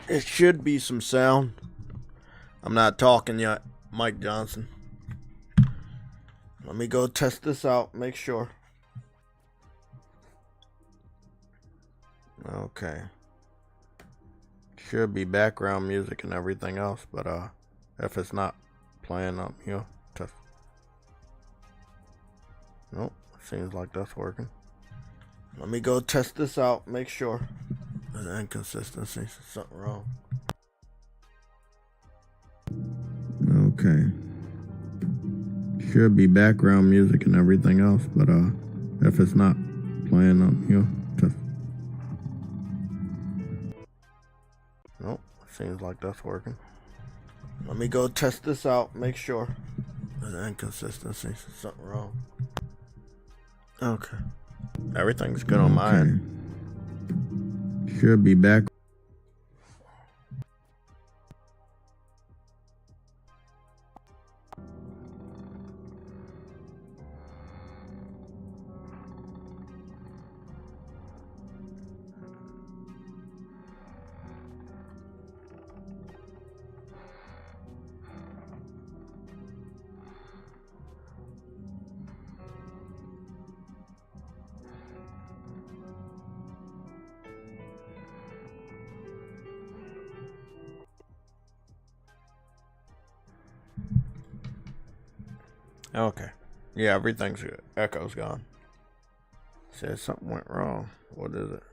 It should be some sound. I'm not talking yet, Mike Johnson. Let me go test this out, make sure. Okay. Should be background music and everything else, but if it's not playing up here, test. Nope, seems like that's working. Let me go test this out, make sure. There's an inconsistency, something wrong. Okay. Should be background music and everything else, but if it's not playing up here, test. Nope, seems like that's working. Let me go test this out, make sure. There's an inconsistency, something wrong. Okay. Everything's good on my end. Should be back. Okay. Yeah, everything's good. Echo's gone. Says something went wrong. What is it?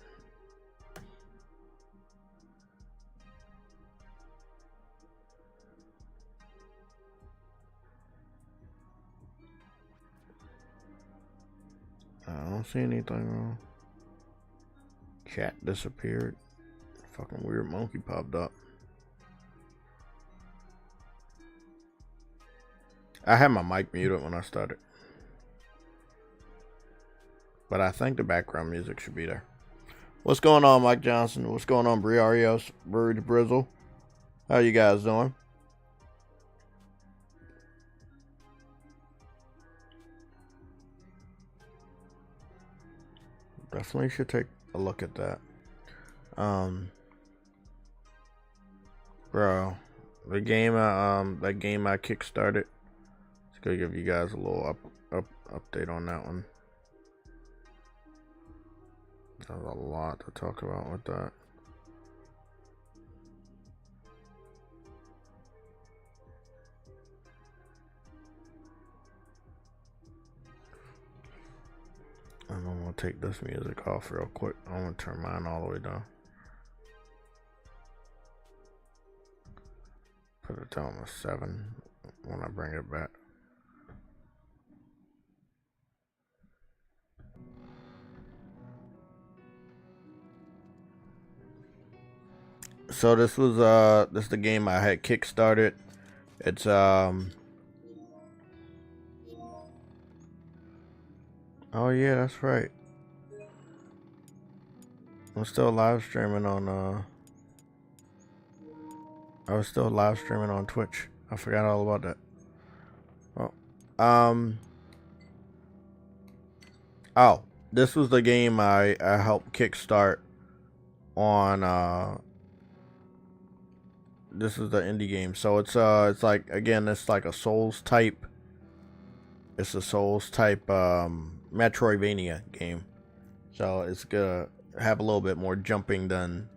I don't see anything wrong. Chat disappeared. Fucking weird monkey popped up. I had my mic muted when I started. But I think the background music should be there. What's going on, Mike Johnson? What's going on, Briarios, Bird Brizzle? How you guys doing? Definitely should take a look at that. Bro, the game that game I kickstarted. Just gonna give you guys a little update on that one. There's a lot to talk about with that. I'm gonna take this music off real quick. I'm gonna turn mine all the way down. Put it down to 7 when I bring it back. So this was this is the game I had kickstarted. It's oh yeah, that's right. I'm still live streaming on I was still live streaming on Twitch. I forgot all about that. Oh, this was the game I helped kickstart on this is the indie game. So it's like, again, it's like a Souls type. It's a Souls type Metroidvania game. So it's gonna have a little bit more jumping and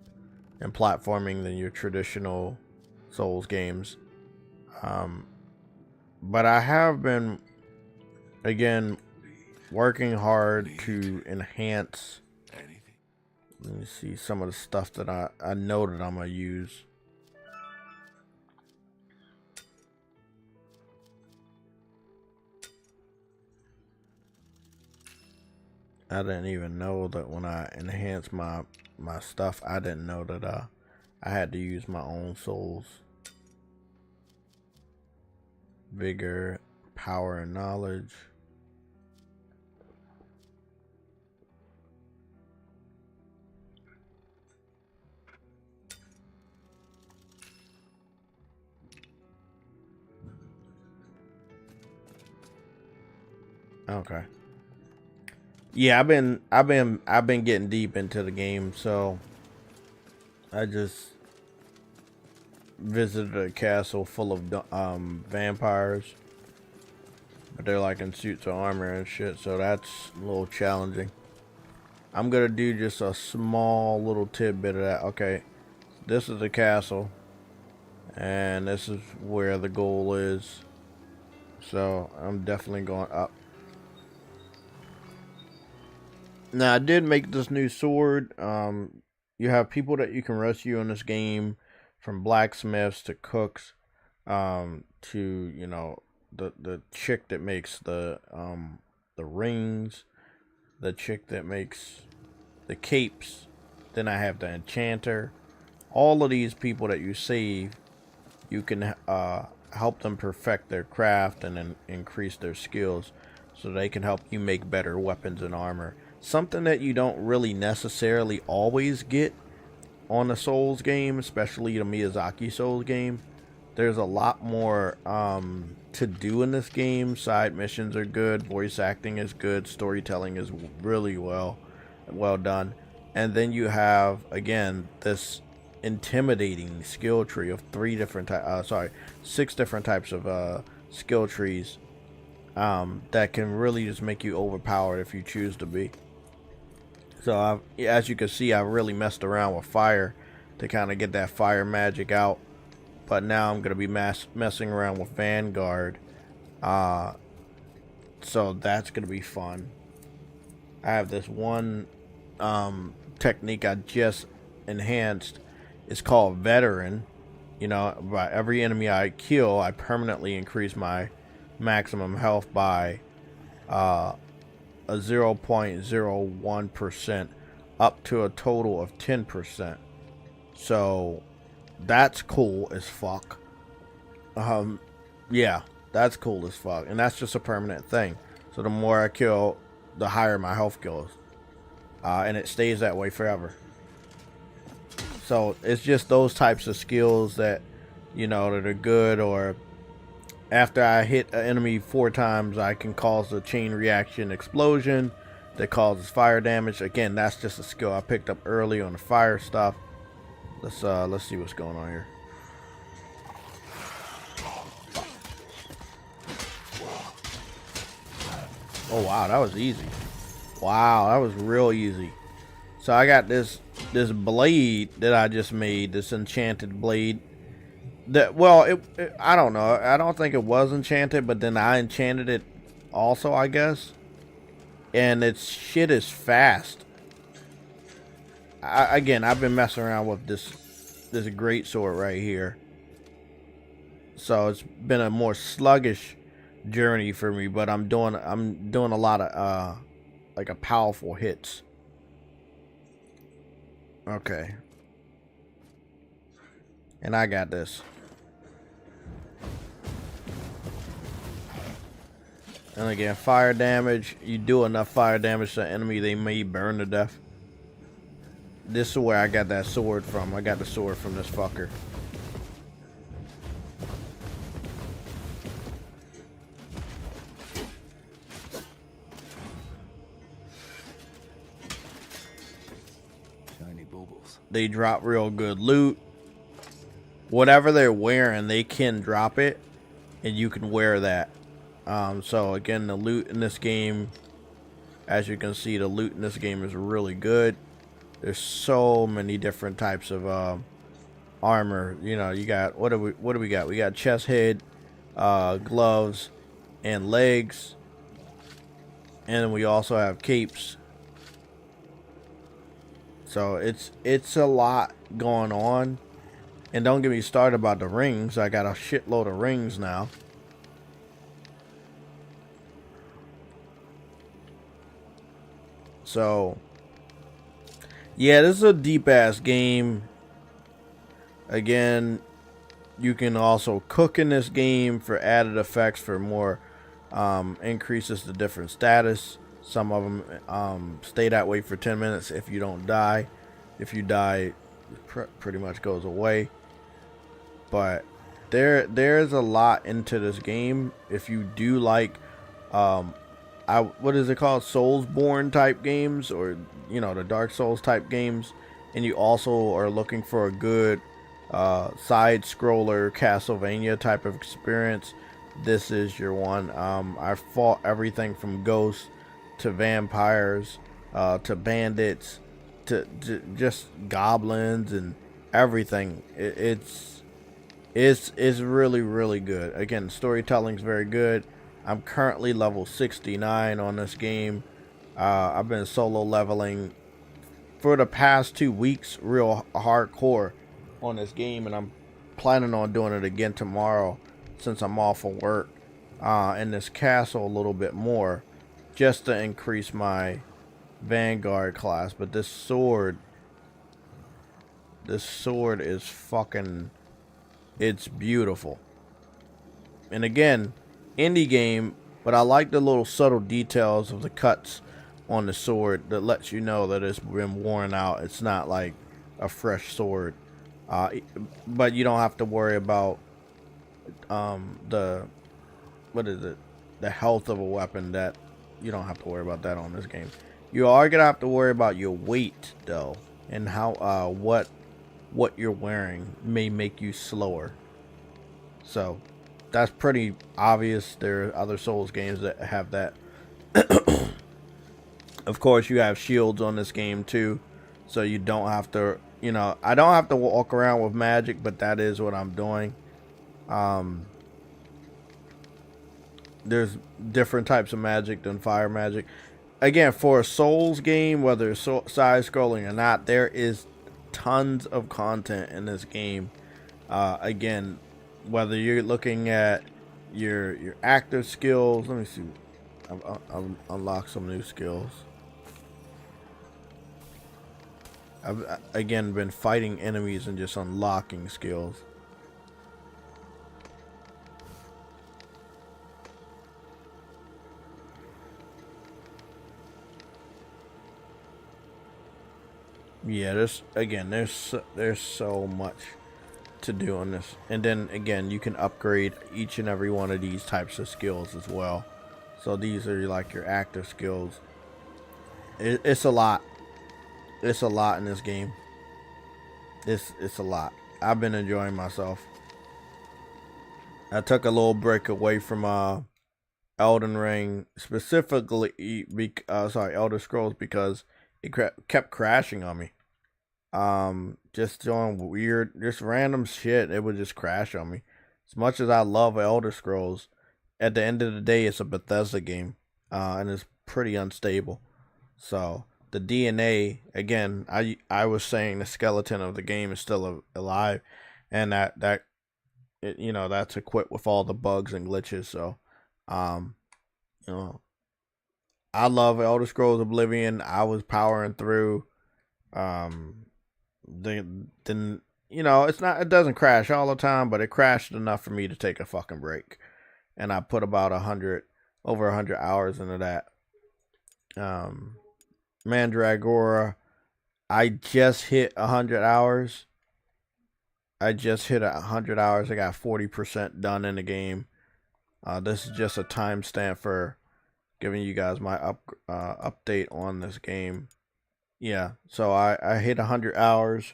platforming than your traditional Souls games. But I have been, again, working hard to enhance. Let me see some of the stuff that I know that I'm gonna use. I didn't even know that when I enhanced my stuff, I didn't know that I had to use my own souls. Vigor, power, and knowledge. Okay. Yeah, I've been getting deep into the game, so I just visited a castle full of vampires, but they're like in suits of armor and shit, so that's a little challenging. I'm gonna do just a small little tidbit of that. Okay, this is the castle, and this is where the goal is. So I'm definitely going up. Now I did make this new sword. You have people that you can rescue in this game, from blacksmiths to cooks, to, you know, the chick that makes the rings, the chick that makes the capes. Then I have the enchanter. All of these people that you save, you can help them perfect their craft and then increase their skills, so they can help you make better weapons and armor. Something that you don't really necessarily always get on a Souls game, especially the Miyazaki Souls game. There's a lot more to do in this game. Side missions are good, voice acting is good, storytelling is really well done. And then you have, again, this intimidating skill tree of 6 different types of skill trees that can really just make you overpowered if you choose to be. So as you can see, I really messed around with fire to kind of get that fire magic out, but now I'm going to be messing around with Vanguard, so that's going to be fun. I have this one technique I just enhanced. It's called Veteran. You know, by every enemy I kill, I permanently increase my maximum health by a 0.01% up to a total of 10%. So that's cool as fuck. Yeah, that's cool as fuck. And that's just a permanent thing. So the more I kill, the higher my health goes. And it stays that way forever. So it's just those types of skills that, you know, that are good. Or after I hit an enemy 4 times, I can cause a chain reaction explosion that causes fire damage. Again, that's just a skill I picked up early on the fire stuff. Let's see what's going on here. Oh wow, that was easy. Wow, that was real easy. So I got this blade that I just made, this enchanted blade. That, well, I don't know. I don't think it was enchanted, but then I enchanted it also, I guess. And its shit is fast. Again, I've been messing around with this great sword right here. So it's been a more sluggish journey for me, but I'm doing a lot of like a powerful hits. Okay. And I got this. And again, fire damage. You do enough fire damage to an enemy, they may burn to death. This is where I got that sword from. I got the sword from this fucker. Shiny baubles. They drop real good loot. Whatever they're wearing, they can drop it, and you can wear that. So again, the loot in this game, as you can see, the loot in this game is really good. There's so many different types of armor. You know, you got, what do we got? We got chest head, gloves, and legs, and we also have capes. So it's a lot going on. And don't get me started about the rings. I got a shitload of rings now. So, yeah, this is a deep-ass game. Again, you can also cook in this game for added effects, for more increases to different status. Some of them stay that way for 10 minutes if you don't die. If you die, it pretty much goes away. But there's a lot into this game. If you do like what is it called, Soulsborne type games, or, you know, the Dark Souls type games, and you also are looking for a good side scroller Castlevania type of experience, this is your one. I fought everything from ghosts to vampires, to bandits, to just goblins and everything. It's really really good. Again, storytelling's very good. I'm currently level 69 on this game. I've been solo leveling for the past 2 weeks, real hardcore on this game, and I'm planning on doing it again tomorrow since I'm off of work, in this castle a little bit more, just to increase my Vanguard class. But this sword is fucking, it's beautiful. And again, indie game, but I like the little subtle details of the cuts on the sword that lets you know that it's been worn out. It's not like a fresh sword. Uh, but you don't have to worry about the, what is it, the health of a weapon. That you don't have to worry about that on this game. You are gonna have to worry about your weight though, and how what you're wearing may make you slower. So that's pretty obvious. There are other Souls games that have that. Of course, you have shields on this game too, so you don't have to, I don't have to walk around with magic, but that is what I'm doing. Um, there's different types of magic than fire magic. Again, for a Souls game, whether it's side scrolling or not, there is tons of content in this game. Again, whether you're looking at your active skills, let me see. I'll unlock some new skills. I've again been fighting enemies and just unlocking skills. Yeah, there's so much to do on this. And then again, you can upgrade each and every one of these types of skills as well. So these are like your active skills. It's a lot. It's a lot in this game. It's a lot. I've been enjoying myself. I took a little break away from Elden Ring, specifically Elder Scrolls, because it kept crashing on me. Just doing weird, just random shit. It would just crash on me. As much as I love Elder Scrolls, at the end of the day, it's a Bethesda game, and it's pretty unstable. So the DNA, again, I was saying the skeleton of the game is still alive, and that's equipped with all the bugs and glitches. So, um, you know, I love Elder Scrolls Oblivion. I was powering through. Um, then it doesn't crash all the time, but it crashed enough for me to take a fucking break, and I put about over 100 hours into that. Mandragora, I just hit 100 hours. I got 40% done in the game. This is just a timestamp for giving you guys my update on this game. Yeah, so I hit 100 hours.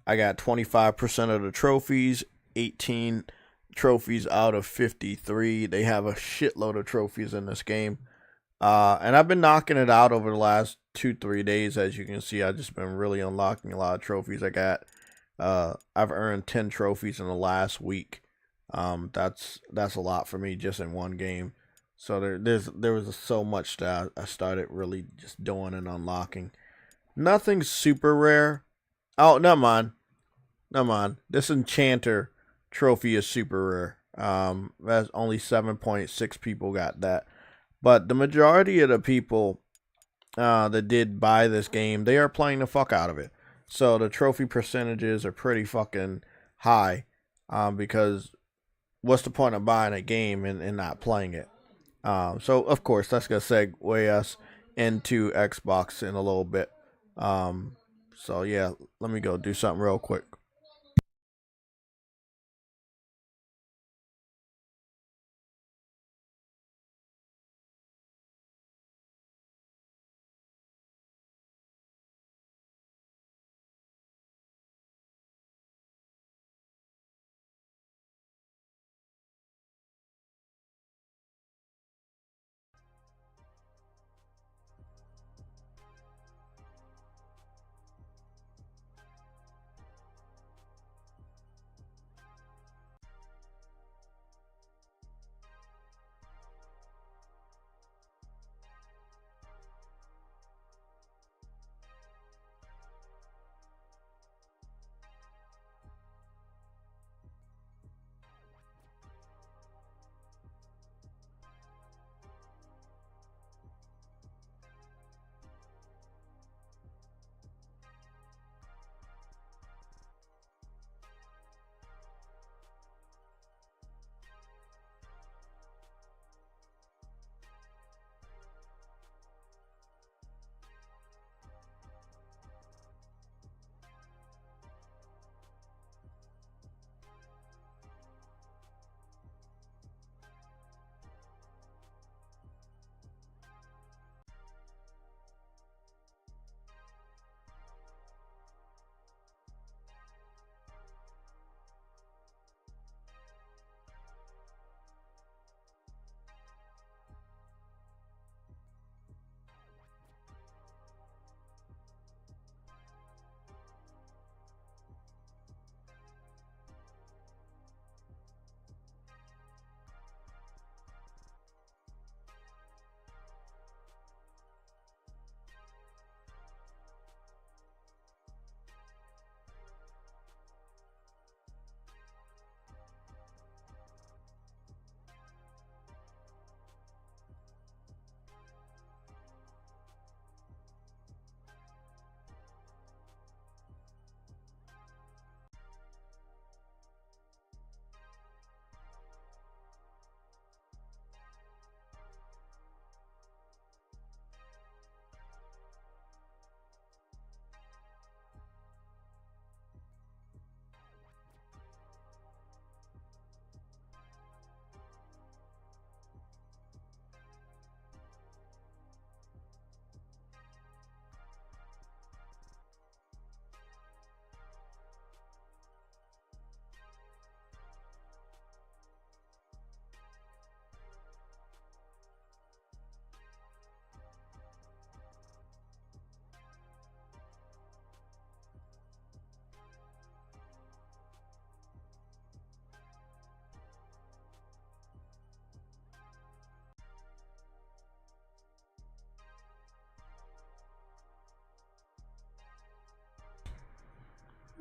I got 25% of the trophies, 18 trophies out of 53. They have a shitload of trophies in this game. And I've been knocking it out over the last 2-3 days. As you can see, I've just been really unlocking a lot of trophies. I've earned 10 trophies in the last week. That's a lot for me just in one game. So there was so much that I started really just doing and unlocking. Nothing super rare. Oh, never mind. Never mind. This Enchanter trophy is super rare. That's only 7.6 people got that. But the majority of the people that did buy this game, they are playing the fuck out of it. So the trophy percentages are pretty fucking high. Because what's the point of buying a game and not playing it? So of course that's gonna segue us into Xbox in a little bit. So yeah, let me go do something real quick.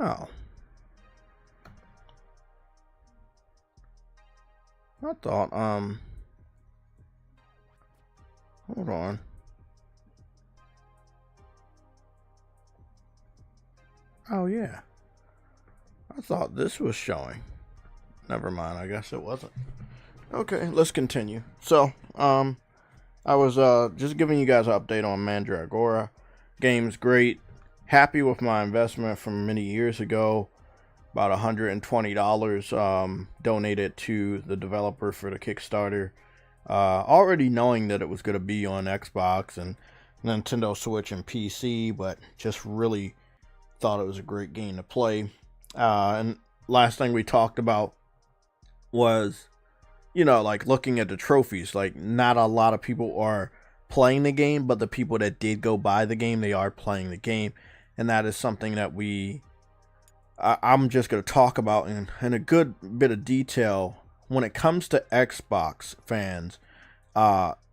Oh. I thought, hold on. Oh, yeah. I thought this was showing. Never mind, I guess it wasn't. Okay, let's continue. So, I was just giving you guys an update on Mandragora. Game's great. Happy with my investment from many years ago. About $120 donated to the developer for the Kickstarter. Already knowing that it was going to be on Xbox and Nintendo Switch and PC, but just really thought it was a great game to play. And last thing we talked about was, you know, like looking at the trophies. Like, not a lot of people are playing the game, but the people that did go buy the game, they are playing the game. And that is something that I'm just going to talk about in a good bit of detail. When it comes to Xbox fans,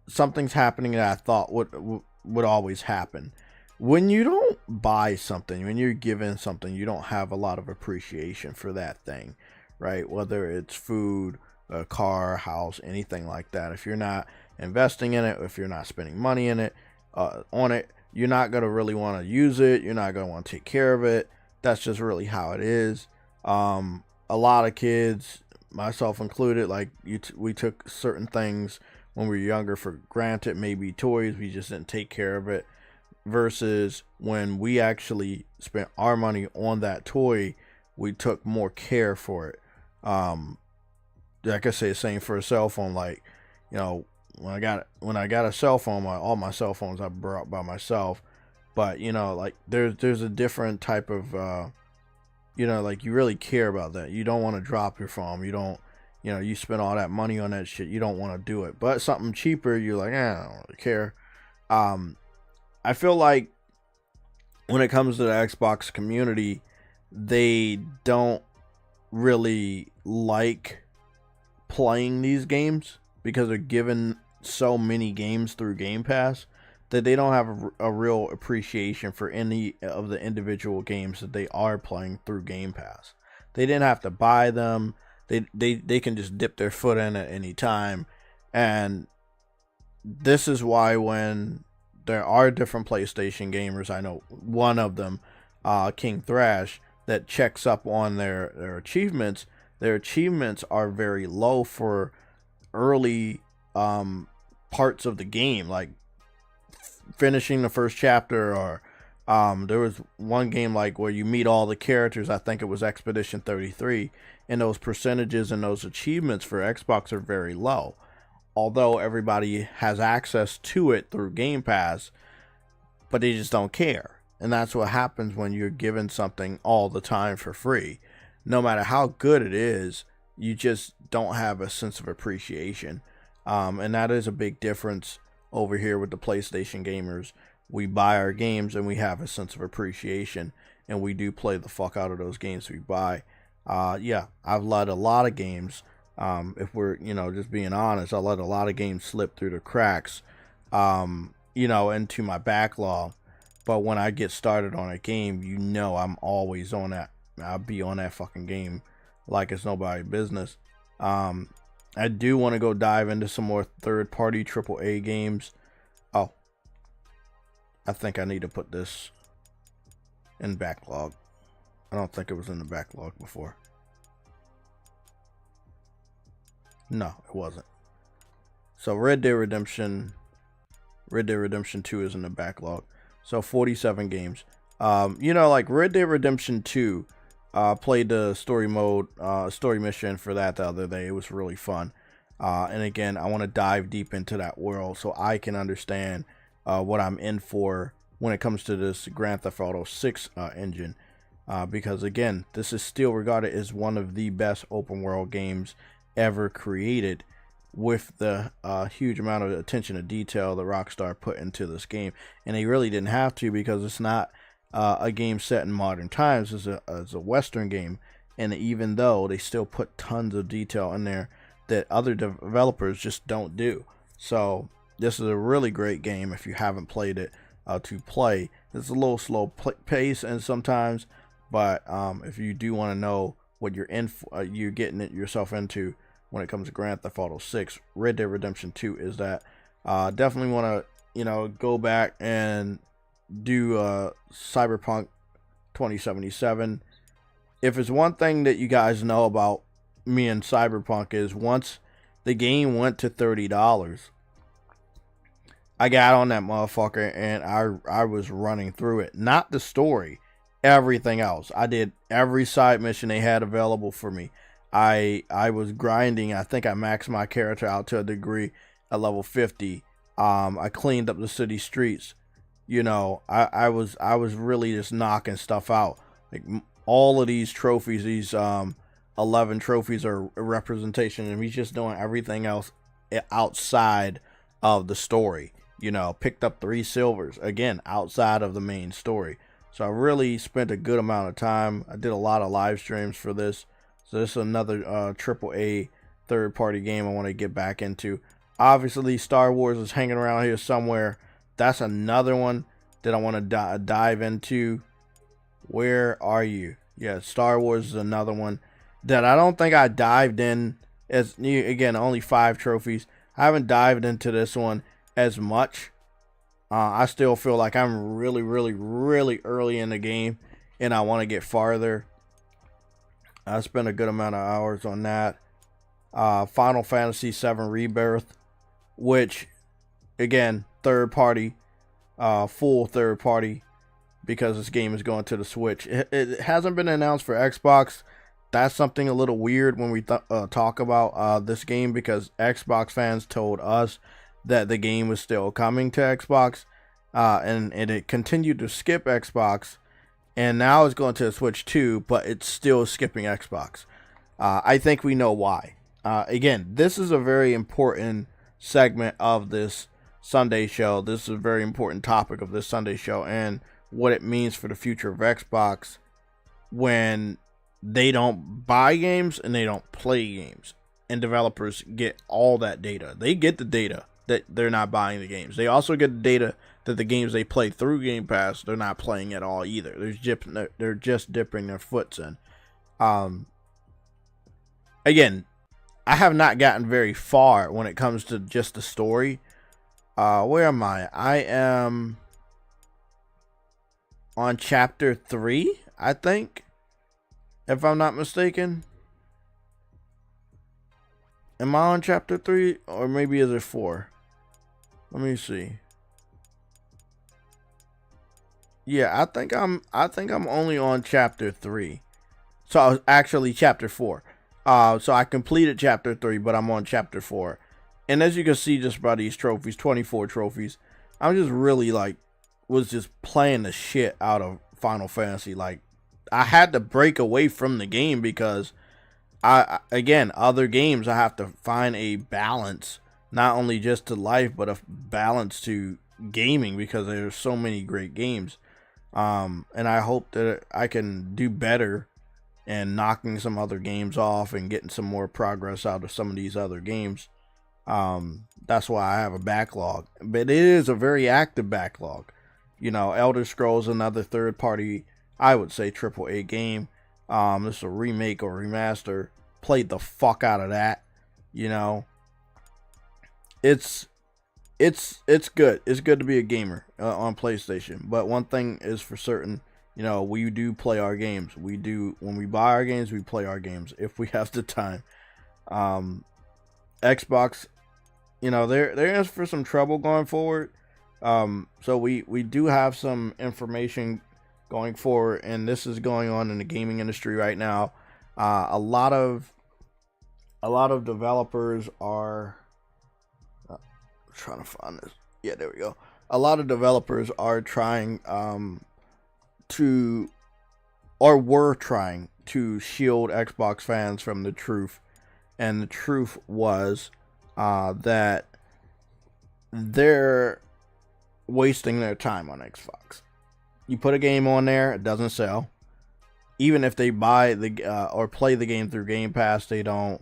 something's happening that I thought would always happen. When you don't buy something, when you're given something, you don't have a lot of appreciation for that thing, right? Whether it's food, a car, house, anything like that. If you're not investing in it, if you're not spending money in it, on it, you're not going to really want to use it. You're not going to want to take care of it. That's just really how it is. A lot of kids, myself included, like we took certain things when we were younger for granted, maybe toys, we just didn't take care of it, versus when we actually spent our money on that toy, we took more care for it. Like I say, same for a cell phone. Like, you know, when I got a cell phone, all my cell phones I brought by myself. But, you know, like there's a different type of, you know, like you really care about that. You don't want to drop your phone. You don't, you know, you spend all that money on that shit. You don't want to do it. But something cheaper, you're like, I don't really care. I feel like when it comes to the Xbox community, they don't really like playing these games because they're given so many games through Game Pass that they don't have a real appreciation for any of the individual games that they are playing through Game Pass. They didn't have to buy them. They can just dip their foot in at any time. And this is why when there are different PlayStation gamers, I know one of them, King Thrash, that checks up on their achievements are very low for early parts of the game, like finishing the first chapter, or there was one game like where you meet all the characters. I think it was Expedition 33, and those percentages and those achievements for Xbox are very low, although everybody has access to it through Game Pass, but they just don't care. And that's what happens when you're given something all the time for free. No matter how good it is, you just don't have a sense of appreciation. And that is a big difference over here with the PlayStation gamers. We buy our games and we have a sense of appreciation, and we do play the fuck out of those games we buy. Yeah, I've let a lot of games, if we're, you know, just being honest, I let a lot of games slip through the cracks, you know, into my backlog. But when I get started on a game, you know, I'm always on that. I'll be on that fucking game like it's nobody's business. I do want to go dive into some more third-party AAA games. Oh, I think I need to put this in backlog. I don't think it was in the backlog before. No, it wasn't. So Red Dead Redemption 2 is in the backlog. So 47 games. You know, like Red Dead Redemption 2, played the story mode, story mission for that the other day. It was really fun. And again, I want to dive deep into that world so I can understand what I'm in for when it comes to this Grand Theft Auto 6 engine. Because again, this is still regarded as one of the best open world games ever created, with the huge amount of attention to detail that Rockstar put into this game. And they really didn't have to, because it's not a game set in modern times. It's a Western game, and even though they still put tons of detail in there that other developers just don't do. So this is a really great game if you haven't played it to play. It's a little slow pace and sometimes, But if you do want to know what you're getting yourself into when it comes to Grand Theft Auto 6, Red Dead Redemption 2 is that. Definitely want to go back and do Cyberpunk 2077. If it's one thing that you guys know about me and Cyberpunk is once the game went to $30, I got on that motherfucker and I was running through it. Not the story, everything else. I did every side mission they had available for me. I was grinding. I think I maxed my character out to a degree at level 50. I cleaned up the city streets. I was really just knocking stuff out. Like all of these trophies, these 11 trophies are a representation of me just doing everything else outside of the story. Picked up 3 silvers, again, outside of the main story. So I really spent a good amount of time. I did a lot of live streams for this. So this is another AAA third-party game I want to get back into. Obviously, Star Wars is hanging around here somewhere. That's another one that I want to dive into. Where are you? Yeah, Star Wars is another one that I don't think I dived in. As again, only 5 trophies. I haven't dived into this one as much. I still feel like I'm really early in the game, and I want to get farther. I spent a good amount of hours on that. Final Fantasy VII Rebirth, which, again, third party, full third party, because this game is going to the Switch. It hasn't been announced for Xbox. That's something a little weird when we talk about this game, because Xbox fans told us that the game was still coming to Xbox, and it continued to skip Xbox, and now it's going to the Switch too, but it's still skipping Xbox. I think we know why. Again, this is a very important segment of this Sunday show. This is a very important topic of this Sunday show, and what it means for the future of Xbox when they don't buy games and they don't play games, and developers get all that data. They get the data that they're not buying the games. They also get the data that the games they play through Game Pass, they're not playing at all either. They're just dipping their foots in. Again, I have not gotten very far when it comes to just the story. Where am I? I am on chapter 3, I think, if I'm not mistaken. Am I on chapter 3, or maybe is it 4? Let me see. Yeah, I think I'm only on chapter 3. So I was actually chapter 4. So I completed chapter 3, but I'm on chapter 4. And as you can see just by these trophies, 24 trophies, I'm just really was just playing the shit out of Final Fantasy. I had to break away from the game because again, other games, I have to find a balance, not only just to life, but a balance to gaming, because there's so many great games. And I hope that I can do better and knocking some other games off and getting some more progress out of some of these other games. That's why I have a backlog, but it is a very active backlog. Elder Scrolls, another third party, I would say AAA game. This is a remake or remaster. Played the fuck out of that. It's good. It's good to be a gamer on PlayStation. But one thing is for certain, we do play our games. When we buy our games, we play our games if we have the time. Xbox, they're in for some trouble going forward. So we do have some information going forward, and this is going on in the gaming industry right now. A lot of developers are trying to find this. Yeah, there we go. A lot of developers are trying were trying to shield Xbox fans from the truth, and the truth was that they're wasting their time on Xbox. You put a game on there, it doesn't sell. Even if they buy or play the game through Game Pass, they don't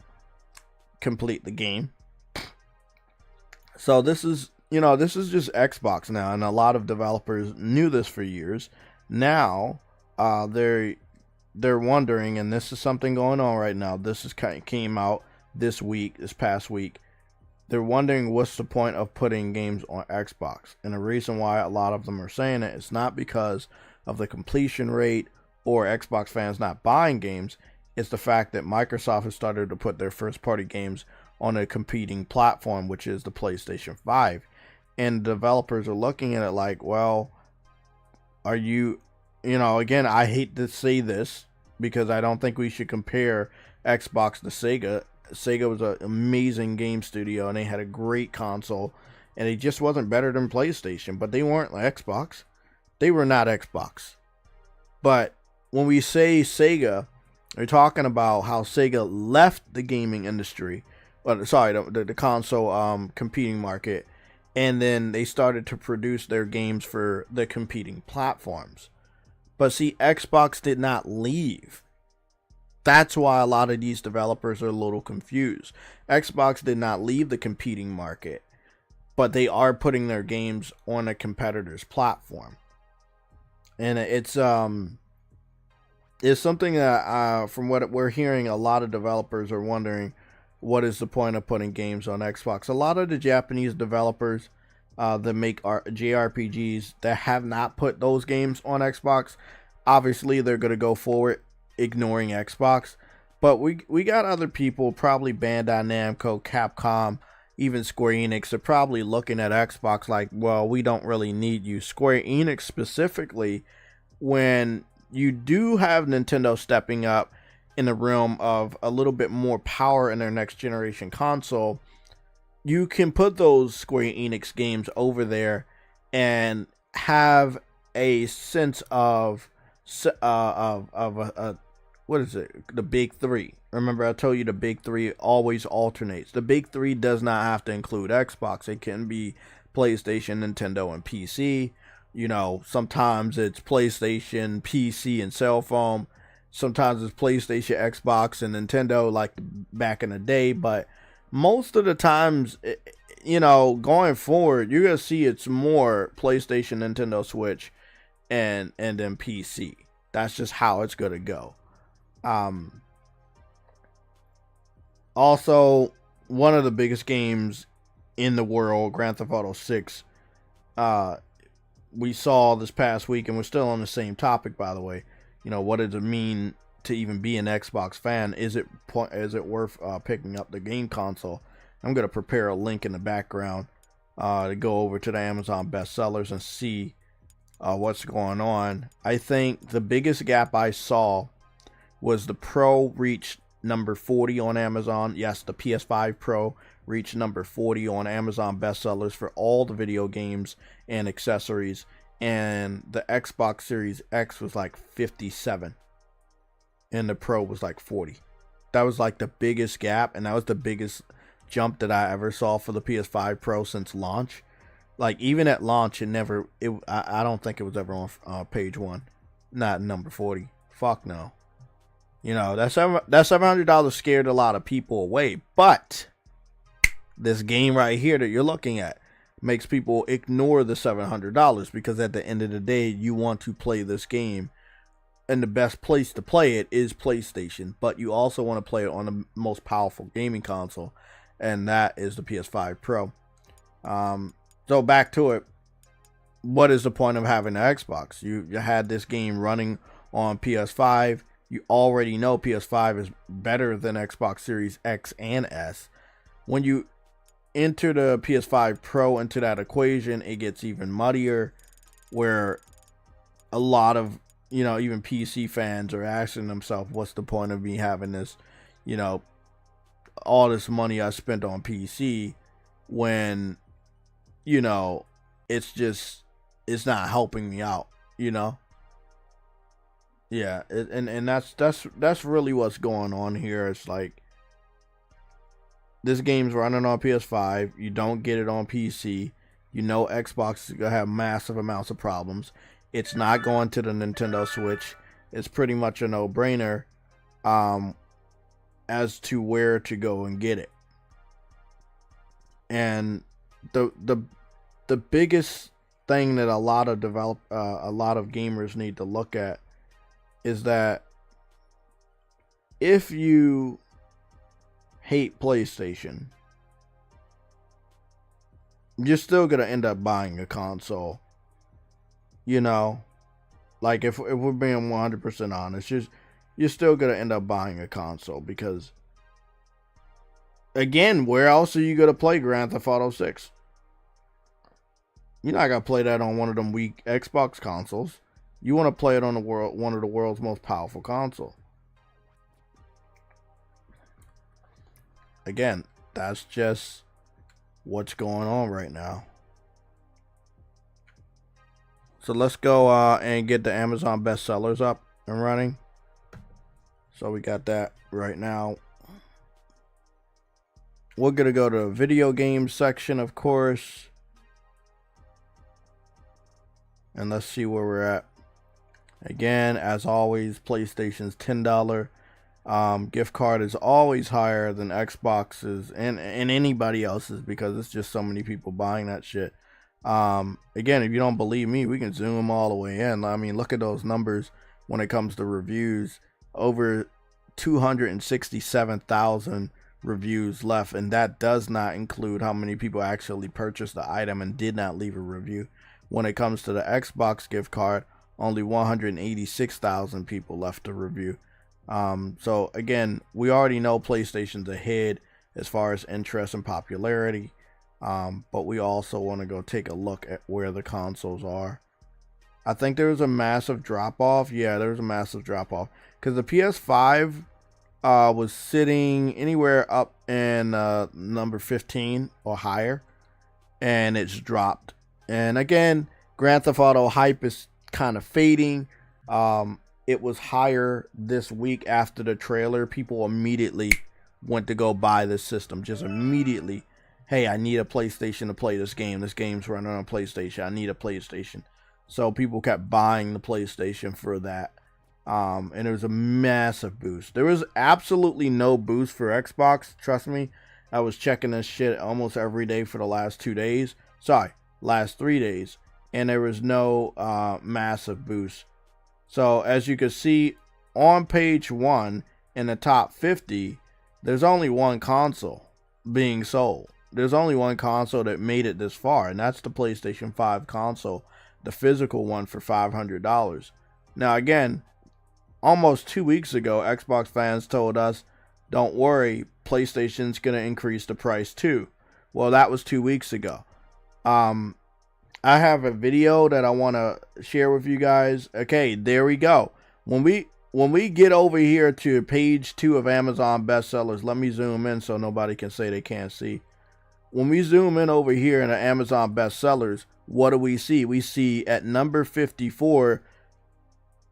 complete the game. So this is just Xbox now, and a lot of developers knew this for years. Now they're they're wondering, and this is something going on right now. Came out this past week. They're wondering what's the point of putting games on Xbox. And the reason why a lot of them are saying it is not because of the completion rate or Xbox fans not buying games. It's the fact that Microsoft has started to put their first party games on a competing platform, which is the PlayStation 5. And developers are looking at it like, well, are you, again, I hate to say this because I don't think we should compare Xbox to Sega. Sega was an amazing game studio and they had a great console, and it just wasn't better than PlayStation, but they weren't Xbox. They were not Xbox. But when we say Sega, we're talking about how Sega left the gaming industry, the console competing market, and then they started to produce their games for the competing platforms. But see, Xbox did not leave. That's why a lot of these developers are a little confused. Xbox did not leave the competing market, but they are putting their games on a competitor's platform. And it's something that, from what we're hearing, a lot of developers are wondering, what is the point of putting games on Xbox? A lot of the Japanese developers that make JRPGs that have not put those games on Xbox, obviously they're going to go forward ignoring Xbox. But we got other people, probably Bandai Namco, Capcom, even Square Enix, are probably looking at Xbox like, well, we don't really need you. Square Enix specifically, when you do have Nintendo stepping up in the realm of a little bit more power in their next generation console, you can put those Square Enix games over there and have a sense of what is it? The big three. Remember, I told you the big three always alternates. The big three does not have to include Xbox. It can be PlayStation, Nintendo, and PC. Sometimes it's PlayStation, PC, and cell phone. Sometimes it's PlayStation, Xbox, and Nintendo, like back in the day. But most of the times, going forward, you're going to see it's more PlayStation, Nintendo, Switch, and then PC. That's just how it's going to go. Also, one of the biggest games in the world, Grand Theft Auto 6, we saw this past week, and we're still on the same topic, by the way. What does it mean to even be an Xbox fan? Is it worth picking up the game console? I'm going to prepare a link in the background to go over to the Amazon bestsellers and see what's going on. I think the biggest gap I saw was the Pro reached number 40 on Amazon. Yes, the PS5 Pro reached number 40 on Amazon bestsellers for all the video games and accessories. And the Xbox Series X was like 57. And the Pro was like 40. That was like the biggest gap. And that was the biggest jump that I ever saw for the PS5 Pro since launch. Like, even at launch, I don't think it was ever on page one. Not number 40. Fuck no. That $700 scared a lot of people away. But this game right here that you're looking at makes people ignore the $700, because at the end of the day, you want to play this game, and the best place to play it is PlayStation. But you also want to play it on the most powerful gaming console, and that is the PS5 Pro. So back to it. What is the point of having an Xbox? You had this game running on PS5. You already know PS5 is better than Xbox Series X and S. When you enter the PS5 Pro into that equation, it gets even muddier, where a lot of, even PC fans are asking themselves, what's the point of me having this, all this money I spent on PC when, it's not helping me out, Yeah, and that's really what's going on here. It's like, this game's running on PS5. You don't get it on PC. Xbox is gonna have massive amounts of problems. It's not going to the Nintendo Switch. It's pretty much a no-brainer as to where to go and get it. And the biggest thing that a lot of gamers need to look at is that if you hate PlayStation, you're still gonna end up buying a console. You know, like if we're being 100% honest, you're still gonna end up buying a console because, again, where else are you gonna play Grand Theft Auto 6? You're not gonna play that on one of them weak Xbox consoles. You want to play it on one of the world's most powerful console. Again, that's just what's going on right now. So let's go and get the Amazon bestsellers up and running. So we got that right now. We're gonna go to the video games section, of course, and let's see where we're at. Again, as always, PlayStation's $10 gift card is always higher than Xbox's and anybody else's because it's just so many people buying that shit. Again, if you don't believe me, we can zoom them all the way in. I mean, look at those numbers when it comes to reviews. Over 267,000 reviews left, and that does not include how many people actually purchased the item and did not leave a review. When it comes to the Xbox gift card, only 186,000 people left a review. So again, we already know PlayStation's ahead as far as interest and popularity, but we also want to go take a look at where the consoles are. I think there was a massive drop off. Yeah, there was a massive drop off because the PS5 was sitting anywhere up in number 15 or higher, and it's dropped. And again, Grand Theft Auto hype is kind of fading. It was higher this week after the trailer. People immediately went to go buy this system. Just immediately, hey, I need a PlayStation to play this game. This game's running on PlayStation. I need a PlayStation. So people kept buying the PlayStation for that. And it was a massive boost. There was absolutely no boost for Xbox. Trust me. I was checking this shit almost every day for the last 2 days. Sorry, last 3 days. And there was no massive boost. So as you can see on page 1 in the top 50, there's only one console being sold. There's only one console that made it this far, and that's the PlayStation 5 console, the physical one for $500. Now again, almost 2 weeks ago, Xbox fans told us, don't worry, PlayStation's going to increase the price too. Well, that was 2 weeks ago. I have a video that I want to share with you guys. Okay, there we go. When we get over here to page 2 of Amazon bestsellers, let me zoom in so nobody can say they can't see. When we zoom in over here in the Amazon bestsellers, what do we see? We see at number 54,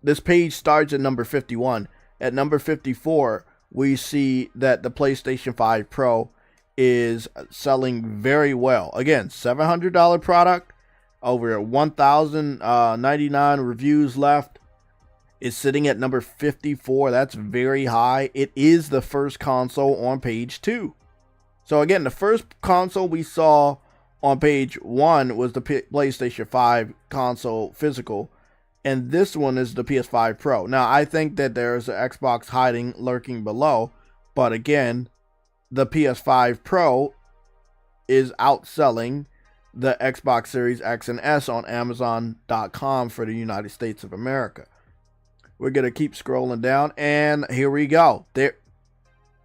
this page starts at number 51. At number 54, we see that the PlayStation 5 Pro is selling very well. Again, $700 product. Over 1,099 reviews left. It's sitting at number 54. That's very high. It is the first console on page 2. So again, the first console we saw on page 1 was the PlayStation 5 console physical. And this one is the PS5 Pro. Now, I think that there's an Xbox hiding, lurking below. But again, the PS5 Pro is outselling the Xbox Series X and S on Amazon.com for the United States of America. We're gonna keep scrolling down, and here we go.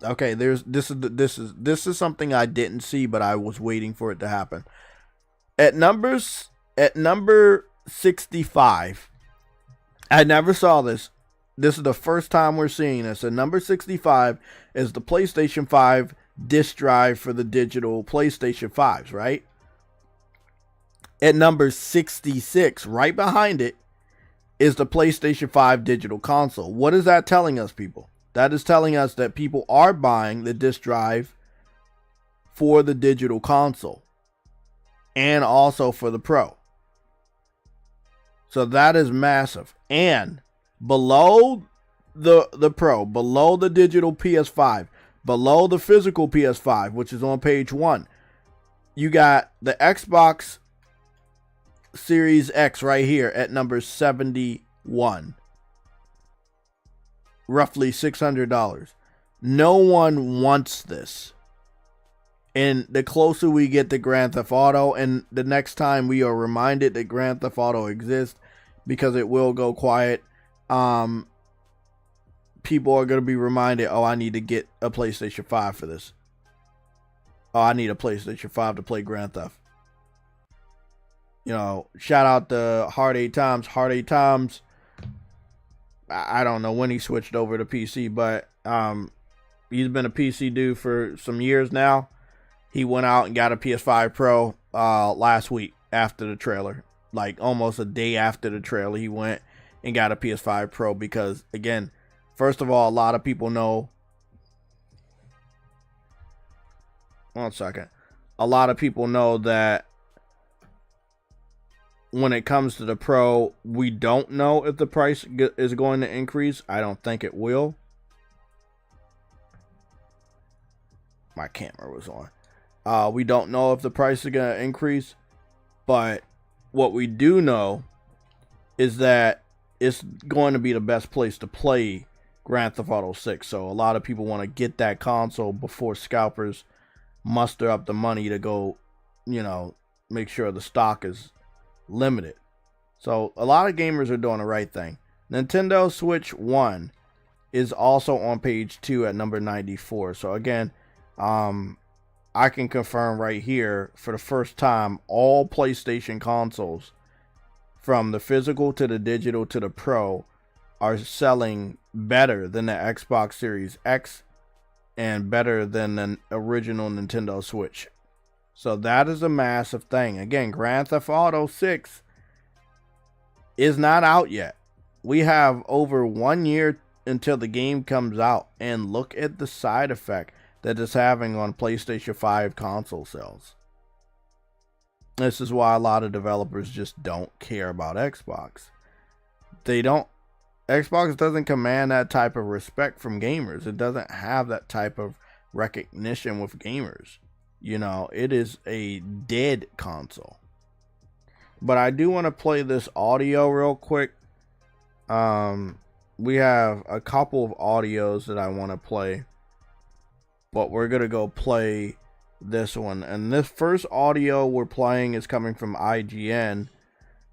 Okay, this is something I didn't see, but I was waiting for it to happen. At number 65, I never saw this. This is the first time we're seeing this. At number 65 is the PlayStation 5 disc drive for the digital PlayStation 5s, right? At number 66, right behind it, is the PlayStation 5 digital console. What is that telling us, people? That is telling us that people are buying the disc drive for the digital console and also for the Pro. So that is massive. And below the Pro, below the digital PS5, below the physical PS5, which is on page 1, you got the Xbox Series X right here at number 71. roughly $600. No one wants this. And the closer we get to Grand Theft Auto, and the next time we are reminded that Grand Theft Auto exists, because it will go quiet, people are going to be reminded, oh, I need to get a PlayStation 5 for this. Oh, I need a PlayStation 5 to play Grand Theft. You know, shout out to Hard 8 Times. Hard 8 Times, I don't know when he switched over to PC, but he's been a PC dude for some years now. He went out and got a PS5 Pro last week after the trailer. Like almost a day after the trailer, he went and got a PS5 Pro because, again, first of all, a lot of people know. One second. A lot of people know that when it comes to the Pro, we don't know if the price is going to increase. I don't think it will. My camera was on. We don't know if the price is going to increase, but what we do know is that it's going to be the best place to play Grand Theft Auto 6. So a lot of people want to get that console before scalpers muster up the money to go, you know, make sure the stock is limited. So a lot of gamers are doing the right thing. Nintendo Switch 1 is also on page 2 at number 94. So again, I can confirm right here for the first time, all PlayStation consoles, from the physical to the digital to the Pro, are selling better than the Xbox Series X and better than the original Nintendo Switch. So that is a massive thing. Again, Grand Theft Auto 6 is not out yet. We have over 1 year until the game comes out, and look at the side effect that it's having on PlayStation 5 console sales. This is why a lot of developers just don't care about Xbox. Xbox doesn't command that type of respect from gamers. It doesn't have that type of recognition with gamers. You know, it is a dead console. But I do want to play this audio real quick. We have a couple of audios that I want to play, but we're going to go play this one. And this first audio we're playing is coming from IGN.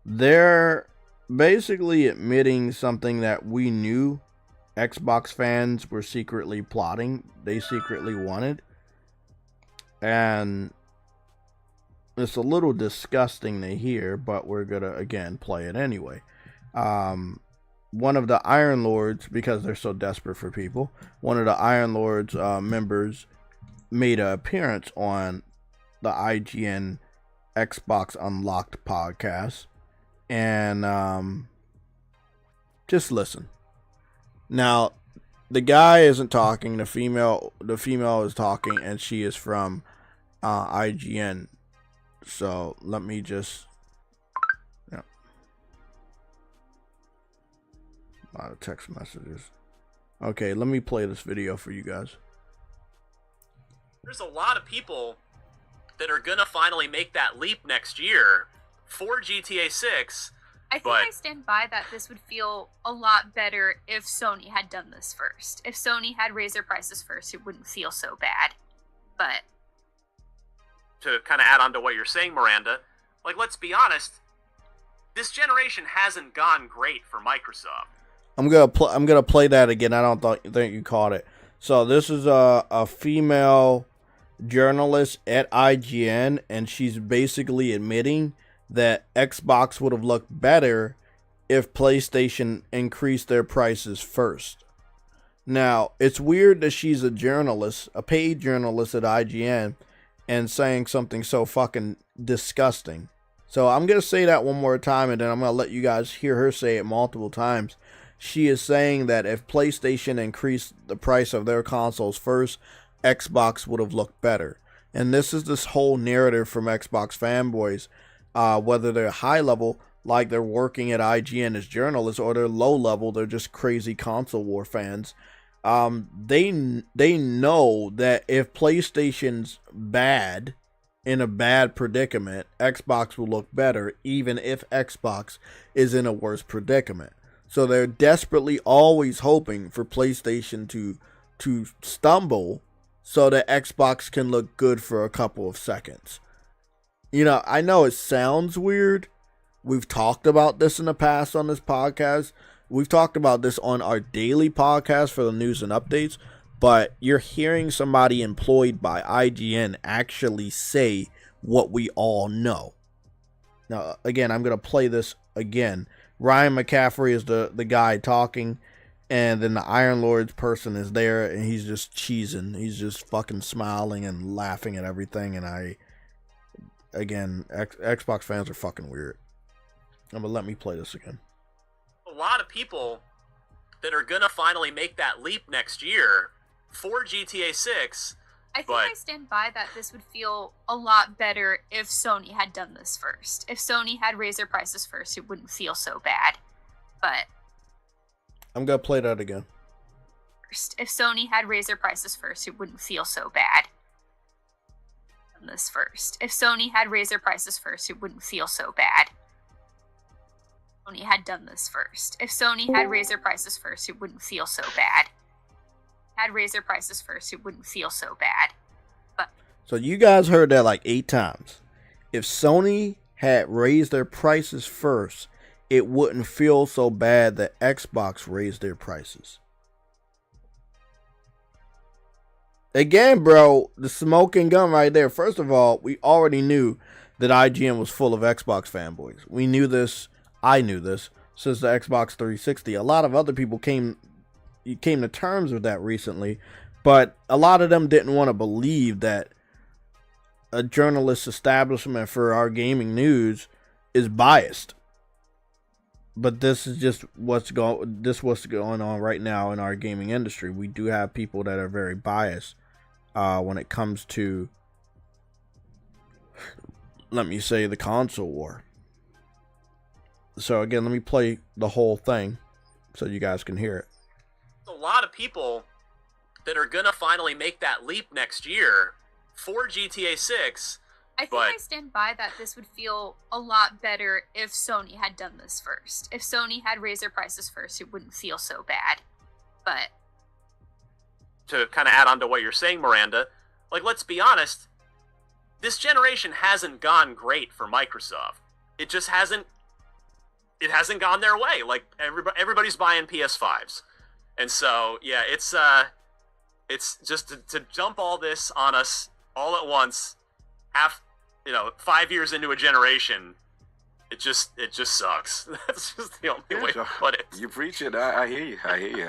They're basically admitting something that we knew Xbox fans were secretly plotting. They secretly wanted. And it's a little disgusting to hear, but we're going to, again, play it anyway. One of the Iron Lords, because they're so desperate for people, one of the Iron Lords members made an appearance on the IGN Xbox Unlocked podcast. And just listen. Now, the guy isn't talking. The female is talking, and she is from IGN. So let me just. Yeah. A lot of text messages. Okay, let me play this video for you guys. There's a lot of people that are gonna finally make that leap next year for GTA 6. I think I stand by that this would feel a lot better if Sony had done this first. If Sony had raised their prices first, it wouldn't feel so bad. But to kind of add on to what you're saying, Miranda, like, let's be honest, this generation hasn't gone great for Microsoft. I'm gonna play that again. I don't think you caught it. So this is a female journalist at IGN, and she's basically admitting that Xbox would have looked better if PlayStation increased their prices first. Now, it's weird that she's a journalist, a paid journalist at IGN, and saying something so fucking disgusting. So I'm going to say that one more time, and then I'm going to let you guys hear her say it multiple times. She is saying that if PlayStation increased the price of their consoles first, Xbox would have looked better. And this is this whole narrative from Xbox fanboys, whether they're high level, like they're working at IGN as journalists, or they're low level, they're just crazy console war fans. They know that if PlayStation's bad, in a bad predicament, Xbox will look better, even if Xbox is in a worse predicament. So they're desperately always hoping for PlayStation to stumble so that Xbox can look good for a couple of seconds. You know, I know it sounds weird. We've talked about this in the past on this podcast. We've talked about this on our daily podcast for the news and updates. But you're hearing somebody employed by IGN actually say what we all know. Now, again, I'm going to play this again. Ryan McCaffrey is the guy talking. And then the Iron Lord's person is there. And he's just cheesing. He's just fucking smiling and laughing at everything. And Xbox fans are fucking weird. But let me play this again. A lot of people that are going to finally make that leap next year for GTA 6. I think I stand by that this would feel a lot better if Sony had done this first. If Sony had raised their prices first, it wouldn't feel so bad. But I'm going to play that again. If Sony had raised their prices first, it wouldn't feel so bad. This first. If Sony had raised their prices first, it wouldn't feel so bad. Sony had done this first. If Sony had raised their prices first, it wouldn't feel so bad. Had raised their prices first, it wouldn't feel so bad. But so you guys heard that like 8 times. If Sony had raised their prices first, it wouldn't feel so bad that Xbox raised their prices. Again, bro, the smoking gun right there. First of all, we already knew that IGN was full of Xbox fanboys. We knew this. I knew this since the Xbox 360. A lot of other people came to terms with that recently, but a lot of them didn't want to believe that a journalist establishment for our gaming news is biased. But this is just what's going on right now in our gaming industry. We do have people that are very biased when it comes to, let me say, the console war. So again, let me play the whole thing so you guys can hear it. A lot of people that are going to finally make that leap next year for GTA 6. I think I stand by that this would feel a lot better if Sony had done this first. If Sony had raised their prices first, it wouldn't feel so bad. But to kind of add on to what you're saying, Miranda, like, let's be honest, this generation hasn't gone great for Microsoft. It just hasn't gone their way. Like, everybody's buying PS5s. And so, yeah, it's just to dump all this on us all at once, 5 years into a generation, it just sucks. That's just the only way to put it. You preach it. I hear you. I hear you.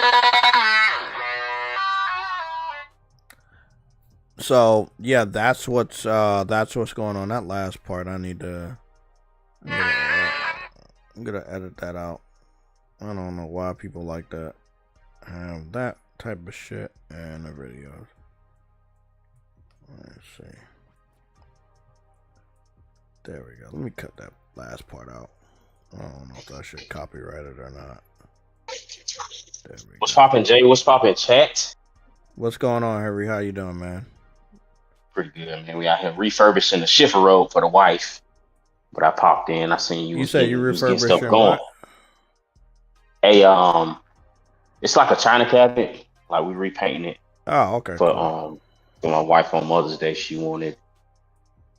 So yeah, that's what's going on. That last part, I'm gonna edit that out. I don't know why people like that. Have that type of shit in the videos. Let's see. There we go. Let me cut that last part out. I don't know if that shit copyrighted or not. There we What's go. poppin', Jay? What's poppin', chat? What's going on, Harry? How you doing, man? Pretty good, man. We out here refurbishing the Schiffer Road for the wife. But I popped in. I seen you. You said you refurbishing refurbishing what? It's like a china cabinet. Like we repainting it. Oh, okay. For Cool. for my wife on Mother's Day, she wanted.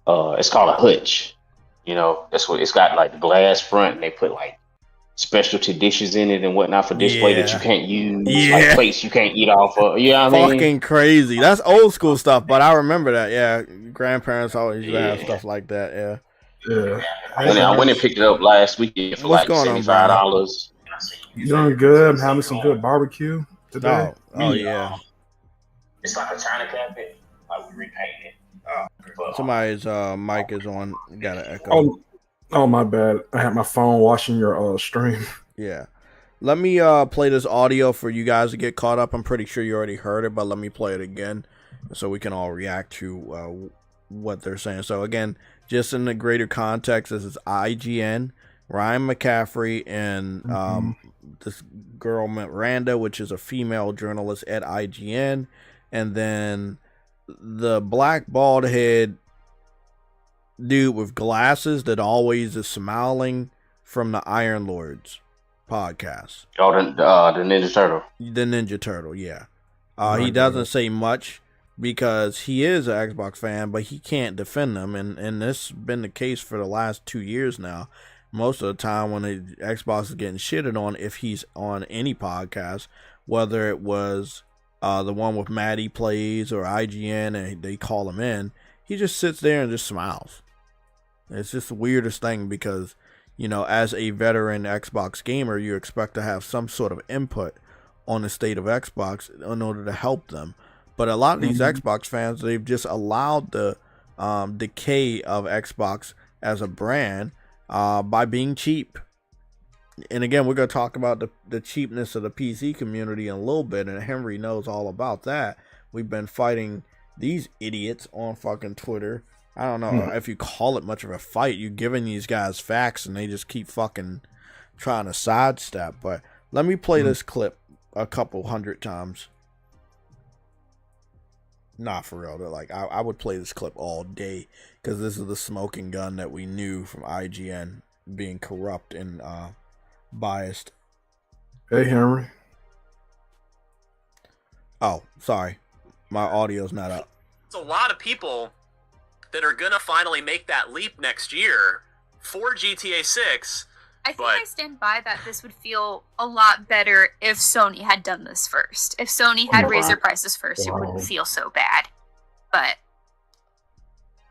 It's called a hutch. You know, that's what it's got, like the glass front, and they put like specialty dishes in it and whatnot for display that you can't use, like plates you can't eat off of. You know what I mean? Fucking crazy. That's old school stuff, but I remember that. Yeah, grandparents always used to have stuff like that. Yeah. Yeah. I went and picked it up last weekend for What's like $75. You doing good? I'm having some good barbecue today. Oh yeah. It's like a china cabinet. Like we repainted it. Somebody's mic is on. Got an echo. Oh, my bad. I had my phone watching your stream. Yeah. Let me play this audio for you guys to get caught up. I'm pretty sure you already heard it, but let me play it again so we can all react to what they're saying. So again, just in the greater context, this is IGN, Ryan McCaffrey, and this girl Miranda, which is a female journalist at IGN, and then the black bald head dude with glasses that always is smiling from the Iron Lords podcast. Oh, the Ninja Turtle. The Ninja Turtle, yeah. He doesn't say much because he is an Xbox fan, but he can't defend them, and this has been the case for the last 2 years now. Most of the time when the Xbox is getting shitted on, if he's on any podcast, whether it was the one with Maddie Plays or IGN, and they call him in, he just sits there and just smiles. It's just the weirdest thing because, you know, as a veteran Xbox gamer, you expect to have some sort of input on the state of Xbox in order to help them. But a lot of these Xbox fans, they've just allowed the decay of Xbox as a brand by being cheap. And again, we're going to talk about the cheapness of the PC community in a little bit, and Henry knows all about that. We've been fighting these idiots on fucking Twitter. I don't know if you call it much of a fight. You're giving these guys facts, and they just keep fucking trying to sidestep. But let me play this clip a couple hundred times. Not for real. They're like, I would play this clip all day because this is the smoking gun that we knew from IGN being corrupt and biased. Hey, Henry. Oh, sorry. My audio's not up. There's a lot of people that are going to finally make that leap next year for GTA 6. I think I stand by that this would feel a lot better if Sony had done this first. If Sony had raised their prices first, it wouldn't feel so bad. But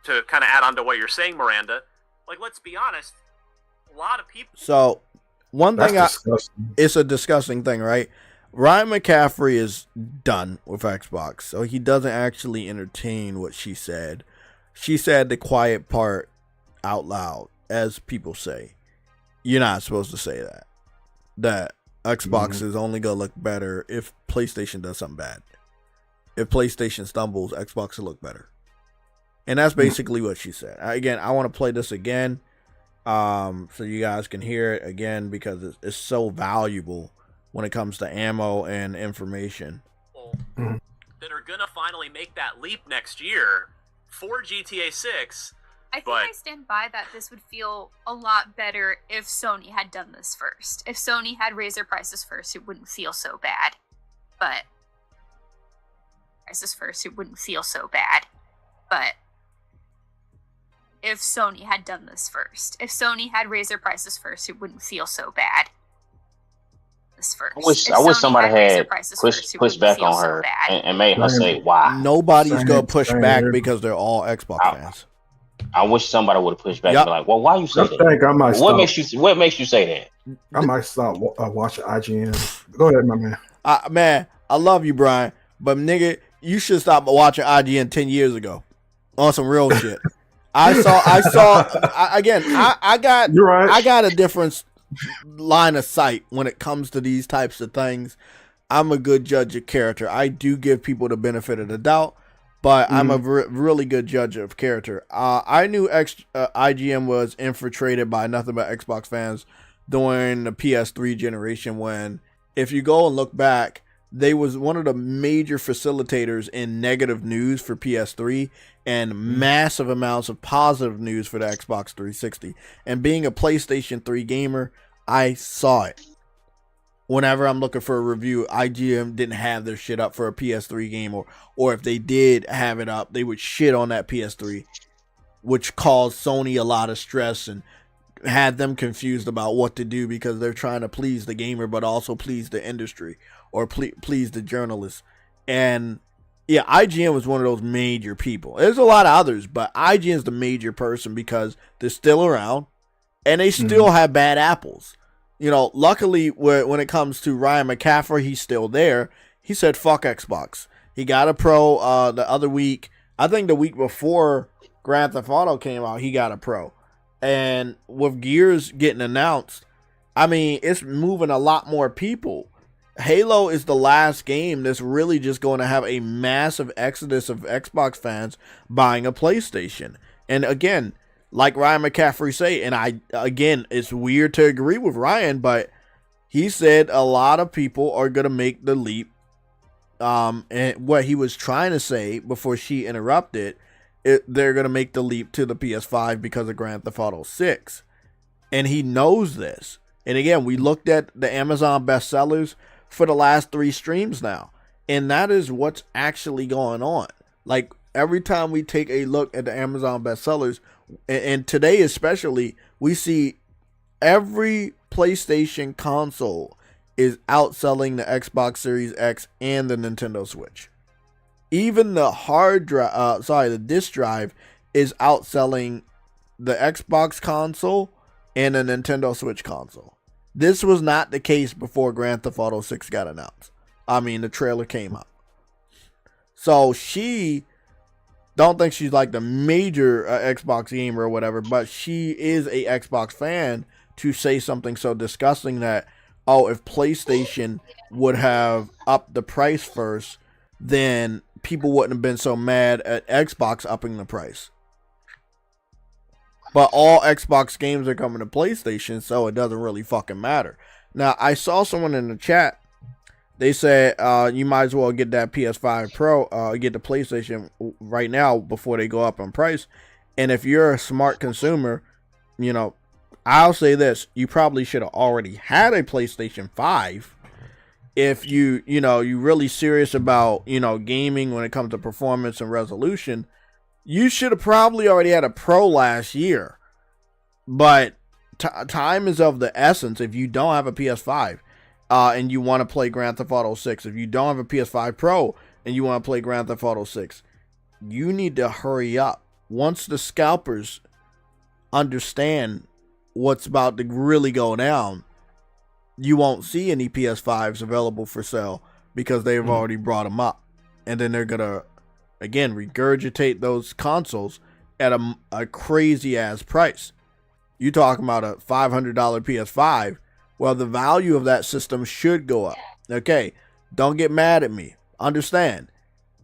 to kind of add on to what you're saying, Miranda, like, let's be honest, a lot of people... So, one thing disgusting. It's a disgusting thing, right? Ryan McCaffrey is done with Xbox, so he doesn't actually entertain what she said. She said the quiet part out loud, as people say. You're not supposed to say that. That Xbox is only going to look better if PlayStation does something bad. If PlayStation stumbles, Xbox will look better. And that's basically what she said. Again, I want to play this again so you guys can hear it again because it's so valuable when it comes to ammo and information. That are going to finally make that leap next year for GTA 6. I think I stand by that this would feel a lot better if Sony had done this first. If Sony had raised their prices first, it wouldn't feel so bad. But prices first, it wouldn't feel so bad. But if Sony had done this first, if Sony had raised their prices first, it wouldn't feel so bad. This first. I wish somebody had pushed back on her and made her say why. Nobody's gonna push back because they're all Xbox fans. I wish somebody would have pushed back and be like, "Well, why you say that? What makes you say that?" I might stop watching IGN. Go ahead, my man. Man, I love you, Brian, but nigga, you should stop watching IGN 10 years ago on some real shit. I got You're right. I got a different line of sight when it comes to these types of things. I'm a good judge of character. I do give people the benefit of the doubt, but I'm a really good judge of character. I knew IGN was infiltrated by nothing but Xbox fans during the PS3 generation when, if you go and look back, they was one of the major facilitators in negative news for PS3 and massive amounts of positive news for the Xbox 360. And being a PlayStation 3 gamer, I saw it. Whenever I'm looking for a review, IGN didn't have their shit up for a PS3 game, or if they did have it up, they would shit on that PS3, which caused Sony a lot of stress and had them confused about what to do because they're trying to please the gamer but also please the industry or please the journalists. And yeah, IGN was one of those major people. There's a lot of others, but IGN is the major person because they're still around and they still have bad apples. You know, luckily when it comes to Ryan McCaffrey, he's still there. He said fuck Xbox. He got a Pro the other week. I think the week before Grand Theft Auto came out, he got a Pro. And with Gears getting announced, I mean, it's moving a lot more people. Halo is the last game that's really just going to have a massive exodus of Xbox fans buying a PlayStation. And again, like Ryan McCaffrey say, and it's weird to agree with Ryan, but he said a lot of people are going to make the leap. And what he was trying to say before she interrupted, they're going to make the leap to the PS5 because of Grand Theft Auto 6. And he knows this. And again, we looked at the Amazon bestsellers for the last 3 streams now. And that is what's actually going on. Like, every time we take a look at the Amazon bestsellers, and today especially, we see every PlayStation console is outselling the Xbox Series X and the Nintendo Switch. Even the the disk drive is outselling the Xbox console and the Nintendo Switch console. This was not the case before Grand Theft Auto 6 got announced. I mean, the trailer came out. So she don't think she's like the major Xbox gamer or whatever, but she is a Xbox fan to say something so disgusting that, oh, if PlayStation would have upped the price first, then people wouldn't have been so mad at Xbox upping the price. But all Xbox games are coming to PlayStation, so it doesn't really fucking matter. Now, I saw someone in the chat, they said you might as well get that PS5 Pro, get the PlayStation right now before they go up in price. And if you're a smart consumer, you know, I'll say this, you probably should have already had a PlayStation 5 if you really serious about, gaming when it comes to performance and resolution. You should have probably already had a Pro last year. But time is of the essence. If you don't have a PS5 and you want to play Grand Theft Auto 6, if you don't have a PS5 Pro and you want to play Grand Theft Auto 6, you need to hurry up. Once the scalpers understand what's about to really go down, you won't see any PS5s available for sale because they've already brought them up. And then they're going to, again, regurgitate those consoles at a crazy ass price. You talking about a $500 PS5. Well, the value of that system should go up. Okay, don't get mad at me. Understand,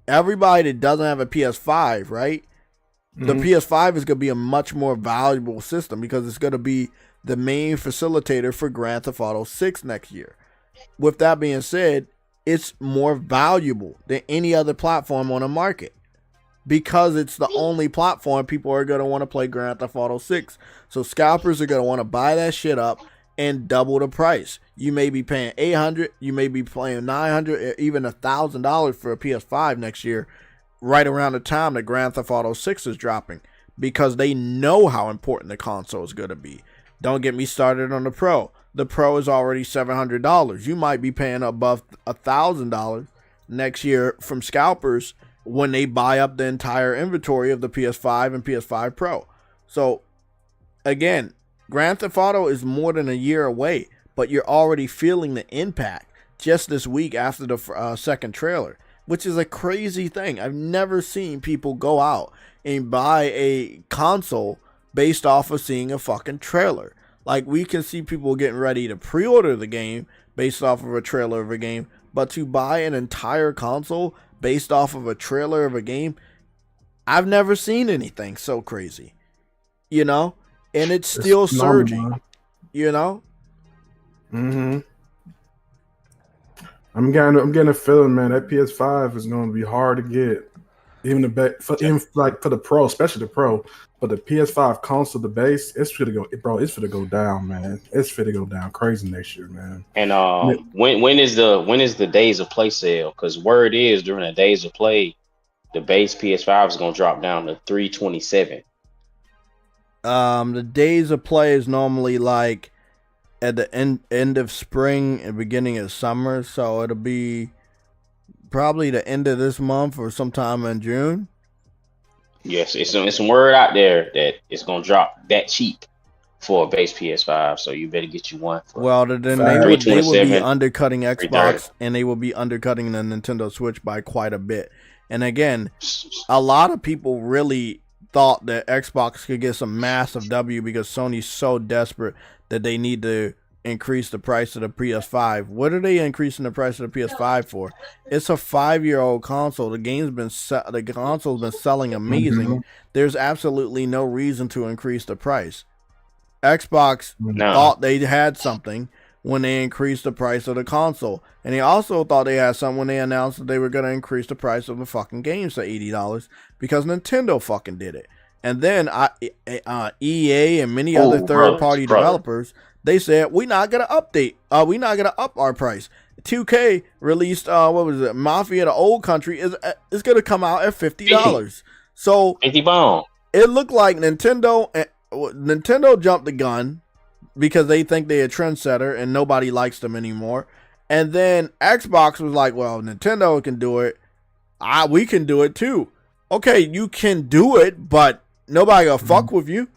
everybody that doesn't have a PS5, right? The PS5 is going to be a much more valuable system because it's going to be the main facilitator for Grand Theft Auto 6 next year. With that being said, it's more valuable than any other platform on the market because it's the only platform people are going to want to play Grand Theft Auto 6. So scalpers are going to want to buy that shit up and double the price. You may be paying $800, you may be paying $900, even $1,000 for a PS5 next year, right around the time that Grand Theft Auto 6 is dropping, because they know how important the console is going to be. Don't get me started on the Pro. The Pro is already $700. You might be paying above $1,000 next year from scalpers when they buy up the entire inventory of the PS5 and PS5 Pro. So, again, Grand Theft Auto is more than a year away, but you're already feeling the impact just this week after the second trailer, which is a crazy thing. I've never seen people go out and buy a console based off of seeing a fucking trailer. Like, we can see people getting ready to pre-order the game based off of a trailer of a game, but to buy an entire console based off of a trailer of a game, I've never seen anything so crazy, and it's still surging, I'm getting a feeling, man, that PS5 is going to be hard to get, even for the Pro, especially the Pro. But the PS5 console, the base, it's gonna go down, man. It's gonna go down crazy next year, man. And when is the days of play sale? Because word is during the days of play, the base PS5 is gonna drop down to $327. The days of play is normally like at the end of spring and beginning of summer, so it'll be probably the end of this month or sometime in June. Yes, it's some word out there that it's gonna drop that cheap for a base PS5, so you better get you one. Well, then they will be undercutting Xbox and they will be undercutting the Nintendo Switch by quite a bit. And again, a lot of people really thought that Xbox could get some massive W because Sony's so desperate that they need to increase the price of the PS5. What are they increasing the price of the PS5 for? It's a 5-year-old console. The console's been selling amazing. There's absolutely no reason to increase the price. Xbox thought they had something when they increased the price of the console, and they also thought they had something when they announced that they were going to increase the price of the fucking games to $80 because Nintendo fucking did it. And then EA and many other third-party developers they said we're not gonna update. We're not gonna up our price. 2K released what was it? Mafia: The Old Country is gonna come out at $50. So 50 bone. it looked like Nintendo jumped the gun because they think they're a trendsetter and nobody likes them anymore. And then Xbox was like, well, Nintendo can do it. We can do it too. Okay, you can do it, but nobody gonna fuck with you.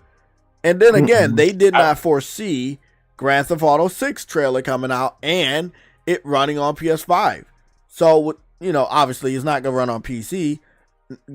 And then again, they did not foresee Grand Theft Auto 6 trailer coming out and it running on PS5. So, obviously it's not gonna run on PC.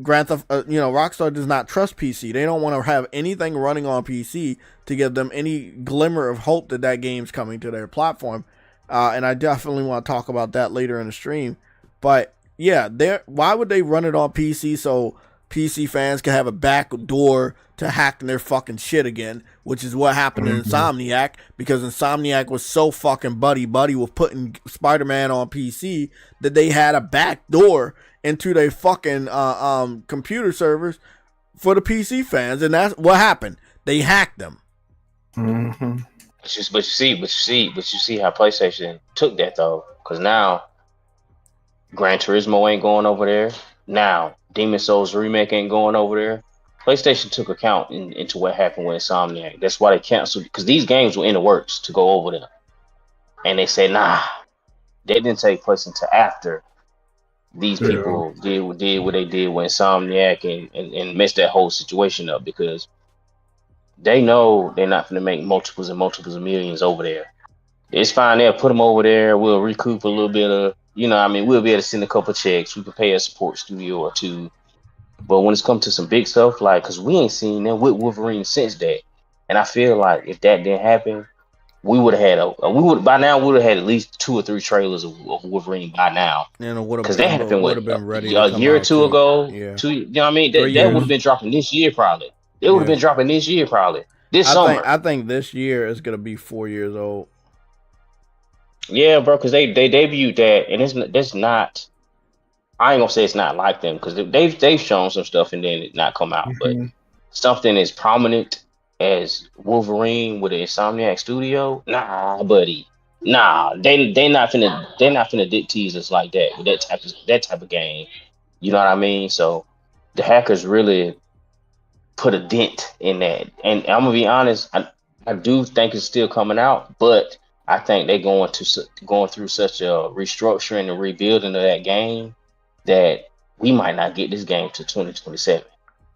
Grand Theft, Rockstar does not trust PC. They don't want to have anything running on PC to give them any glimmer of hope that game's coming to their platform. And I definitely want to talk about that later in the stream. But yeah, why would they run it on PC so PC fans can have a back door to hack their fucking shit again, which is what happened in Insomniac, because Insomniac was so fucking buddy with putting Spider-Man on PC that they had a back door into their fucking computer servers for the PC fans, and that's what happened. They hacked them. Mm-hmm. But you see how PlayStation took that though, because now Gran Turismo ain't going over there. Now Demon Souls remake ain't going over there. PlayStation took account into what happened with Insomniac. That's why they canceled, because these games were in the works to go over there, and they said nah, they didn't take place until after these people did what they did with Insomniac and messed that whole situation up, because they know they're not going to make multiples and multiples of millions over there. It's fine. They'll put them over there. We'll recoup a little bit of, we'll be able to send a couple checks. We can pay a support studio or two. But when it's come to some big stuff, like, because we ain't seen them with Wolverine since that. And I feel like if that didn't happen, we would have had at least 2 or 3 trailers of Wolverine by now. Because they had been ready a year or two ago. Yeah. That would have been dropping this year probably. It would have been dropping this year probably. This summer. I think this year is gonna be 4 years old. Yeah, bro, because they debuted that, and that's not. I ain't gonna say it's not like them, because they've shown some stuff and then it not come out, but something as prominent as Wolverine with the Insomniac studio, nah, buddy, nah, they not finna dick tease us like that with that type of game. You know what I mean? So the hackers really put a dent in that, and I'm gonna be honest, I do think it's still coming out, but I think they're going through such a restructuring and rebuilding of that game that we might not get this game to 2027.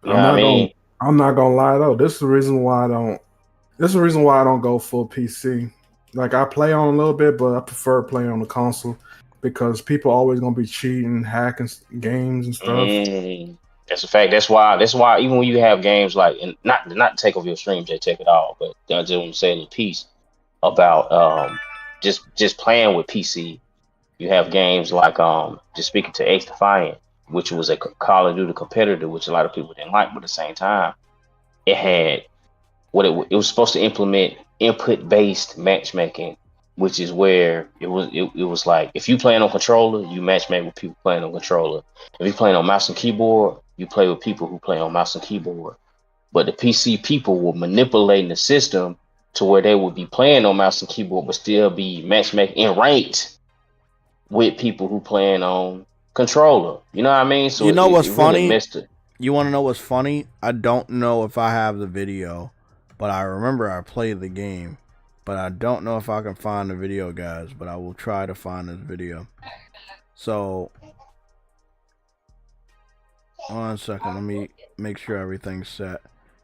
You know what I mean? I'm not gonna lie though. This is the reason why I don't go full PC. Like, I play on a little bit, but I prefer playing on the console because people always gonna be cheating, hacking games and stuff. That's a fact. That's why even when you have games like, and not to take over your stream, JayTech at all, but I just want to say a little piece about just playing with PC. You have games like just speaking to X Defiant, which was a Call of Duty competitor, which a lot of people didn't like, but at the same time, it had it was supposed to implement input-based matchmaking, which is where it was like, if you playing on controller, you matchmake with people playing on controller. If you playing on mouse and keyboard, you play with people who play on mouse and keyboard. But the PC people were manipulating the system to where they would be playing on mouse and keyboard, but still be matchmaking in ranked with people who playing on controller. You know what I mean? So what's funny? Really you want to know what's funny? I don't know if I have the video, but I remember I played the game. But I don't know if I can find the video, guys. But I will try to find this video. So, 1 second. Let me make sure everything's set.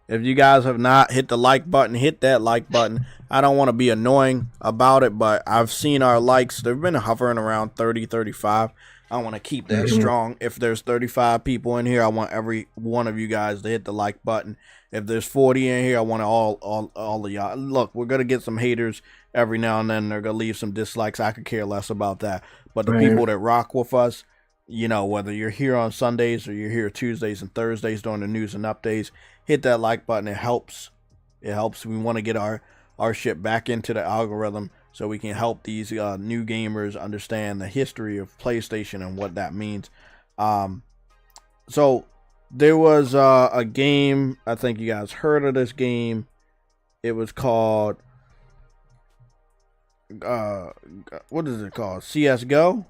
If you guys have not hit the like button, hit that like button. I don't want to be annoying about it, but I've seen our likes. They've been hovering around 30, 35. I want to keep that strong. If there's 35 people in here, I want every one of you guys to hit the like button. If there's 40 in here, I want all of y'all. Look, we're going to get some haters every now and then. They're going to leave some dislikes. I could care less about that. But the people that rock with us, whether you're here on Sundays or you're here Tuesdays and Thursdays during the news and updates, hit that like button. It helps. It helps. We want to get our shit back into the algorithm so we can help these new gamers understand the history of PlayStation and what that means. So there was a game. I think you guys heard of this game. It was called what is it called? CS:GO.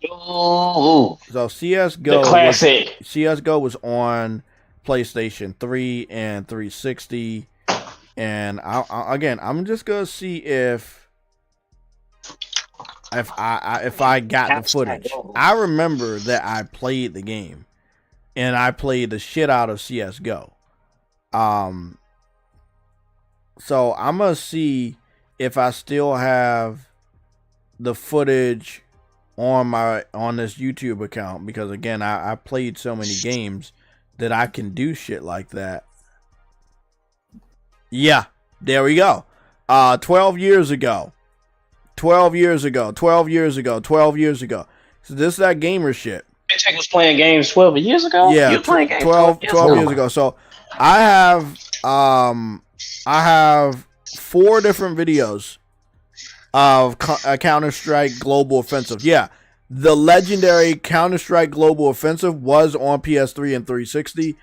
Ooh, So CS:GO the classic. CS:GO was on PlayStation 3 and 360, and I'm just gonna see if I got the footage. I remember that I played the game, and I played the shit out of CS:GO. So I'm gonna see if I still have the footage on this YouTube account, because again, I played so many games that I can do shit like that. Yeah, there we go. 12 years ago. 12 years ago. 12 years ago. 12 years ago. So this is that gamer shit. JayTech was playing games 12 years ago? Yeah, you playing games 12 years ago. So I have 4 different videos of Counter-Strike Global Offensive. Yeah, the legendary Counter-Strike Global Offensive was on PS3 and 360,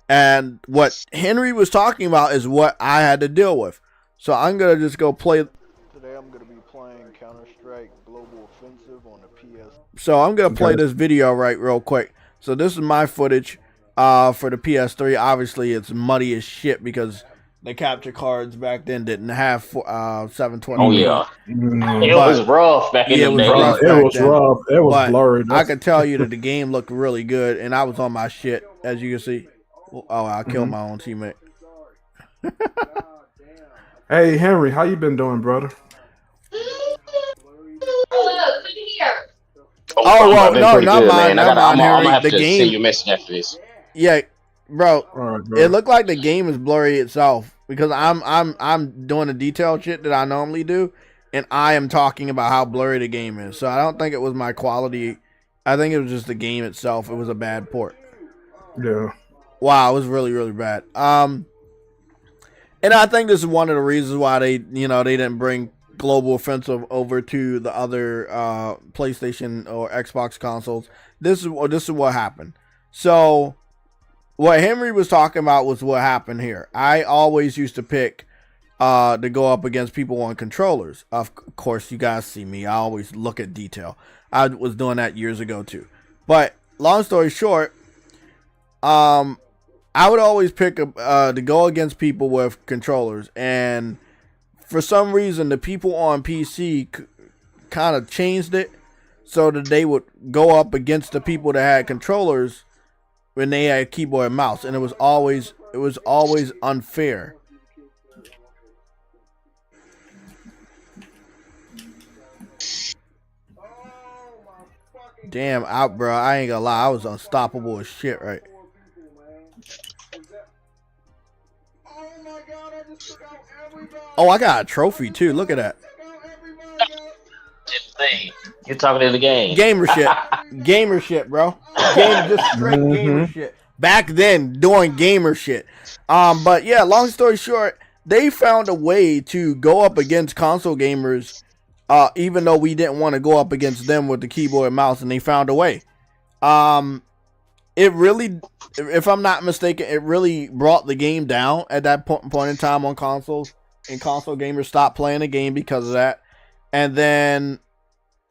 and what Henry was talking about is what I had to deal with. So I'm gonna just go play. Today I'm gonna be playing Counter-Strike Global Offensive on the PS. So I'm gonna play this video real quick. So this is my footage for the PS3. Obviously, it's muddy as shit because the capture cards back then didn't have 720. Oh yeah, it was rough back in the day. It was rough. It was blurry. I could tell you that the game looked really good, and I was on my shit, as you can see. Oh, I killed my own teammate. Hey Henry, how you been doing, brother? Oh well, no, not mine. I'm gonna have the to game. send you a message after this. Yeah, bro. Right, bro. It looked like the game is blurry itself because I'm doing the detailed shit that I normally do, and I am talking about how blurry the game is. So I don't think it was my quality. I think it was just the game itself. It was a bad port. Yeah. Wow, it was really, really bad. And I think this is one of the reasons why they didn't bring Global Offensive over to the other PlayStation or Xbox consoles. This is what happened. So what Henry was talking about was what happened here. I always used to pick to go up against people on controllers. Of course, you guys see me. I always look at detail. I was doing that years ago too. But long story short, I would always pick to go against people with controllers, and for some reason the people on PC kind of changed it so that they would go up against the people that had controllers when they had keyboard and mouse, and it was always unfair. Damn, bro, I ain't gonna lie, I was unstoppable as shit, right? Oh, I got a trophy too. Look at that. You're talking to the game. Gamer shit. Gamer shit, bro. Just straight gamer shit. Back then, doing gamer shit. But yeah, long story short, they found a way to go up against console gamers, even though we didn't want to go up against them with the keyboard and mouse, and they found a way. It really, if I'm not mistaken, it really brought the game down at that point in time on consoles, and console gamers stopped playing the game because of that. And then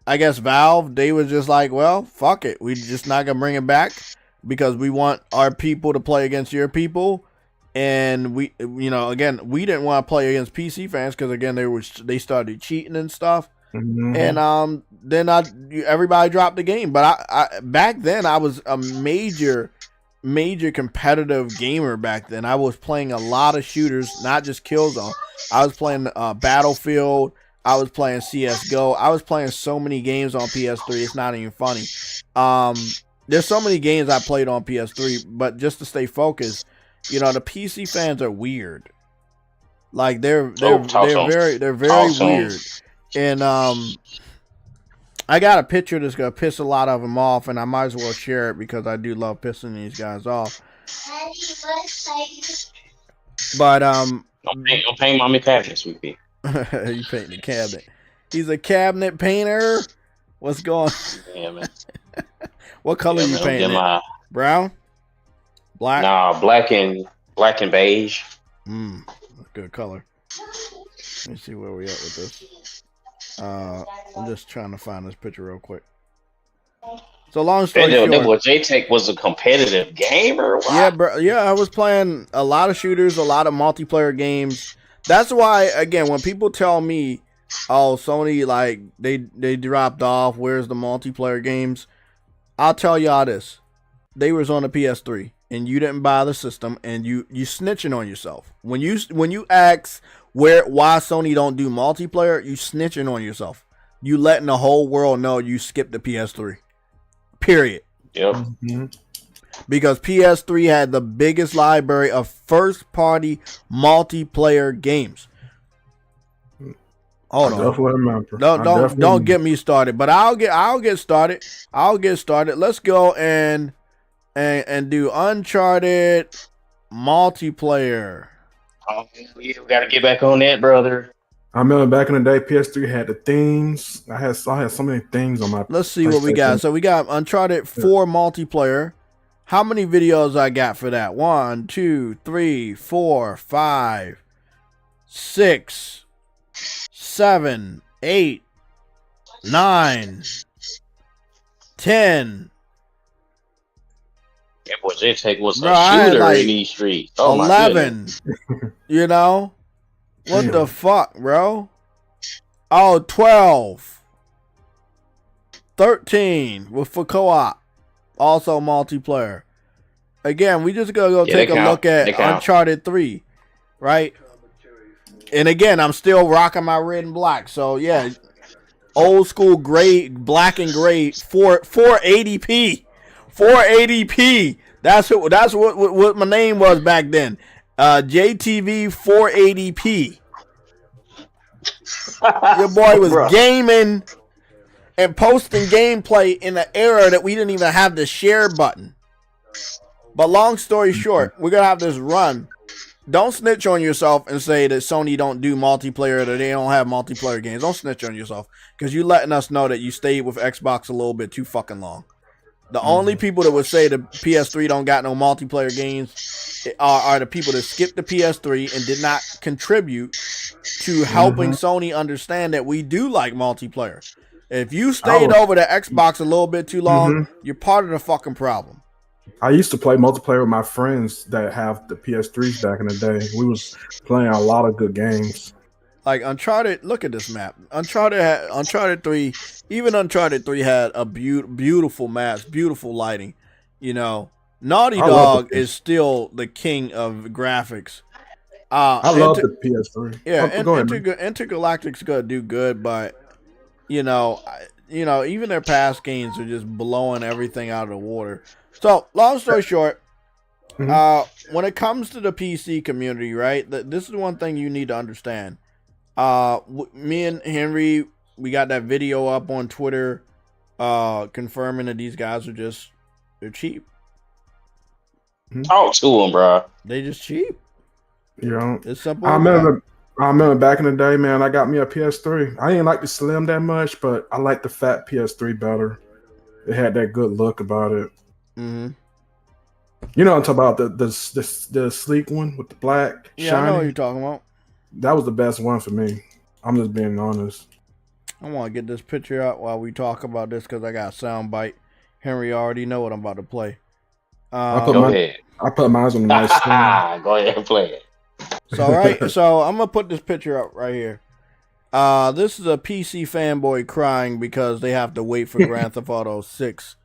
I guess Valve, they was just like, well, fuck it, we just not gonna bring it back because we want our people to play against your people. And we, again, we didn't want to play against PC fans because again they started cheating and stuff. Mm-hmm. And then everybody dropped the game. But I back then I was a major competitive gamer back then. I was playing a lot of shooters, not just Killzone. I was playing Battlefield. I was playing CS:GO. I was playing so many games on PS3. It's not even funny. There's so many games I played on PS3, but just to stay focused, the PC fans are weird. Like they're very weird. And I got a picture that's gonna piss a lot of them off, and I might as well share it because I do love pissing these guys off. But I'm painting mommy cabinets with me. You painting the cabinet. He's a cabinet painter. What's going on? Yeah, man. What color you painting? Brown? Black? Nah, black and beige. Good color. Let me see where we at with this. I'm just trying to find this picture real quick. So long story short, JayTech was a competitive gamer. Wow. Yeah, bro. Yeah, I was playing a lot of shooters, a lot of multiplayer games. That's why, again, when people tell me, "Oh, Sony, like they dropped off. Where's the multiplayer games?" I'll tell y'all this: they was on the PS3, and you didn't buy the system, and you snitching on yourself. When you ask why Sony don't do multiplayer, you snitching on yourself. You letting the whole world know you skipped the PS3. Period. Yep. Mm-hmm. Because PS3 had the biggest library of first-party multiplayer games. Hold on. Don't get me started. But I'll get started. Let's go and do Uncharted multiplayer. Oh, we gotta get back on that, brother. I remember back in the day, PS3 had the themes. I had so many themes on my. Let's see what we got. So we got Uncharted 4 multiplayer. How many videos I got for that? 1, 2, 3, 4, 5, 6, 7, 8, 9, 10. Yeah, boy, JayTech was a shooter in these streets. Oh, 11. You know? What the fuck, bro? Oh, 12. 13 for co-op. Also multiplayer. Again, we just gotta take a look at Uncharted 3. Right? And again, I'm still rocking my red and black. So yeah. Old school gray, black and gray, 480p. 480p. That's what my name was back then. JayTV 480p. Your boy was gaming and posting gameplay in an era that we didn't even have the share button. But long story short, we're gonna have this run. Don't snitch on yourself and say that Sony don't do multiplayer, that they don't have multiplayer games. Don't snitch on yourself, because you letting us know that you stayed with Xbox a little bit too fucking long. The only people that would say the PS3 don't got no multiplayer games are the people that skipped the PS3 and did not contribute to helping Sony understand that we do like multiplayer. If you stayed over the Xbox a little bit too long, you're part of the fucking problem. I used to play multiplayer with my friends that have the PS3s back in the day. We was playing a lot of good games. Like Uncharted, look at this map. Uncharted 3, even Uncharted 3 had a beautiful maps, beautiful lighting. You know, Naughty Dog is still the king of graphics. I love the PS3. Yeah, Intergalactic's gonna do good, but you know, even their past games are just blowing everything out of the water. So, long story short, when it comes to the PC community, right? This is one thing you need to understand. Me and Henry, we got that video up on Twitter, confirming that these guys are they're cheap. Talk to them, bro. They just cheap. You know, it's simple. I remember back in the day, man. I got me a PS3. I didn't like the slim that much, but I like the fat PS3 better. It had that good look about it. You know, I'm talking about the sleek one with the black. Yeah, shiny. I know what you're talking about. That was the best one for me. I'm just being honest. I want to get this picture out while we talk about this because I got a sound bite. Henry already know what I'm about to play. Go ahead. I put mine on the nice screen. Go ahead and play it. So I'm gonna put this picture up right here. This is a PC fanboy crying because they have to wait for Grand Theft Auto 6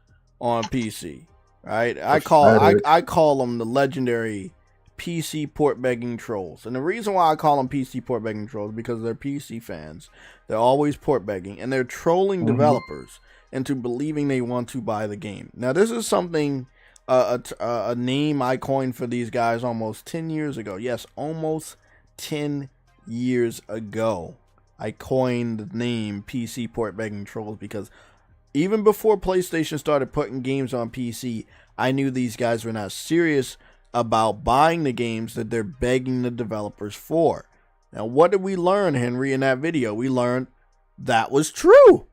on PC. Right? I call them the legendary PC port begging trolls. And the reason why I call them PC port begging trolls is because they're PC fans. They're always port begging and they're trolling developers into believing they want to buy the game. Now this is something a name I coined for these guys almost 10 years ago. Yes, almost 10 years ago. I coined the name PC port begging trolls because even before PlayStation started putting games on PC, I knew these guys were not serious about buying the games that they're begging the developers for. Now, what did we learn, Henry, in that video? We learned that was true.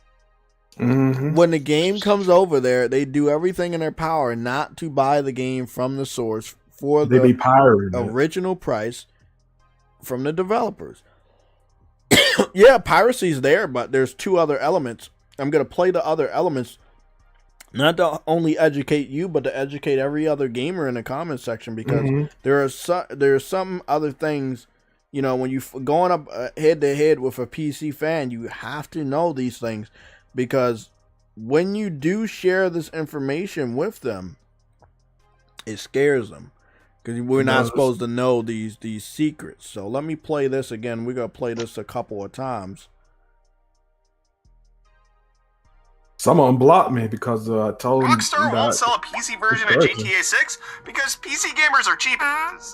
When the game comes over there, they do everything in their power not to buy the game from the source for the original price from the developers. Yeah, piracy's there, but there's two other elements. I'm gonna play the other elements, not to only educate you, but to educate every other gamer in the comment section, because there are some other things. You know, when you going up head to head with a PC fan, you have to know these things, because when you do share this information with them, it scares them, because we're not supposed to know these secrets. So let me play this again. We're gonna play this a couple of times. Someone blocked me because I told him Rockstar won't sell a PC version of GTA 6 because PC gamers are cheap.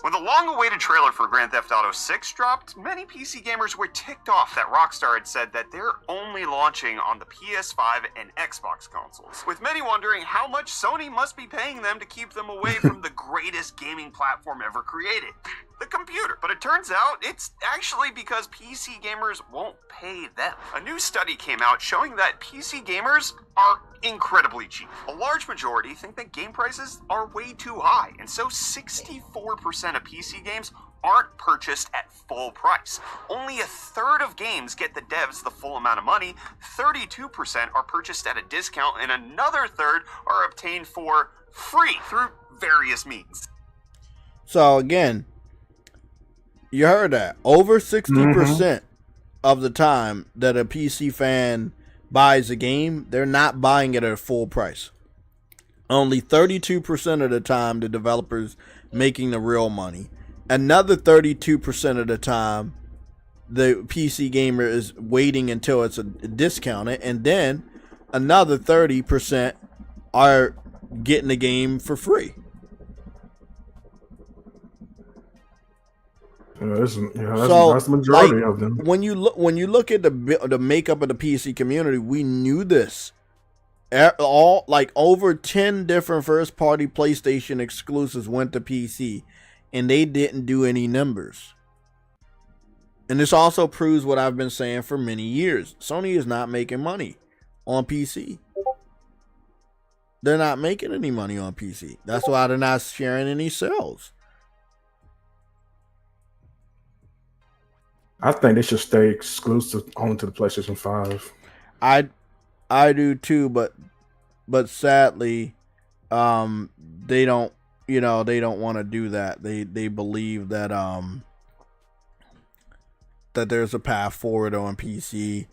When the long-awaited trailer for Grand Theft Auto 6 dropped, many PC gamers were ticked off that Rockstar had said that they're only launching on the PS5 and Xbox consoles, with many wondering how much Sony must be paying them to keep them away from the greatest gaming platform ever created, the computer. But it turns out it's actually because PC gamers won't pay them. A new study came out showing that PC gamers are incredibly cheap. A large majority think that game prices are way too high, and so 64% of PC games aren't purchased at full price. Only a third of games get the devs the full amount of money, 32% are purchased at a discount, and another third are obtained for free through various means. So again, you heard that. Over 60% of the time that a PC fan buys a game, they're not buying it at a full price. Only 32% of the time the developer's making the real money. Another 32% of the time the PC gamer is waiting until it's discounted, and then another 30% are getting the game for free. That's the majority of them. When you look at the makeup of the PC community, we knew this. All like over 10 different first-party PlayStation exclusives went to PC, and they didn't do any numbers. And this also proves what I've been saying for many years: Sony is not making money on PC. They're not making any money on PC. That's why they're not sharing any sales. I think they should stay exclusive only to the PlayStation 5. I do too, but sadly, they don't. You know, they don't want to do that. They believe that that there's a path forward on PC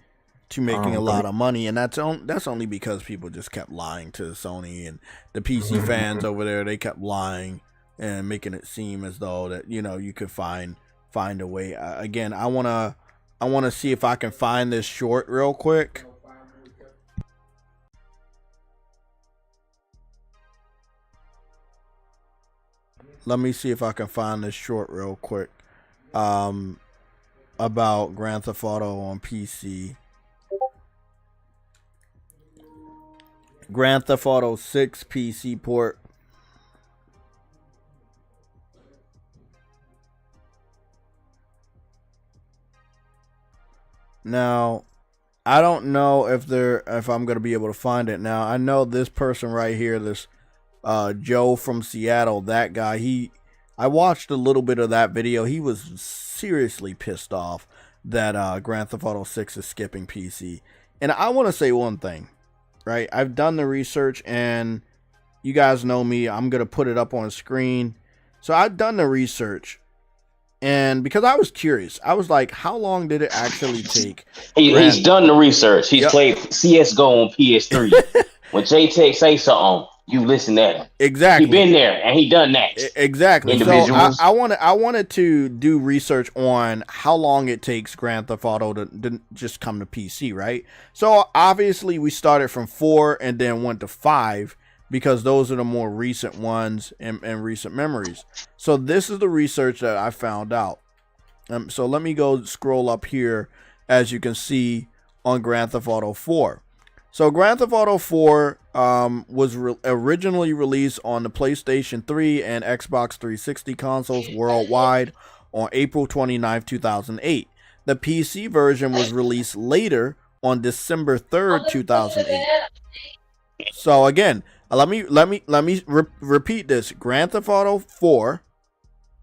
to making a lot of money, and that's only because people just kept lying to Sony and the PC fans over there. They kept lying and making it seem as though that, you know, you could find a way. Again, I wanna see if I can find this short real quick. Let me see if I can find this short real quick about Grand Theft Auto on PC. Grand Theft Auto 6 PC port. Now, I don't know if I'm going to be able to find it. Now, I know this person right here, this Joe from Seattle, that guy, I watched a little bit of that video. He was seriously pissed off that Grand Theft Auto 6 is skipping PC. And I want to say one thing, right? I've done the research, and you guys know me. I'm going to put it up on the screen. So I've done the research. And because I was curious, I was like, how long did it actually take? He's done the research. He's played CSGO on PS3. When JayTech say something, you listen at him. Exactly. He been there and he done that. Exactly. So I wanted to do research on how long it takes Grand Theft Auto to just come to PC, right? So obviously we started from 4 and then went to 5. Because those are the more recent ones and recent memories. So this is the research that I found out. So let me go scroll up here, as you can see, on Grand Theft Auto 4. So Grand Theft Auto 4 was originally released on the PlayStation 3 and Xbox 360 consoles worldwide on April 29, 2008. The PC version was released later on December 3rd, 2008. So again, let me repeat this. Grand Theft Auto 4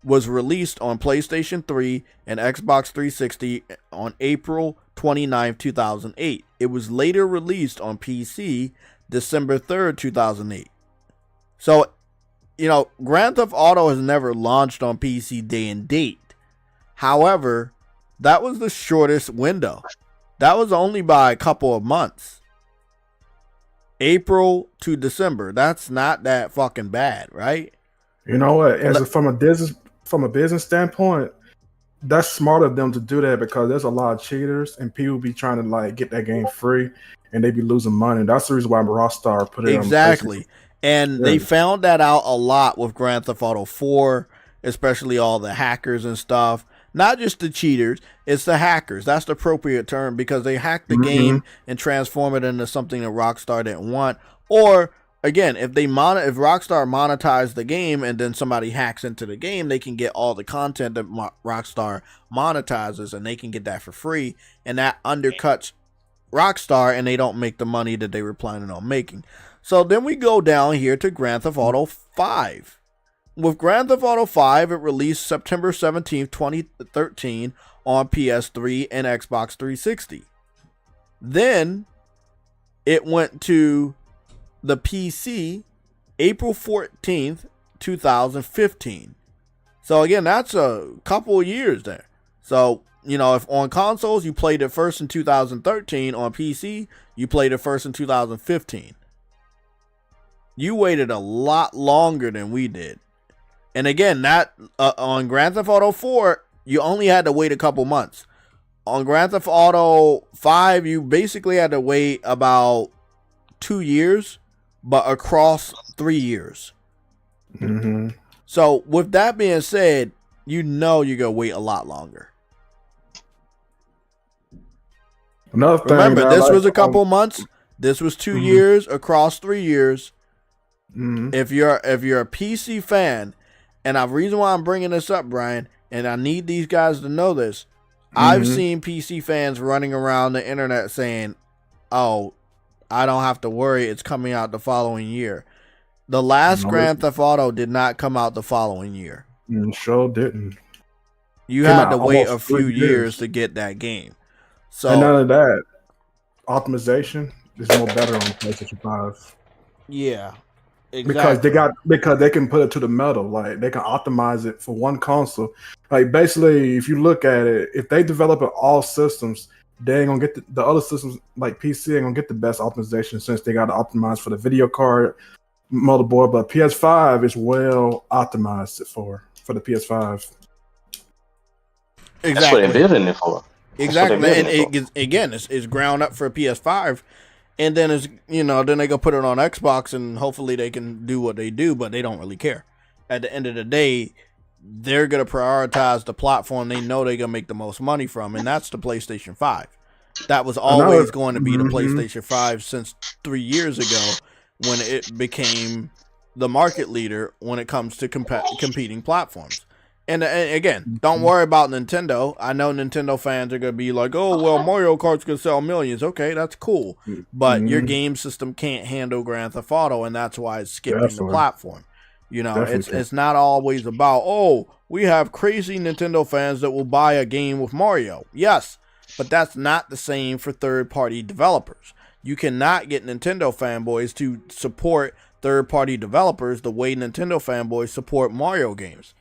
was released on PlayStation 3 and Xbox 360 on April 29, 2008. It was later released on PC December 3rd, 2008. So, Grand Theft Auto has never launched on PC day and date. However, that was the shortest window. That was only by a couple of months. April to December. That's not that fucking bad, right? You know what? From a business standpoint, that's smart of them to do that because there's a lot of cheaters and people be trying to get that game free and they be losing money. That's the reason why Rockstar put it exactly. on. And they found that out a lot with Grand Theft Auto 4, especially all the hackers and stuff. Not just the cheaters, it's the hackers. That's the appropriate term because they hack the game and transform it into something that Rockstar didn't want. Or again, if Rockstar monetized the game and then somebody hacks into the game, they can get all the content that Rockstar monetizes and they can get that for free, and that undercuts Rockstar and they don't make the money that they were planning on making. So then we go down here to Grand Theft Auto 5. With Grand Theft Auto 5, it released September 17, 2013 on PS3 and Xbox 360. Then it went to the PC April 14th, 2015. So again, that's a couple of years there. So, if on consoles you played it first in 2013, on PC you played it first in 2015. You waited a lot longer than we did. And again, that on Grand Theft Auto 4, you only had to wait a couple months. On Grand Theft Auto 5, you basically had to wait about 2 years, but across 3 years. Mm-hmm. So with that being said, you're going to wait a lot longer. Another thing, remember, this was a couple months. This was 2 years across 3 years. If you're a PC fan, and the reason why I'm bringing this up, Brian, and I need these guys to know this, I've seen PC fans running around the internet saying, "Oh, I don't have to worry, it's coming out the following year." The last Grand Theft Auto did not come out the following year. Sure didn't. You had to wait a few years to get that game. So, and none of that optimization is more better on PlayStation 5. Yeah. Exactly. Because they can put it to the metal, they can optimize it for one console. Basically, if you look at it, if they develop it all systems, they ain't gonna get the other systems like PC ain't gonna get the best optimization since they got to optimize for the video card, motherboard. But PS5 is well optimized for the PS5. Exactly. That's what they're building it for. Exactly, and it's ground up for a PS5. And then then they go put it on Xbox and hopefully they can do what they do, but they don't really care. At the end of the day, they're going to prioritize the platform they know they're going to make the most money from, and that's the PlayStation 5. That was always going to be the PlayStation 5 since 3 years ago when it became the market leader when it comes to competing platforms. And again, don't worry about Nintendo. I know Nintendo fans are going to be like, "Oh, well, Mario Kart's going to sell millions." Okay, that's cool. But your game system can't handle Grand Theft Auto, and that's why it's skipping the platform. It's not always about, "Oh, we have crazy Nintendo fans that will buy a game with Mario." Yes, but that's not the same for third-party developers. You cannot get Nintendo fanboys to support third-party developers the way Nintendo fanboys support Mario games.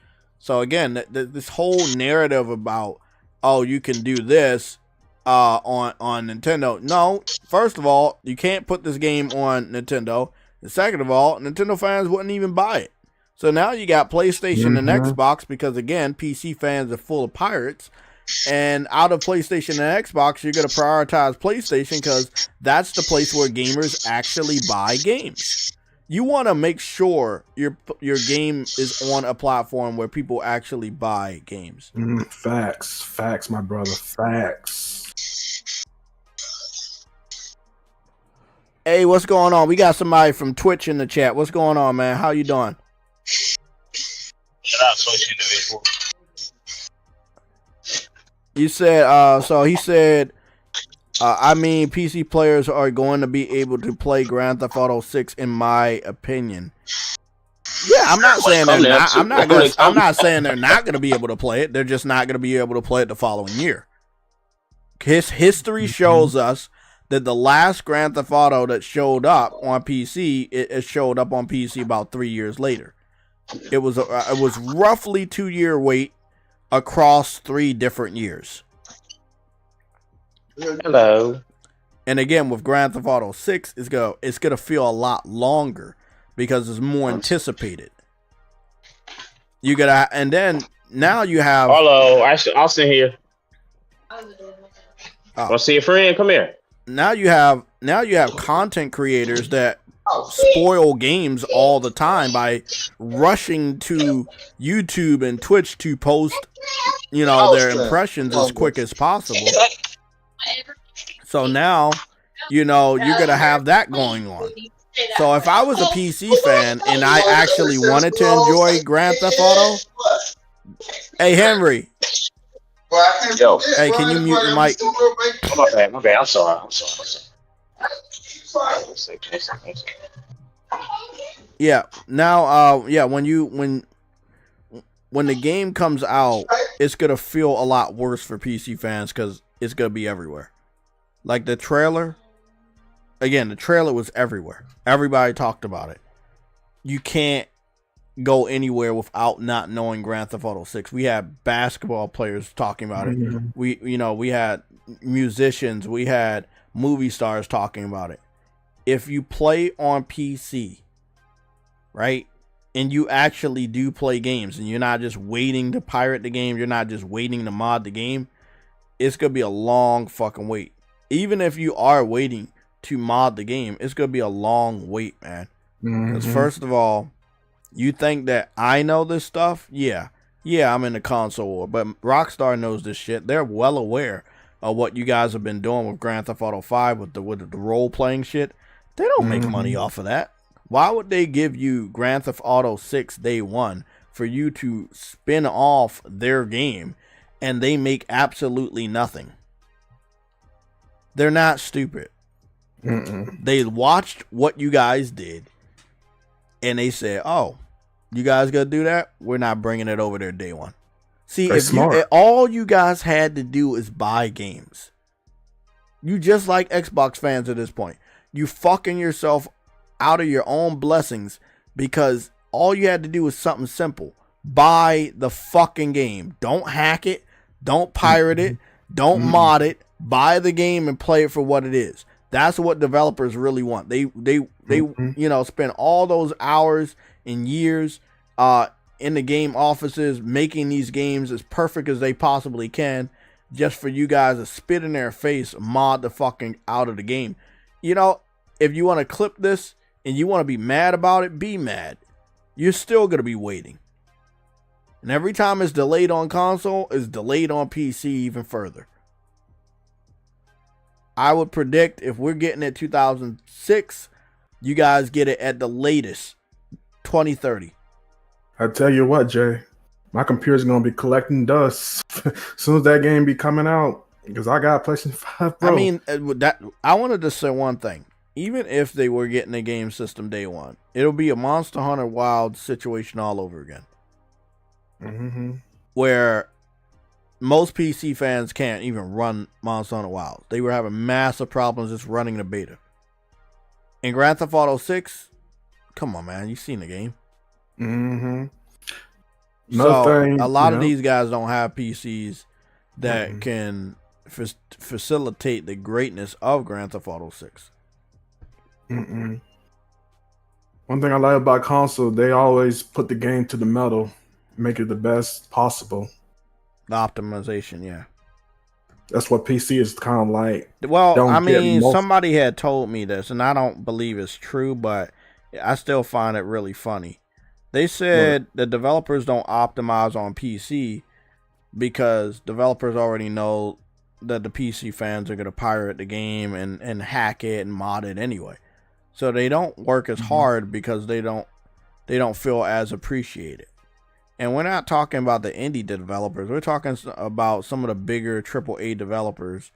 So again, this whole narrative about, "Oh, you can do this on Nintendo." No, first of all, you can't put this game on Nintendo. And second of all, Nintendo fans wouldn't even buy it. So now you got PlayStation and Xbox because, again, PC fans are full of pirates. And out of PlayStation and Xbox, you're going to prioritize PlayStation because that's the place where gamers actually buy games. You want to make sure your game is on a platform where people actually buy games. Facts, my brother. Facts. Hey, what's going on? We got somebody from Twitch in the chat. What's going on, man? How you doing? Shout out Twitch individual. You said, so he said, PC players are going to be able to play Grand Theft Auto 6, in my opinion. Yeah, I'm not saying they're not. I'm not saying they're not going to be able to play it. They're just not going to be able to play it the following year. History shows us that the last Grand Theft Auto that showed up on PC, it showed up on PC about 3 years later. It was roughly 2-year wait across 3 different years. Hello. And again, with Grand Theft Auto 6, it's gonna feel a lot longer because it's more anticipated. And then now you have. Hello, I'll sit here. Want to see a friend? Come here. Now you have content creators that spoil games all the time by rushing to YouTube and Twitch to post, their impressions as quick as possible. So now, you're gonna have that going on. So if I was a PC fan and I actually wanted to enjoy Grand Theft Auto, hey Henry. Yo. Hey, can you mute your mic? My bad. I'm sorry. Yeah. Now, when the game comes out, it's gonna feel a lot worse for PC fans because it's gonna be everywhere. Like the trailer. Again, the trailer was everywhere. Everybody talked about it. You can't go anywhere without not knowing Grand Theft Auto 6. We had basketball players talking about it. We had musicians, we had movie stars talking about it. If you play on PC, right, and you actually do play games and you're not just waiting to pirate the game, you're not just waiting to mod the game, it's going to be a long fucking wait. Even if you are waiting to mod the game, it's going to be a long wait, man. Because first of all, you think that I know this stuff? Yeah, I'm in the console war, but Rockstar knows this shit. They're well aware of what you guys have been doing with Grand Theft Auto 5 with the role-playing shit. They don't make money off of that. Why would they give you Grand Theft Auto 6 day one for you to spin off their game and they make absolutely nothing? They're not stupid. They watched what you guys did and they said, oh, you guys gonna do that? We're not bringing it over there day one. See, if all you guys had to do is buy games. You just like Xbox fans at this point. You fucking yourself out of your own blessings because all you had to do was something simple. Buy the fucking game. Don't hack it. Don't pirate it. Don't mod it. Buy the game and play it for what it is. That's what developers really want. They spend all those hours and years in the game offices making these games as perfect as they possibly can just for you guys to spit in their face, mod the fucking out of the game. If you want to clip this and you want to be mad about it, be mad. You're still going to be waiting. And every time it's delayed on console, it's delayed on PC even further. I would predict if we're getting it 2006, you guys get it at the latest 2030. I tell you what, Jay, my computer's gonna be collecting dust as soon as that game be coming out because I got a PlayStation 5 Pro. I mean, I wanted to say one thing. Even if they were getting a game system day one, it'll be a Monster Hunter Wild situation all over again. Where most PC fans can't even run Monster Hunter Wild. They were having massive problems just running the beta. In Grand Theft Auto 6, come on, man, you've seen the game. A lot of these guys don't have PCs that can facilitate the greatness of Grand Theft Auto 6. One thing I like about console, they always put the game to the metal, make it the best possible. The optimization, yeah. That's what PC is kind of like. Well, I mean, somebody had told me this, and I don't believe it's true, but I still find it really funny. They said the developers don't optimize on PC because developers already know that the PC fans are going to pirate the game and hack it and mod it anyway. So they don't work as hard because they don't feel as appreciated. And we're not talking about the indie developers. We're talking about some of the bigger AAA developers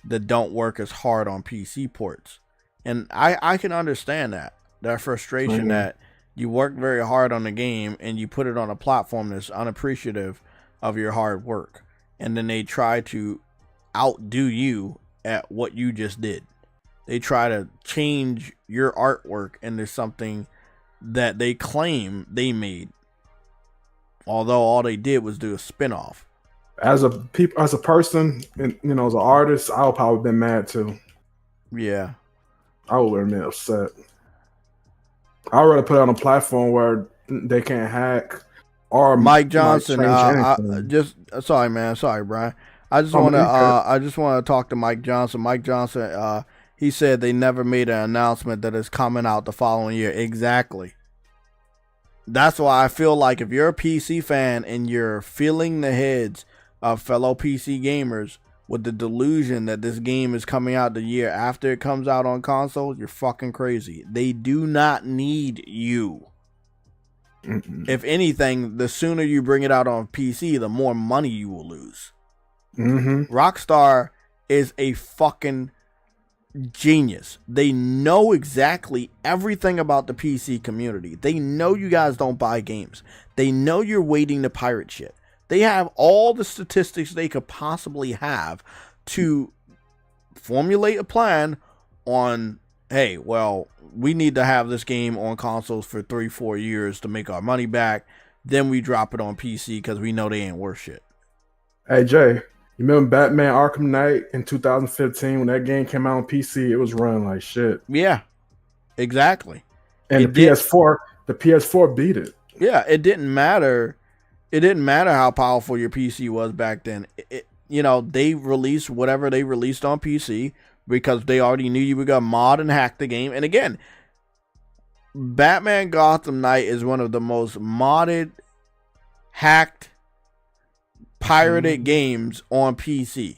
that don't work as hard on PC ports. And I can understand that frustration that You work very hard on the game and you put it on a platform that's unappreciative of your hard work. And then they try to outdo you at what you just did. They try to change your artwork into something that they claim they made. Although all they did was do a spin-off. As a person, and as an artist, I would probably been mad too. Yeah. I would have been upset. I'd rather put it on a platform where they can't hack or Mike Johnson. Sorry, Brian. I just want to talk to Mike Johnson. Mike Johnson. He said they never made an announcement that is coming out the following year. Exactly. That's why I feel like if you're a PC fan and you're filling the heads of fellow PC gamers with the delusion that this game is coming out the year after it comes out on console, you're fucking crazy. They do not need you. Mm-mm. If anything, the sooner you bring it out on PC, the more money you will lose. Mm-hmm. Rockstar is a fucking genius. They know exactly everything about the PC community. They know you guys don't buy games. They know you're waiting to pirate shit. They have all the statistics they could possibly have to formulate a plan on, hey, well, we need to have this game on consoles for 3-4 years to make our money back. Then we drop it on PC because we know they ain't worth shit. Hey, Jay, you remember Batman Arkham Knight in 2015 when that game came out on PC? It was running like shit. Yeah, exactly. And the PS4 beat it. Yeah, it didn't matter. It didn't matter how powerful your PC was back then. They released whatever they released on PC because they already knew you were going to mod and hack the game. And again, Batman Gotham Knight is one of the most modded, hacked, pirated games on PC.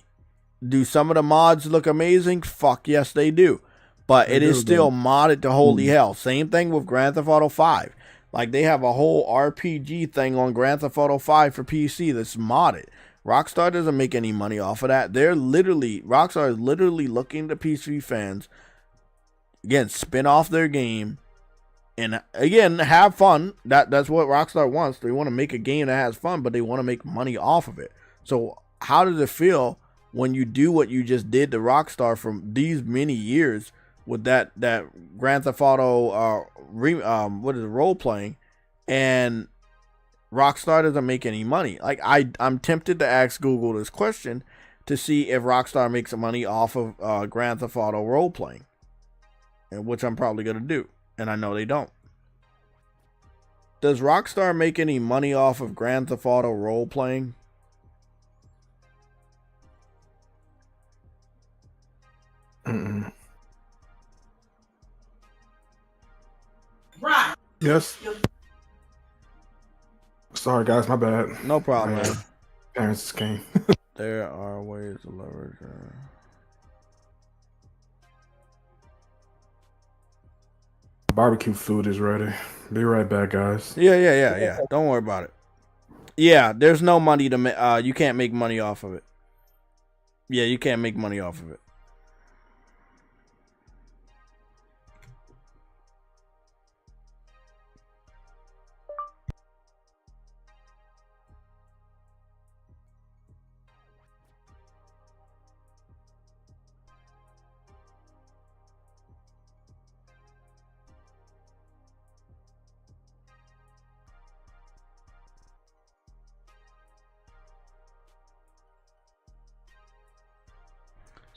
Do some of the mods look amazing? Fuck yes, they do. But it is still modded to holy hell. Same thing with Grand Theft Auto 5. Like, they have a whole RPG thing on Grand Theft Auto 5 for PC that's modded. Rockstar doesn't make any money off of that. Rockstar is literally looking to PC fans, again, spin off their game, and again, have fun. That's what Rockstar wants. They want to make a game that has fun, but they want to make money off of it. So how does it feel when you do what you just did to Rockstar from these many years with that Grand Theft Auto role playing, and Rockstar doesn't make any money? Like, I'm tempted to ask Google this question to see if Rockstar makes money off of Grand Theft Auto role playing, and which I'm probably gonna do, and I know they don't. Does Rockstar make any money off of Grand Theft Auto role playing? Mm-mm. Right. Yes. Sorry, guys. My bad. No problem, man. Parents just came. There are ways to leverage. Barbecue food is ready. Be right back, guys. Yeah. Don't worry about it. Yeah, there's no money to make. You can't make money off of it. Yeah, you can't make money off of it.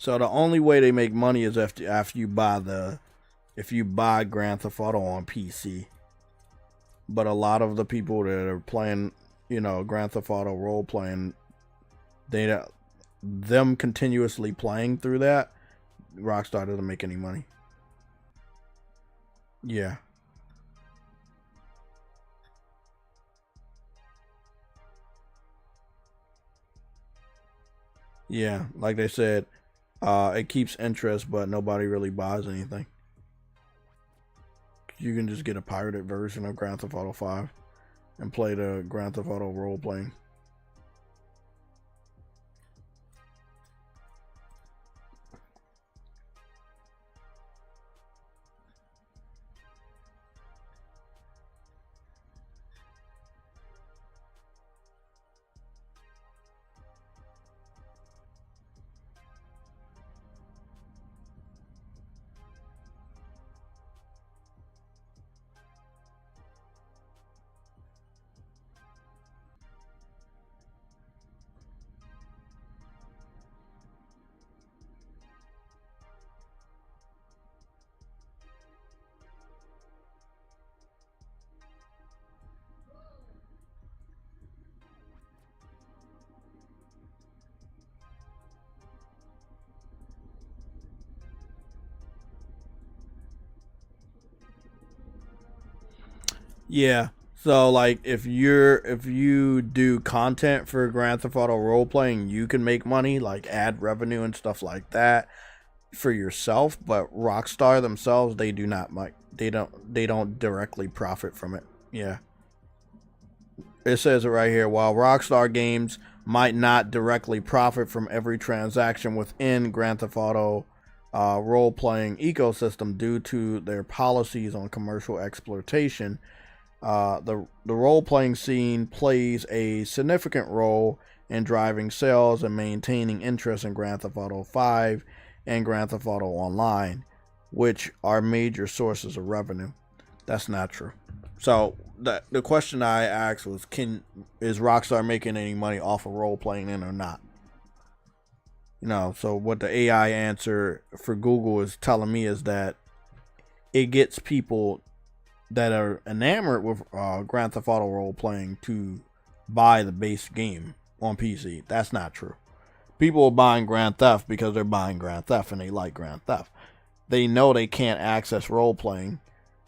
So the only way they make money is after you buy Grand Theft Auto on PC. But a lot of the people that are playing, Grand Theft Auto role playing, them continuously playing through that, Rockstar doesn't make any money. Yeah. Yeah, like they said, it keeps interest, but nobody really buys anything. You can just get a pirated version of Grand Theft Auto 5 and play the Grand Theft Auto role playing. Yeah. So like if you do content for Grand Theft Auto role playing, you can make money, like ad revenue and stuff like that for yourself, but Rockstar themselves, they do not like they don't directly profit from it. Yeah. It says it right here. While Rockstar Games might not directly profit from every transaction within Grand Theft Auto role-playing ecosystem due to their policies on commercial exploitation, the role-playing scene plays a significant role in driving sales and maintaining interest in Grand Theft Auto 5 and Grand Theft Auto Online, which are major sources of revenue. That's not true. So the question I asked was, is Rockstar making any money off of role playing in or not? So what the AI answer for Google is telling me is that it gets people that are enamored with Grand Theft Auto role playing to buy the base game on PC. That's not true. People are buying Grand Theft because they're buying Grand Theft and they like Grand Theft. They know they can't access role playing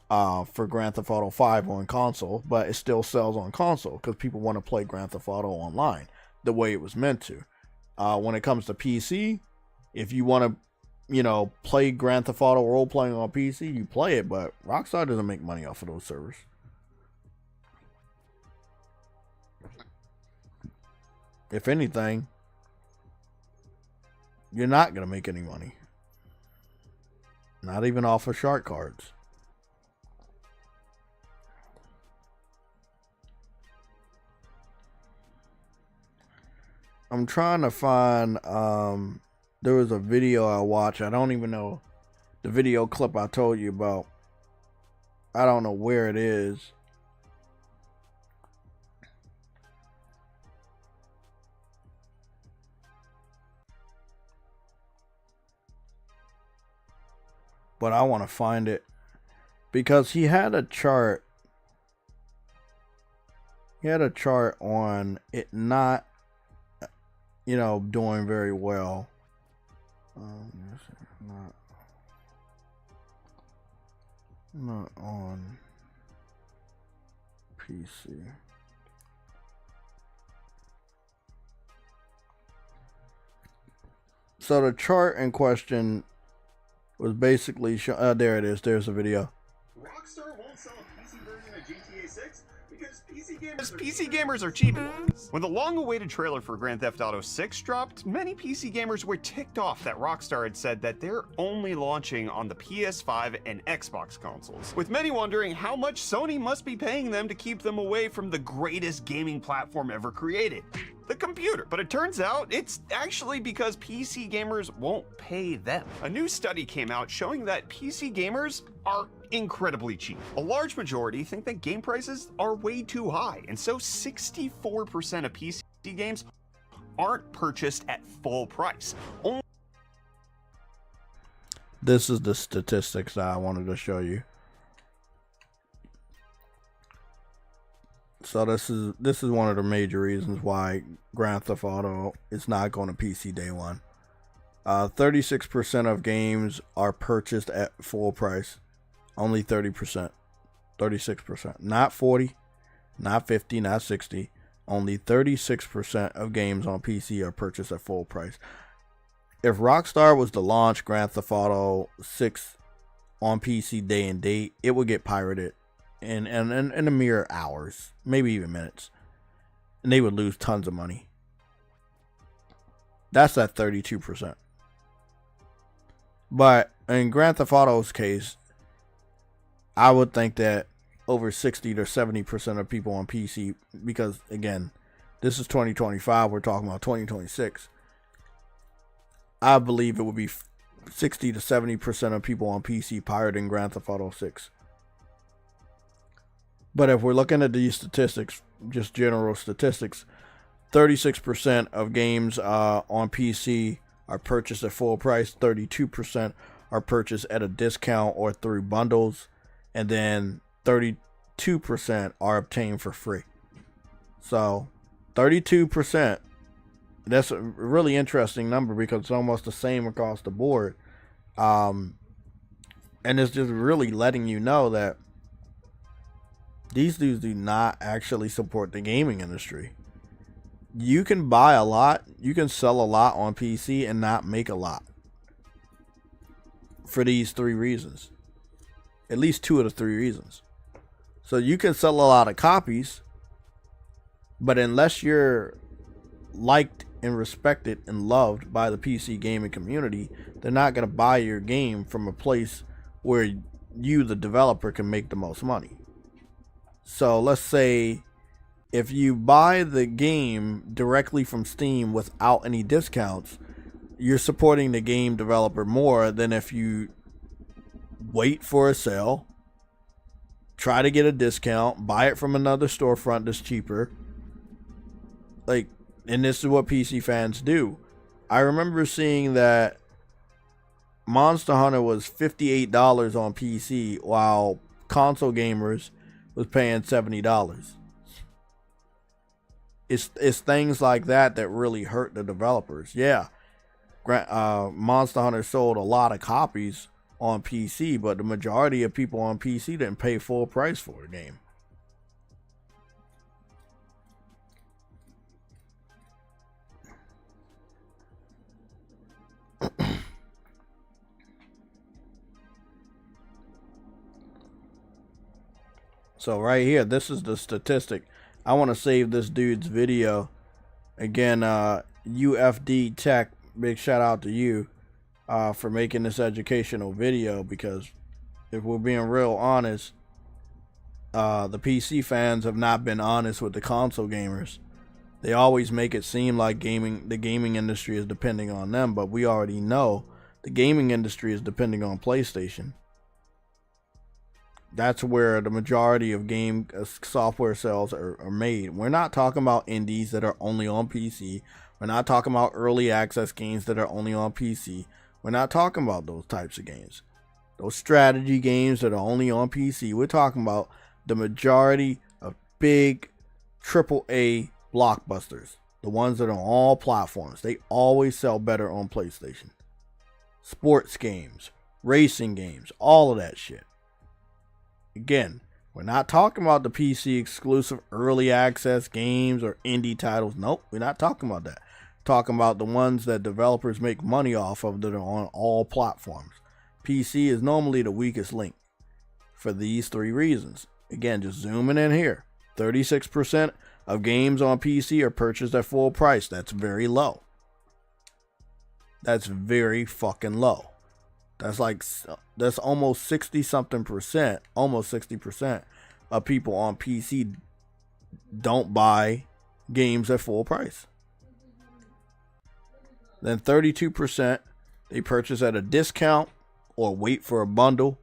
for Grand Theft Auto 5 on console, but it still sells on console because people want to play Grand Theft Auto online the way it was meant to. When it comes to PC, if you want to, play Grand Theft Auto role playing on PC, you play it, but Rockstar doesn't make money off of those servers. If anything, you're not going to make any money. Not even off of shark cards. I'm trying to find, there was a video I watched. I don't even know the video clip I told you about. I don't know where it is. But I want to find it because he had a chart. He had a chart on it not, doing very well. Not on PC. So the chart in question was basically there it is. There's a video. Rockstar won't sell a PC version of GTA 6 because PC gamers are cheap. When the long-awaited trailer for Grand Theft Auto 6 dropped, many PC gamers were ticked off that Rockstar had said that they're only launching on the PS5 and Xbox consoles, with many wondering how much Sony must be paying them to keep them away from the greatest gaming platform ever created, the computer. But it turns out it's actually because PC gamers won't pay them. A new study came out showing that PC gamers are incredibly cheap. A large majority think that game prices are way too high, and so 64% of PC games aren't purchased at full price. This is the statistics that I wanted to show you. So this is one of the major reasons why Grand Theft Auto is not going to PC day one. 36% of games are purchased at full price. Only 30%. 36%. Not 40, not 50, not 60. Only 36% of games on PC are purchased at full price. If Rockstar was to launch Grand Theft Auto 6 on PC day and date, it would get pirated in a mere hours, maybe even minutes. And they would lose tons of money. That's at 32%. But in Grand Theft Auto's case, I would think that over 60 to 70% of people on PC, because again, this is 2025, we're talking about 2026. I believe it would be 60 to 70% of people on PC pirating Grand Theft Auto 6. But if we're looking at these statistics, just general statistics, 36% of games on PC are purchased at full price, 32% are purchased at a discount or through bundles, and then 32% are obtained for free. So 32%, that's a really interesting number because it's almost the same across the board. And it's just really letting you know that These dudes do not actually support the gaming industry. You can buy a lot, you can sell a lot on PC and not make a lot. For these 3 reasons. At least 2 of the 3 reasons. So you can sell a lot of copies, but unless you're liked and respected and loved by the PC gaming community, they're not going to buy your game from a place where you, the developer, can make the most money. So let's say if you buy the game directly from Steam without any discounts, you're supporting the game developer more than if you wait for a sale, try to get a discount, buy it from another storefront that's cheaper. Like, and this is what PC fans do. I remember seeing that Monster Hunter was $58 on PC while console gamers was paying $70. It's things like that that really hurt the developers. Yeah, Monster Hunter sold a lot of copies on PC, but the majority of people on PC didn't pay full price for the game. So right here, this is the statistic. I want to save this dude's video. Again, UFD Tech, big shout out to you for making this educational video, because if we're being real honest, the PC fans have not been honest with the console gamers. They always make it seem like the gaming industry is depending on them, but we already know the gaming industry is depending on PlayStation. That's where the majority of game software sales are made. We're not talking about indies that are only on PC. We're not talking about early access games that are only on PC. We're not talking about those types of games. Those strategy games that are only on PC. We're talking about the majority of big AAA blockbusters. The ones that are on all platforms. They always sell better on PlayStation. Sports games, racing games, all of that shit. Again, we're not talking about the PC exclusive early access games or indie titles. Nope, we're not talking about that. We're talking about the ones that developers make money off of that are on all platforms. PC is normally the weakest link for these 3 reasons. Again, just zooming in here. 36% of games on PC are purchased at full price. That's very low. That's very fucking low. That's almost 60 something percent, almost 60% of people on PC don't buy games at full price. Then 32% they purchase at a discount or wait for a bundle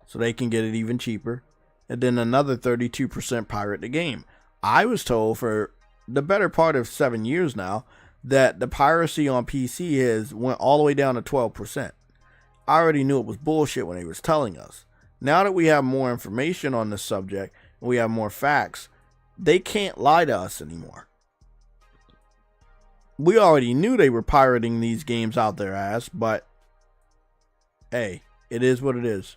so they can get it even cheaper. And then another 32% pirate the game. I was told for the better part of 7 years now that the piracy on PC has went all the way down to 12%. I already knew it was bullshit when they was telling us. Now that we have more information on this subject and we have more facts, they can't lie to us anymore. We already knew they were pirating these games out their ass, but hey, it is what it is.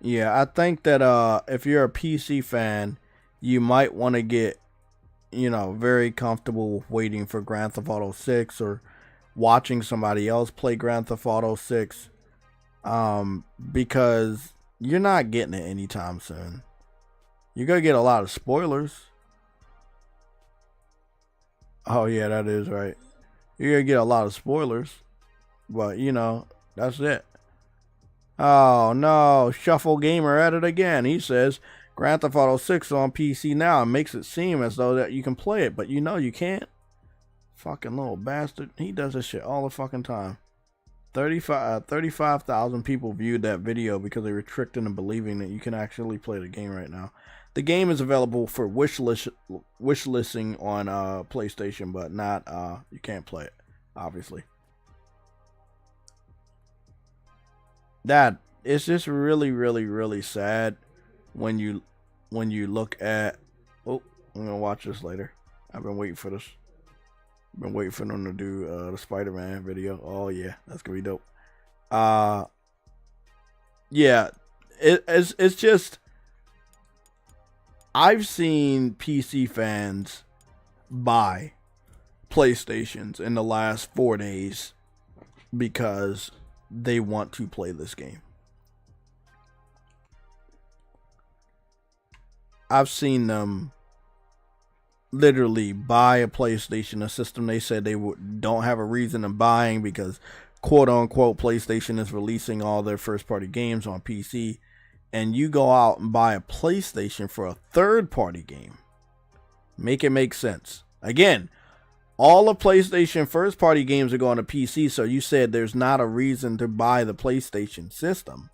Yeah, I think that if you're a PC fan, you might want to get, very comfortable with waiting for Grand Theft Auto 6 or watching somebody else play Grand Theft Auto 6, because you're not getting it anytime soon. You're going to get a lot of spoilers. Oh, yeah, that is right. You're going to get a lot of spoilers, but, that's it. Oh no, Shuffle Gamer at it again. He says Grand Theft Auto 6 on PC now and makes it seem as though that you can play it, but you can't. Fucking little bastard. He does this shit all the fucking time. 35,000 people viewed that video because they were tricked into believing that you can actually play the game right now. The game is available for wish listing on PlayStation, but not you can't play it, obviously. That it's just really, really, really sad when you look at. Oh, I'm gonna watch this later. I've been waiting for this. Been waiting for them to do the Spider-Man video. Oh yeah, that's gonna be dope. Yeah, it's just I've seen PC fans buy PlayStations in the last 4 days because they want to play this game. I've seen them literally buy a PlayStation, a system they said they don't have a reason of buying because quote unquote PlayStation is releasing all their first party games on PC, and you go out and buy a PlayStation for a third party game. Make it make sense. Again, all the PlayStation first party games are going to PC, so you said there's not a reason to buy the PlayStation system.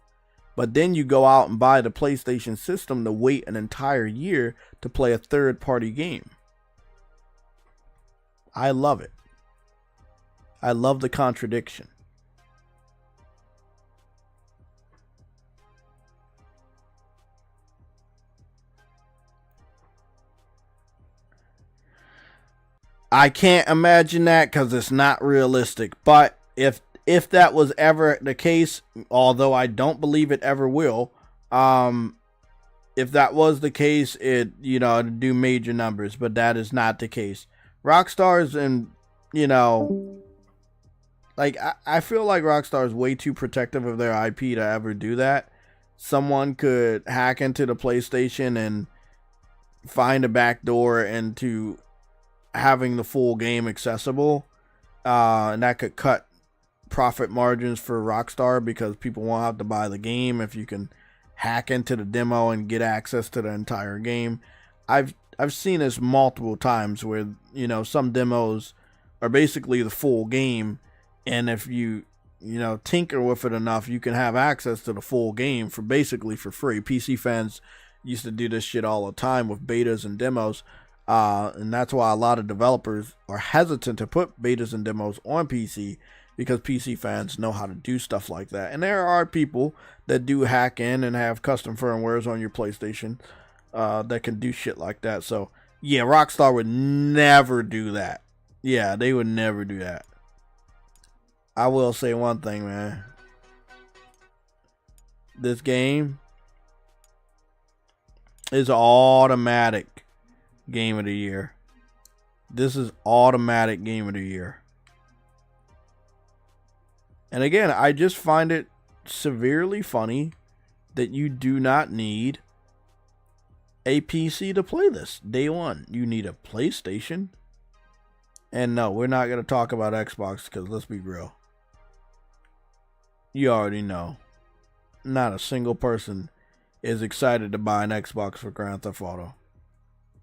But then you go out and buy the PlayStation system to wait an entire year to play a third party game. I love it. I love the contradiction. I can't imagine that because it's not realistic. But if that was ever the case, although I don't believe it ever will, if that was the case, it'd do major numbers. But that is not the case. Rockstar's and I feel like Rockstar is way too protective of their IP to ever do that. Someone could hack into the PlayStation and find a backdoor into having the full game accessible, and that could cut profit margins for Rockstar because people won't have to buy the game if you can hack into the demo and get access to the entire game. I've seen this multiple times where some demos are basically the full game, and if you tinker with it enough, you can have access to the full game for basically for free. PC fans used to do this shit all the time with betas and demos, and that's why a lot of developers are hesitant to put betas and demos on PC, because PC fans know how to do stuff like that. And there are people that do hack in and have custom firmwares on your PlayStation that can do shit like that. So yeah, Rockstar would never do that. Yeah, they would never do that. I will say one thing, man. This game is automatic game of the year. This is automatic game of the year. And again, I just find it severely funny that you do not need a PC to play this day one. You need a PlayStation. And no, we're not going to talk about Xbox because let's be real. You already know. Not a single person is excited to buy an Xbox for Grand Theft Auto.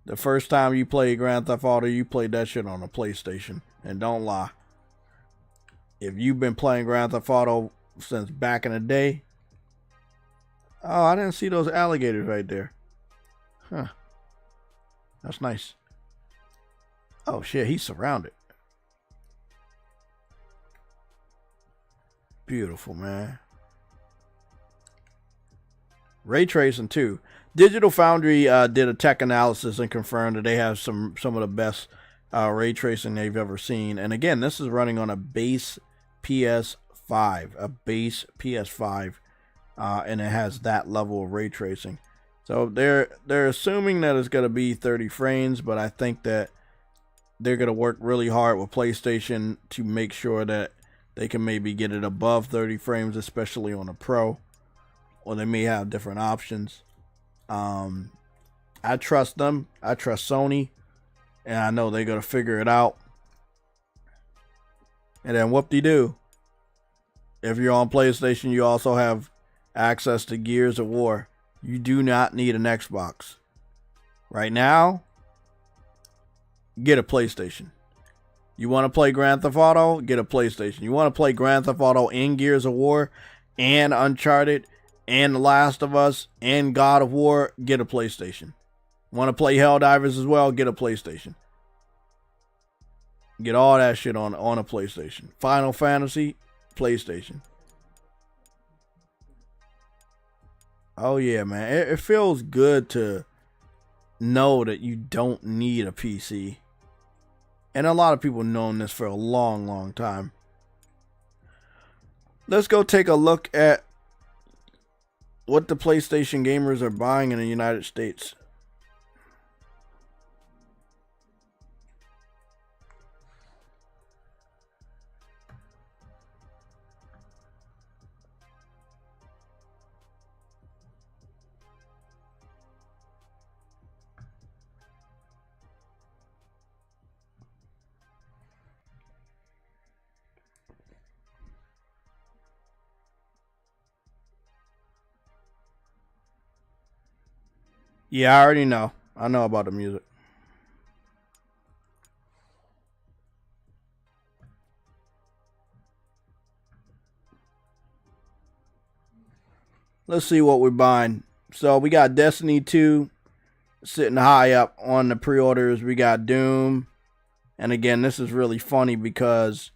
The first time you played Grand Theft Auto, you played that shit on a PlayStation. And don't lie. If you've been playing Grand Theft Auto since back in the day. Oh, I didn't see those alligators right there. Huh. That's nice. Oh shit, he's surrounded. Beautiful, man. Ray tracing too. Digital Foundry did a tech analysis and confirmed that they have some of the best ray tracing they've ever seen. And again, this is running on a base PS5, and it has that level of ray tracing. So they're assuming that it's going to be 30 frames, but I think that they're going to work really hard with PlayStation to make sure that they can maybe get it above 30 frames, especially on a Pro, or they may have different options. I trust them. I trust Sony, and I know they're going to figure it out. And then whoop-de-doo. If you're on PlayStation, you also have access to Gears of War. You do not need an Xbox. Right now, get a PlayStation. You want to play Grand Theft Auto? Get a PlayStation. You want to play Grand Theft Auto and Gears of War and Uncharted and The Last of Us and God of War? Get a PlayStation. Want to play Helldivers as well? Get a PlayStation. Get all that shit on a PlayStation. Final Fantasy, PlayStation. Oh yeah, man. It feels good to know that you don't need a PC. And a lot of people have known this for a long, long time. Let's go take a look at what the PlayStation gamers are buying in the United States. Yeah, I already know. I know about the music. Let's see what we're buying. So we got Destiny 2 sitting high up on the pre-orders. We got Doom. And again, this is really funny because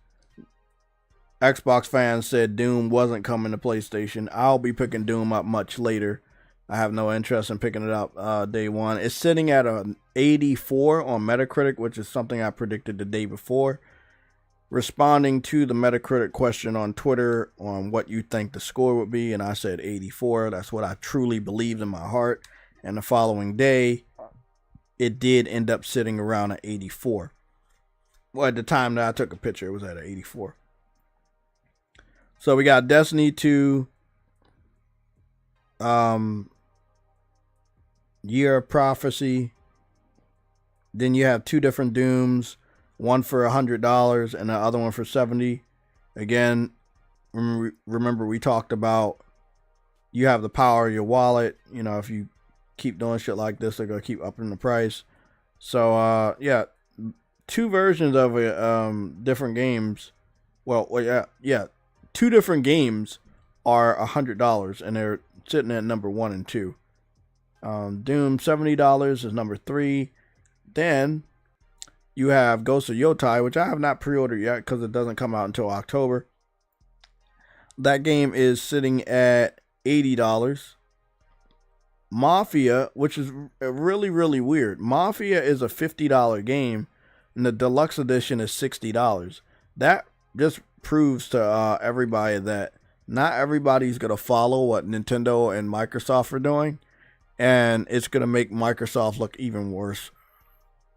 Xbox fans said Doom wasn't coming to PlayStation. I'll be picking Doom up much later. I have no interest in picking it up day one. It's sitting at an 84 on Metacritic, which is something I predicted the day before. Responding to the Metacritic question on Twitter on what you think the score would be, and I said 84. That's what I truly believed in my heart. And the following day, it did end up sitting around at 84. Well, at the time that I took a picture, it was at an 84. So we got Destiny 2, Year of Prophecy. Then you have two different Dooms, one for $100 and the other one for $70. Again, remember we talked about you have the power of your wallet. You know, if you keep doing shit like this, they're gonna keep upping the price. So yeah, two versions of different games. Well, yeah, two different games are $100, and they're sitting at number 1 and 2. Doom $70 is number 3. Then you have Ghost of Yotai, which I have not pre-ordered yet because it doesn't come out until October. That game is sitting at $80. Mafia, which is really, really weird. Mafia is a $50 game, and the deluxe edition is $60. That just proves to everybody that not everybody's going to follow what Nintendo and Microsoft are doing, and it's going to make Microsoft look even worse.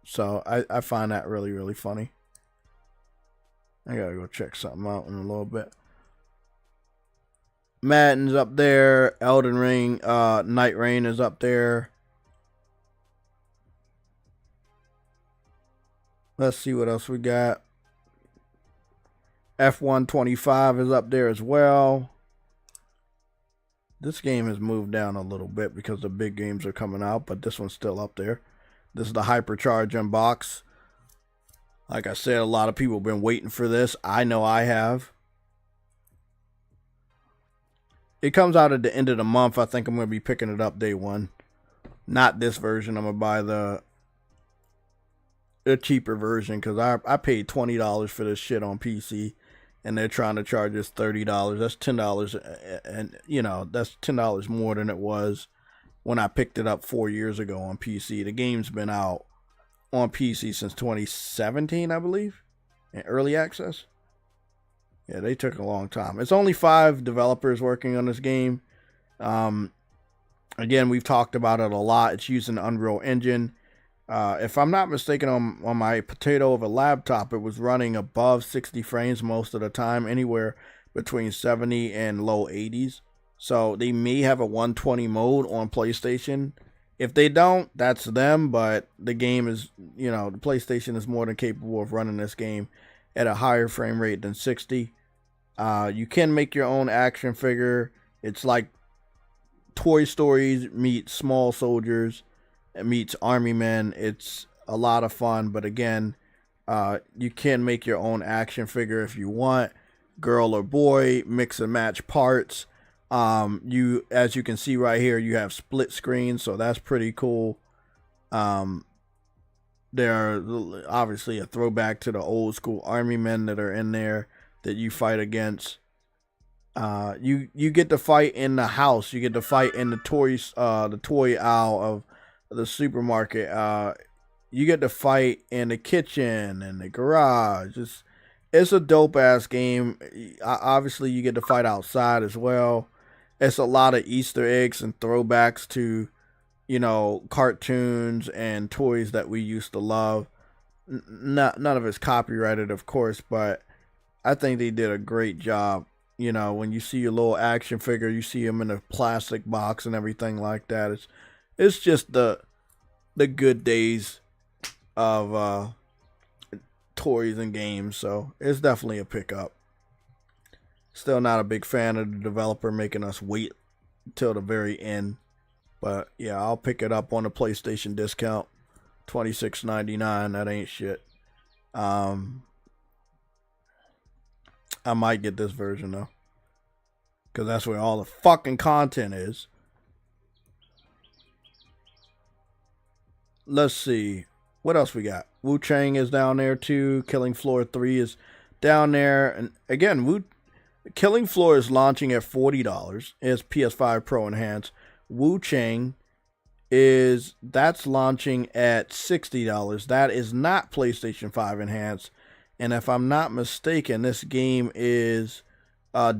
So I find that really, really funny. I got to go check something out in a little bit. Madden's up there. Elden Ring, Night Rain is up there. Let's see what else we got. F125 is up there as well. This game has moved down a little bit because the big games are coming out, but this one's still up there. This is the Hypercharge unbox. Like I said, a lot of people have been waiting for this. I know I have. It comes out at the end of the month. I think I'm going to be picking it up day one. Not this version. I'm going to buy the cheaper version because I paid $20 for this shit on PC. And they're trying to charge us $30. That's $10. And, you know, that's $10 more than it was when I picked it up 4 years ago on PC. The game's been out on PC since 2017, I believe. In early access. Yeah, they took a long time. It's only 5 developers working on this game. Again, we've talked about it a lot. It's using the Unreal Engine. If I'm not mistaken, on my potato of a laptop, it was running above 60 frames most of the time, anywhere between 70 and low 80s. So they may have a 120 mode on PlayStation. If they don't, that's them, but the game is, you know, the PlayStation is more than capable of running this game at a higher frame rate than 60. You can make your own action figure. It's like Toy Stories meets Small Soldiers. It meets Army Men. It's a lot of fun, but again, you can make your own action figure if you want, girl or boy, mix and match parts. As you can see right here, you have split screen, so that's pretty cool. There are obviously a throwback to the old school army men that are in there that you fight against. You get to fight in the house. You get to fight in the toy aisle of the supermarket. You get to fight in the kitchen and the garage. It's a dope ass game. Obviously, you get to fight outside as well. It's a lot of Easter eggs and throwbacks to, cartoons and toys that we used to love. None of it's copyrighted, of course, but I think they did a great job. When you see your little action figure, you see them in a plastic box and everything like that. It's just the good days of toys and games. So it's definitely a pickup. Still not a big fan of the developer making us wait till the very end. But yeah, I'll pick it up on the PlayStation discount. $26.99. That ain't shit. I might get this version though, because that's where all the fucking content is. Let's see. What else we got? Wu Chang is down there too. Killing Floor 3 is down there. And again, Killing Floor is launching at $40. It's PS5 Pro enhanced. Wu Chang that's launching at $60. That is not PlayStation 5 enhanced. And if I'm not mistaken, this game is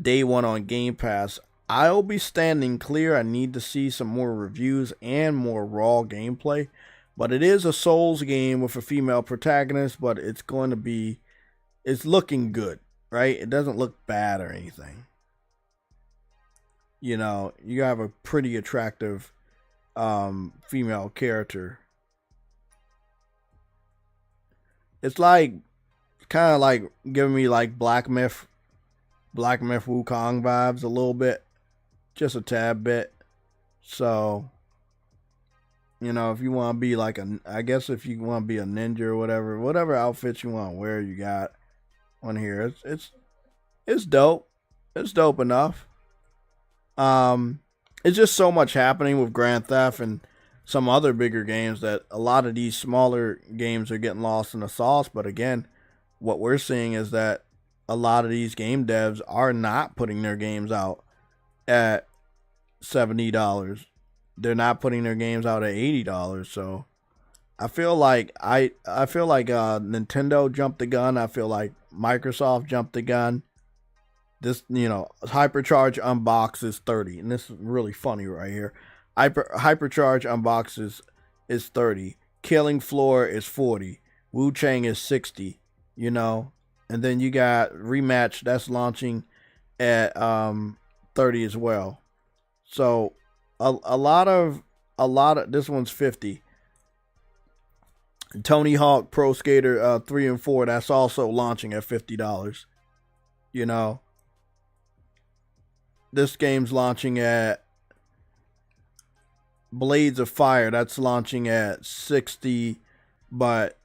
day one on Game Pass. I'll be standing clear. I need to see some more reviews and more raw gameplay. But it is a Souls game with a female protagonist, but it's looking good, right? It doesn't look bad or anything. You have a pretty attractive female character. It's kind of like giving me like Black Myth Wukong vibes a little bit, just a tad bit. So, if you want to be like if you want to be a ninja or whatever outfits you want to wear, you got on here. It's dope. It's dope enough. It's just so much happening with Grand Theft and some other bigger games that a lot of these smaller games are getting lost in the sauce. But again, what we're seeing is that a lot of these game devs are not putting their games out at $70. They're not putting their games out at $80. So I feel like Nintendo jumped the gun. I feel like Microsoft jumped the gun. This, Hypercharge Unbox is $30, and this is really funny right here. Hypercharge Unbox is $30. Killing Floor is $40. Wu Chang is $60. And then you got Rematch that's launching at $30 as well. So a lot of this one's $50. Tony Hawk Pro Skater 3 and 4, that's also launching at $50. This game's launching at Blades of Fire. That's launching at $60, but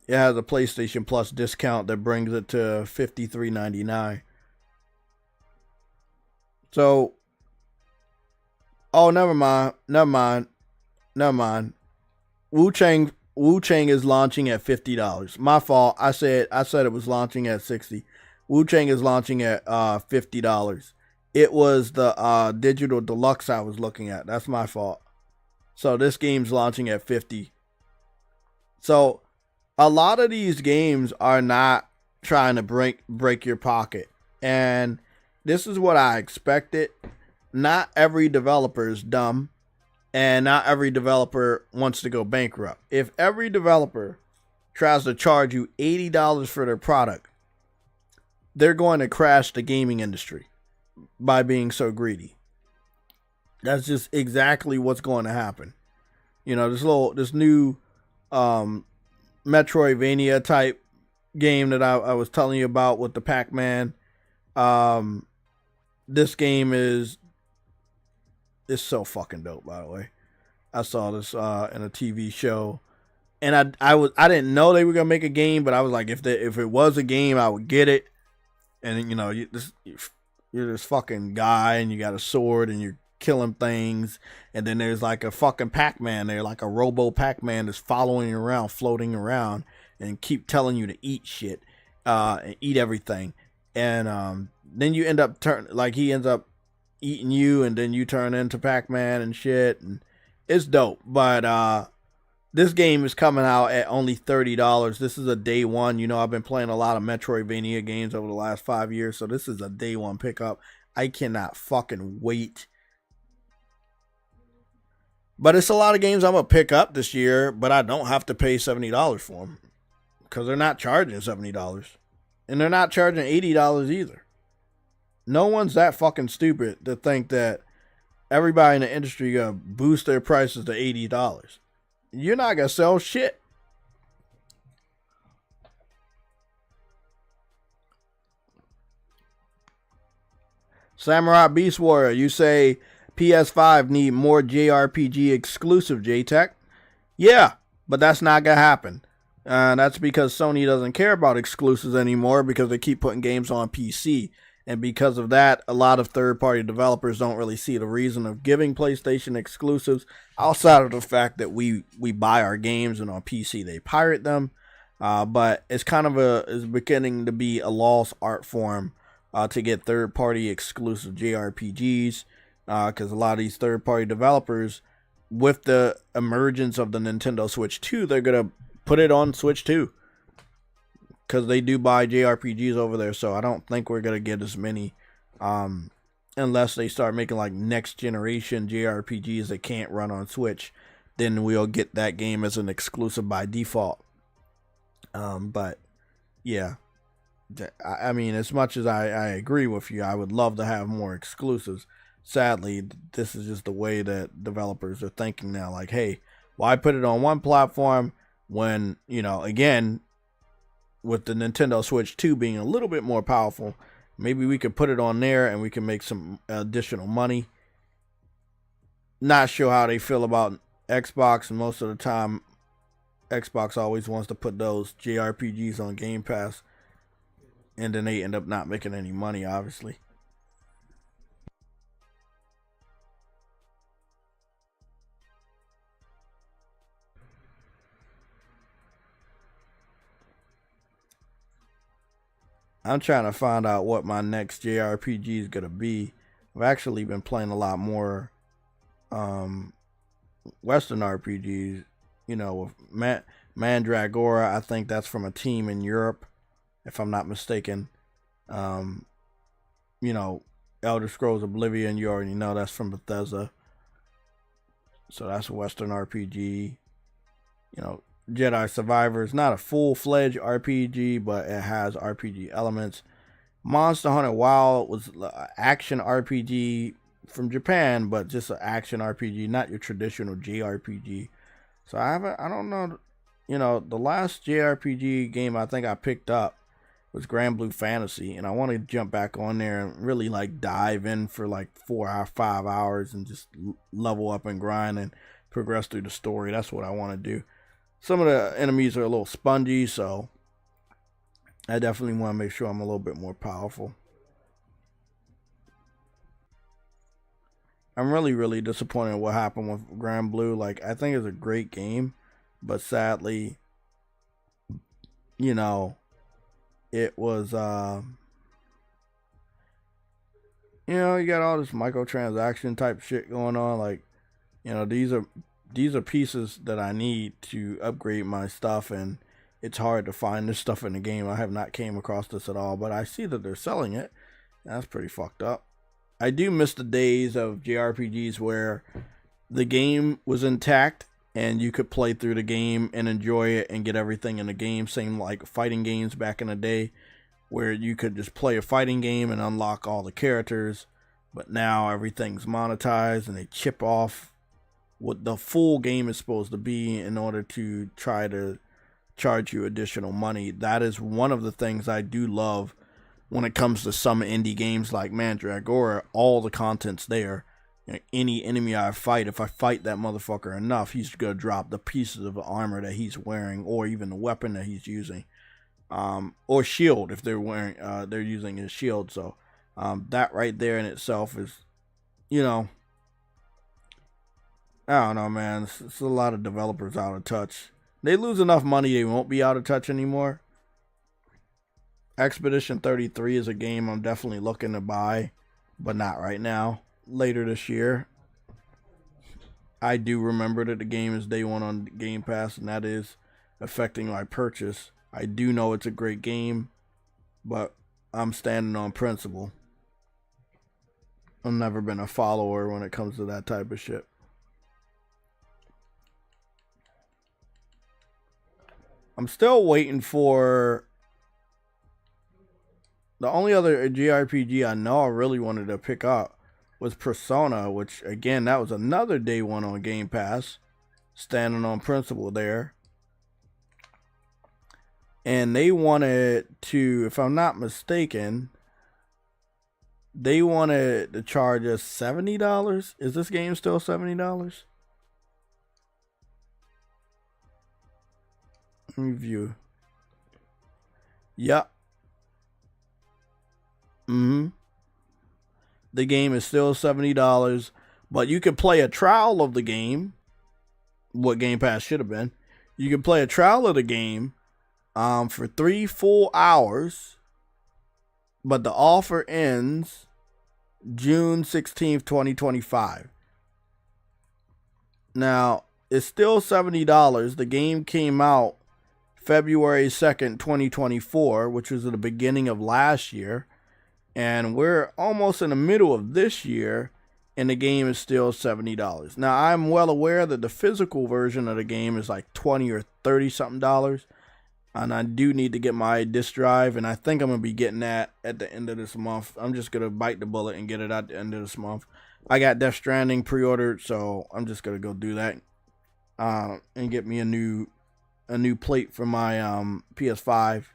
it has a PlayStation Plus discount that brings it to $53.99. So, never mind. Wu Chang is launching at $50. My fault. I said it was launching at $60. Wu Chang is launching at $50. It was the digital deluxe I was looking at. That's my fault. So this game's launching at $50. So a lot of these games are not trying to break your pocket. And this is what I expected. Not every developer is dumb. And not every developer wants to go bankrupt. If every developer tries to charge you $80 for their product, they're going to crash the gaming industry by being so greedy. That's just exactly what's going to happen. This new Metroidvania type game that I was telling you about with the Pac-Man. This game is so fucking dope, by the way. I saw this in a TV show, and I didn't know they were gonna make a game, but I was like, if it was a game, I would get it. And you're this fucking guy, and you got a sword, and you're killing things, and then there's like a fucking Pac-Man there, like a Robo Pac-Man that's following you around, floating around, and keep telling you to eat shit, and eat everything, and then you end up he ends up eating you, and then you turn into Pac-Man and shit, and it's dope. But this game is coming out at only $30. This is a day one. You know, I've been playing a lot of Metroidvania games over the last 5 years, so this is a day one pickup. I cannot fucking wait. But it's a lot of games I'm going to pick up this year, but I don't have to pay $70 for them. Because they're not charging $70. And they're not charging $80 either. No one's that fucking stupid to think that everybody in the industry going to boost their prices to $80. You're not going to sell shit. Samurai Beast Warrior, you say PS5 need more JRPG exclusive, JTech. Yeah, but that's not going to happen. That's because Sony doesn't care about exclusives anymore because they keep putting games on PC. And because of that, a lot of third-party developers don't really see the reason of giving PlayStation exclusives outside of the fact that we buy our games and on PC they pirate them. But it's kind of it's beginning to be a lost art form to get third-party exclusive JRPGs because a lot of these third-party developers, with the emergence of the Nintendo Switch 2, they're going to put it on Switch 2. Because they do buy JRPGs over there, so I don't think we're going to get as many unless they start making like next generation JRPGs that can't run on Switch. Then we'll get that game as an exclusive by default. But yeah, I mean, as much as I agree with you, I would love to have more exclusives. Sadly, this is just the way that developers are thinking now. Like, hey, why put it on one platform when, you know, again, with the Nintendo Switch 2 being a little bit more powerful, maybe we could put it on there and we can make some additional money. Not sure how they feel about Xbox, and most of the time Xbox always wants to put those JRPGs on Game Pass, and then they end up not making any money, obviously. I'm trying to find out what my next JRPG is going to be. I've actually been playing a lot more Western RPGs, you know, with Mandragora. I think that's from a team in Europe, if I'm not mistaken. You know, Elder Scrolls Oblivion, you already know that's from Bethesda. So that's a Western RPG. You know, Jedi Survivor is not a full-fledged RPG, but it has RPG elements. Monster Hunter Wild was an action RPG from Japan, but just an action RPG, not your traditional JRPG. So I don't know, you know, the last JRPG game I think I picked up was Grand Blue Fantasy, and I want to jump back on there and really like dive in for like 4 or 5 hours and just level up and grind and progress through the story. That's what I want to do. Some of the enemies are a little spongy, so I definitely want to make sure I'm a little bit more powerful. I'm really, really disappointed in what happened with Grand Blue. Like, I think it's a great game, but sadly, you know, it was, you know, you got all this microtransaction type shit going on. Like, you know, these are pieces that I need to upgrade my stuff, and it's hard to find this stuff in the game. I have not came across this at all, but I see that they're selling it. That's pretty fucked up. I do miss the days of JRPGs where the game was intact and you could play through the game and enjoy it and get everything in the game. Same like fighting games back in the day where you could just play a fighting game and unlock all the characters. But now everything's monetized and they chip off what the full game is supposed to be in order to try to charge you additional money. That is one of the things I do love when it comes to some indie games like Mandragora. All the content's there. You know, any enemy I fight, if I fight that motherfucker enough, he's gonna drop the pieces of the armor that he's wearing, or even the weapon that he's using, or shield if they're wearing, they're using his shield. So that right there in itself is, you know, I don't know, man. It's a lot of developers out of touch. They lose enough money, they won't be out of touch anymore. Expedition 33 is a game I'm definitely looking to buy, but not right now. Later this year. I do remember that the game is day one on Game Pass, and that is affecting my purchase. I do know it's a great game, but I'm standing on principle. I've never been a follower when it comes to that type of shit. I'm still waiting for the only other JRPG I know I really wanted to pick up was Persona, which again, that was another day one on Game Pass. Standing on principle there. And they wanted to, if I'm not mistaken, they wanted to charge us $70. Is this game still $70? Let me view. Yep. The game is still $70, but you can play a trial of the game. What Game Pass should have been. You can play a trial of the game for 3 full hours, but the offer ends June 16th, 2025. Now, it's still $70. The game came out February 2nd, 2024, which was at the beginning of last year. And we're almost in the middle of this year, and the game is still $70. Now, I'm well aware that the physical version of the game is like $20 or $30 something. And I do need to get my disc drive, and I think I'm going to be getting that at the end of this month. I'm just going to bite the bullet and get it at the end of this month. I got Death Stranding pre-ordered, so I'm just going to go do that and get me a new plate for my PS5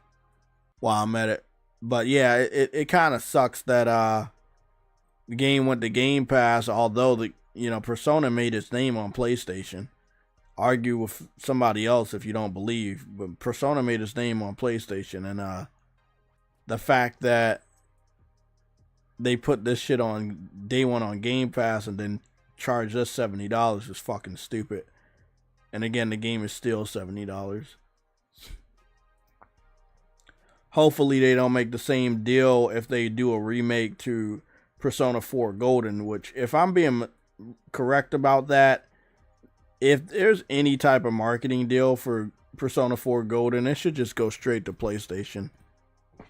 while I'm at it. But yeah, it kind of sucks that the game went to Game Pass, although Persona made its name on PlayStation. Argue with somebody else if you don't believe, but Persona made its name on PlayStation, and the fact that they put this shit on day one on Game Pass and then charge us $70 is fucking stupid. And again, the game is still $70. Hopefully they don't make the same deal if they do a remake to Persona 4 Golden, which, if I'm being correct about that, if there's any type of marketing deal for Persona 4 Golden, it should just go straight to PlayStation.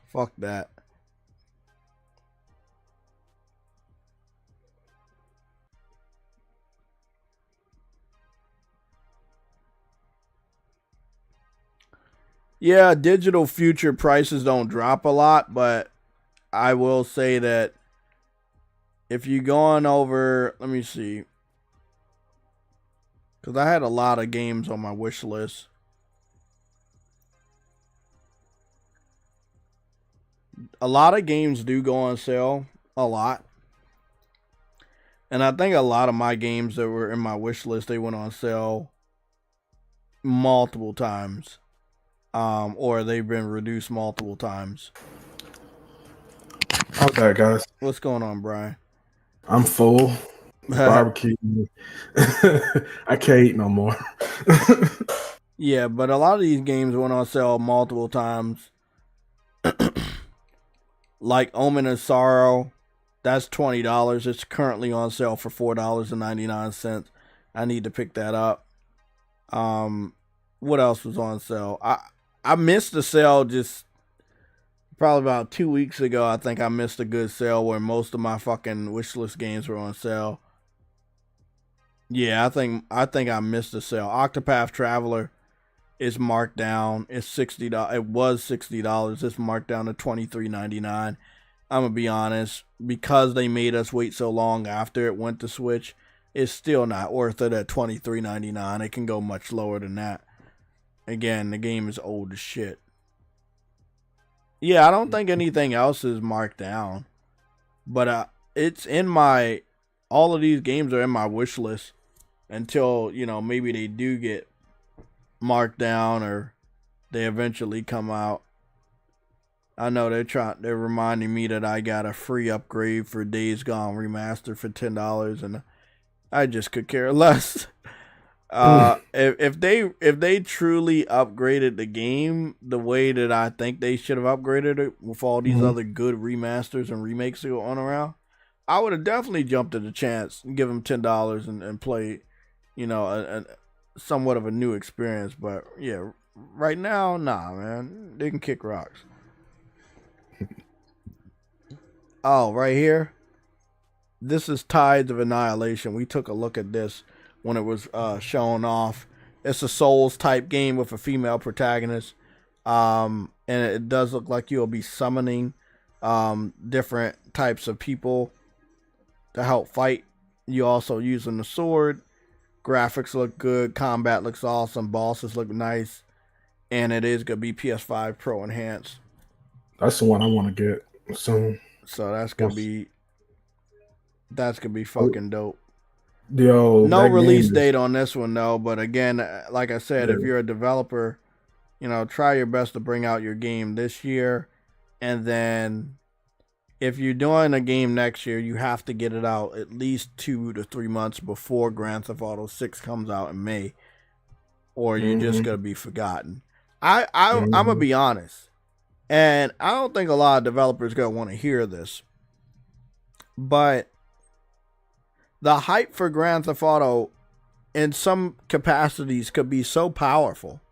Fuck that. Yeah, digital future prices don't drop a lot, but I will say that if you going over, let me see, because I had a lot of games on my wish list. A lot of games do go on sale, a lot. And I think a lot of my games that were in my wish list, they went on sale multiple times. Or they've been reduced multiple times. Okay, guys. What's going on, Brian? I'm full. Barbecue. I can't eat no more. Yeah, but a lot of these games went on sale multiple times. Like Omen of Sorrow, that's $20. It's currently on sale for $4.99. I need to pick that up. What else was on sale? I missed the sale just probably about 2 weeks ago. I think I missed a good sale where most of my fucking wishlist games were on sale. Yeah, I think I missed the sale. Octopath Traveler is marked down. It's $60. It was $60. It's marked down to $23.99. I'm gonna be honest, because they made us wait so long after it went to Switch, it's still not worth it at $23.99. It can go much lower than that. Again, the game is old as shit. Yeah, I don't think anything else is marked down. But it's in my... All of these games are in my wish list. Until, maybe they do get marked down or they eventually come out. I know they're reminding me that I got a free upgrade for Days Gone Remastered for $10. And I just could care less. If they truly upgraded the game the way that I think they should have upgraded it with all these other good remasters and remakes that go on around, I would have definitely jumped at the chance and give them $10 and play, a somewhat of a new experience. But yeah, right now, nah, man, they can kick rocks. Oh, right here. This is Tides of Annihilation. We took a look at this when it was shown off. It's a Souls type game with a female protagonist. And it does look like you'll be summoning different types of people to help fight. You also using the sword. Graphics look good. Combat looks awesome. Bosses look nice. And it is going to be PS5 Pro enhanced. That's the one I want to get soon. So that's going to be fucking dope. Yo, no release date on this one though, but again, like I said, if you're a developer, try your best to bring out your game this year, and then if you're doing a game next year, you have to get it out at least 2 to 3 months before Grand Theft Auto 6 comes out in May, or you're just gonna be forgotten. I'm gonna be honest, and I don't think a lot of developers gonna want to hear this, but the hype for Grand Theft Auto in some capacities could be so powerful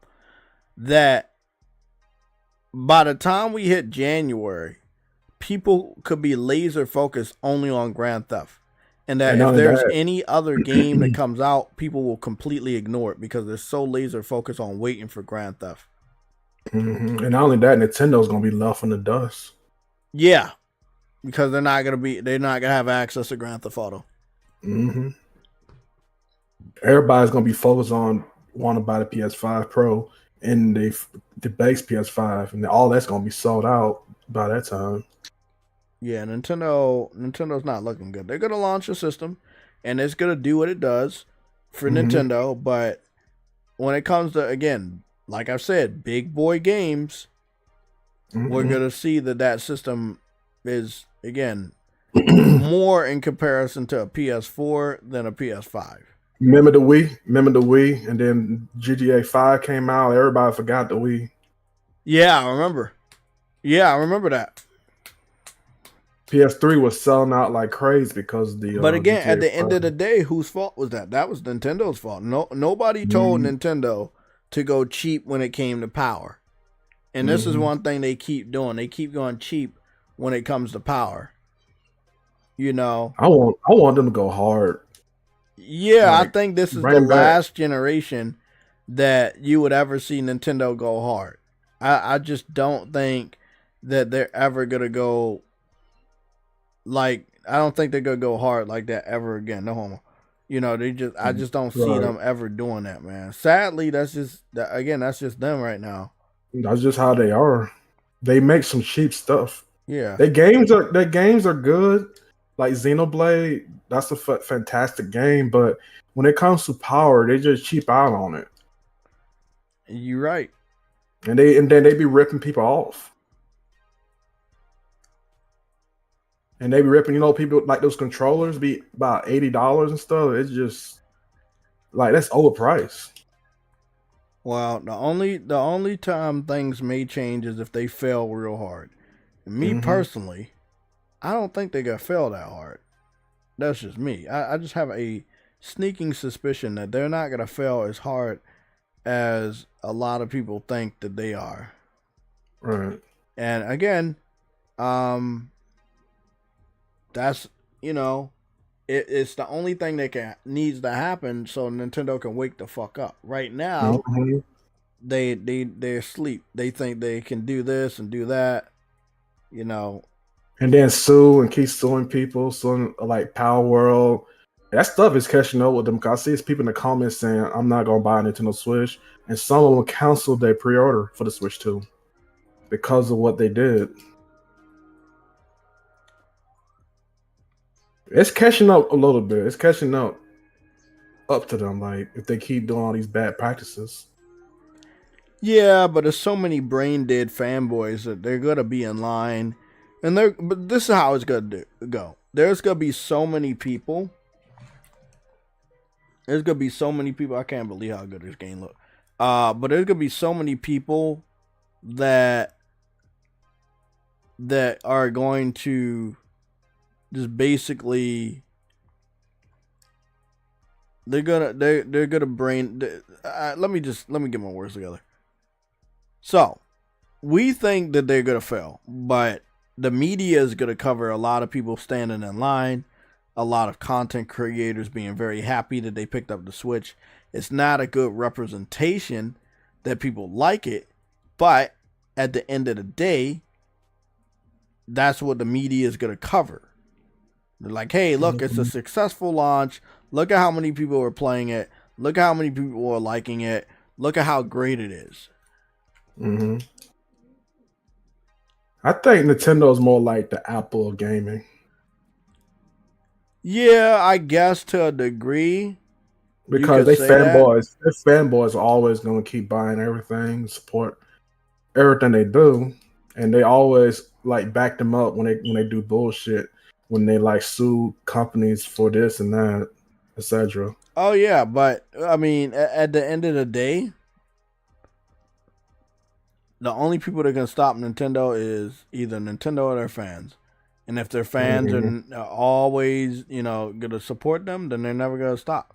that by the time we hit January, people could be laser focused only on Grand Theft. And that if there's any other game that comes out, people will completely ignore it because they're so laser focused on waiting for Grand Theft. And not only that, Nintendo's going to be left in the dust. Yeah. Because they're not going to have access to Grand Theft Auto. Everybody's gonna be focused on want to buy the PS5 Pro and the base PS5, and all that's gonna be sold out by that time. Yeah, Nintendo's not looking good. They're gonna launch a system, and it's gonna do what it does for Nintendo. But when it comes to, again, like I've said, big boy games, we're gonna see that system is again more in comparison to a PS4 than a PS5. Remember the Wii, and then GTA 5 came out. Everybody forgot the Wii. Yeah, I remember. I remember that. PS3 was selling out like crazy because But again, GTA at the 5. end of the day, whose fault was that? That was Nintendo's fault. Nobody told Nintendo to go cheap when it came to power. And this is one thing they keep doing. They keep going cheap when it comes to power. I want them to go hard. Yeah, I think this is the last generation that you would ever see Nintendo go hard. I just don't think that they're ever gonna go I don't think they're gonna go hard like that ever again. No homo. I just don't see them ever doing that, man. Sadly, that's just them right now. That's just how they are. They make some cheap stuff. Yeah, their games are good. Like Xenoblade, that's a fantastic game, but when it comes to power, they just cheap out on it. You're right. And then they be ripping people off. And they be ripping, people like those controllers be about $80 and stuff. It's just like that's overpriced. Well, the only time things may change is if they fail real hard. And me personally, I don't think they're going to fail that hard. That's just me. I just have a sneaking suspicion that they're not going to fail as hard as a lot of people think that they are. Right. And again, that's, it's the only thing that needs to happen so Nintendo can wake the fuck up. Right now, they're asleep. They think they can do this and do that, And then sue and keep suing people, suing like Power World. That stuff is catching up with them. Cause I see people in the comments saying, I'm not going to buy a Nintendo Switch. And some of them canceled their pre-order for the Switch 2 because of what they did. It's catching up a little bit. It's catching up to them. Like, if they keep doing all these bad practices. Yeah, but there's so many brain dead fanboys that they're going to be in line. But this is how it's going to go. There's going to be so many people There's gonna be so many people. I can't believe how good this game looks. But there's gonna be so many people that are going to just basically they're gonna brain. Let me get my words together. So we think that they're gonna fail, but the media is gonna cover a lot of people standing in line, a lot of content creators being very happy that they picked up the Switch. It's not a good representation that people like it, but at the end of the day, that's what the media is gonna cover. They're like, hey, look, it's a successful launch. Look at how many people are playing it. Look at how many people are liking it. Look at how great it is. Mm-hmm. I think Nintendo's more like the Apple of gaming. Yeah, I guess to a degree. Because their fanboys are always going to keep buying everything, support everything they do, and they always like back them up when they do bullshit, when they like sue companies for this and that, etc. Oh yeah, but I mean, at the end of the day, the only people that can stop Nintendo is either Nintendo or their fans. And if their fans are always, gonna support them, then they're never gonna stop.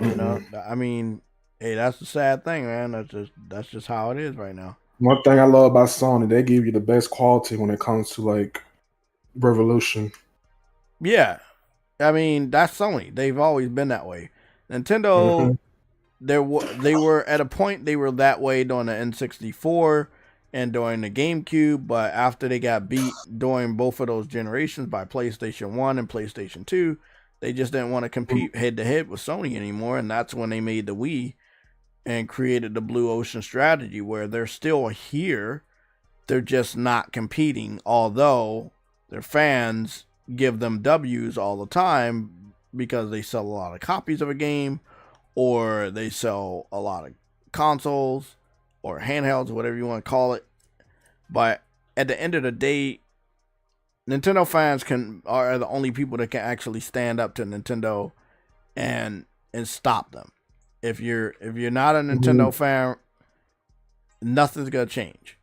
You know, I mean, hey, that's the sad thing, man. That's just how it is right now. One thing I love about Sony, they give you the best quality when it comes to like Revolution. Yeah, I mean that's Sony. They've always been that way. Nintendo, they were at a point they were that way during the N64 and during the GameCube, but after they got beat during both of those generations by PlayStation 1 and PlayStation 2, they just didn't want to compete head-to-head with Sony anymore, and that's when they made the Wii and created the Blue Ocean strategy, where they're still here, they're just not competing, although their fans give them W's all the time because they sell a lot of copies of a game, or they sell a lot of consoles, or handhelds, whatever you want to call it. But at the end of the day, Nintendo fans are the only people that can actually stand up to Nintendo and stop them. If you're not a Nintendo fan, nothing's gonna change.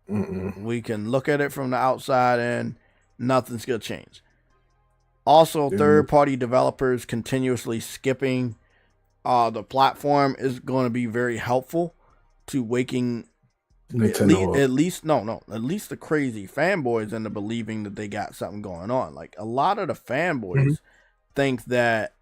We can look at it from the outside and nothing's gonna change. Also, third-party developers continuously skipping the platform is going to be very helpful to waking at least the crazy fanboys into believing that they got something going on. Like a lot of the fanboys think that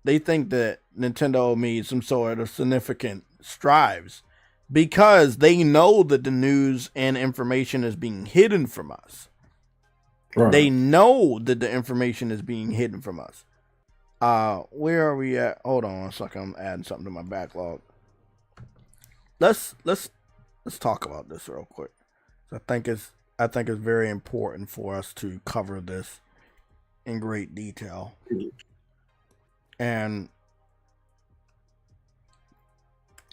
Nintendo made some sort of significant strides because they know that the news and information is being hidden from us. Right. They know that the information is being hidden from us. Where are we at? Hold on a second. I'm adding something to my backlog. Let's talk about this real quick. I think it's very important for us to cover this in great detail. And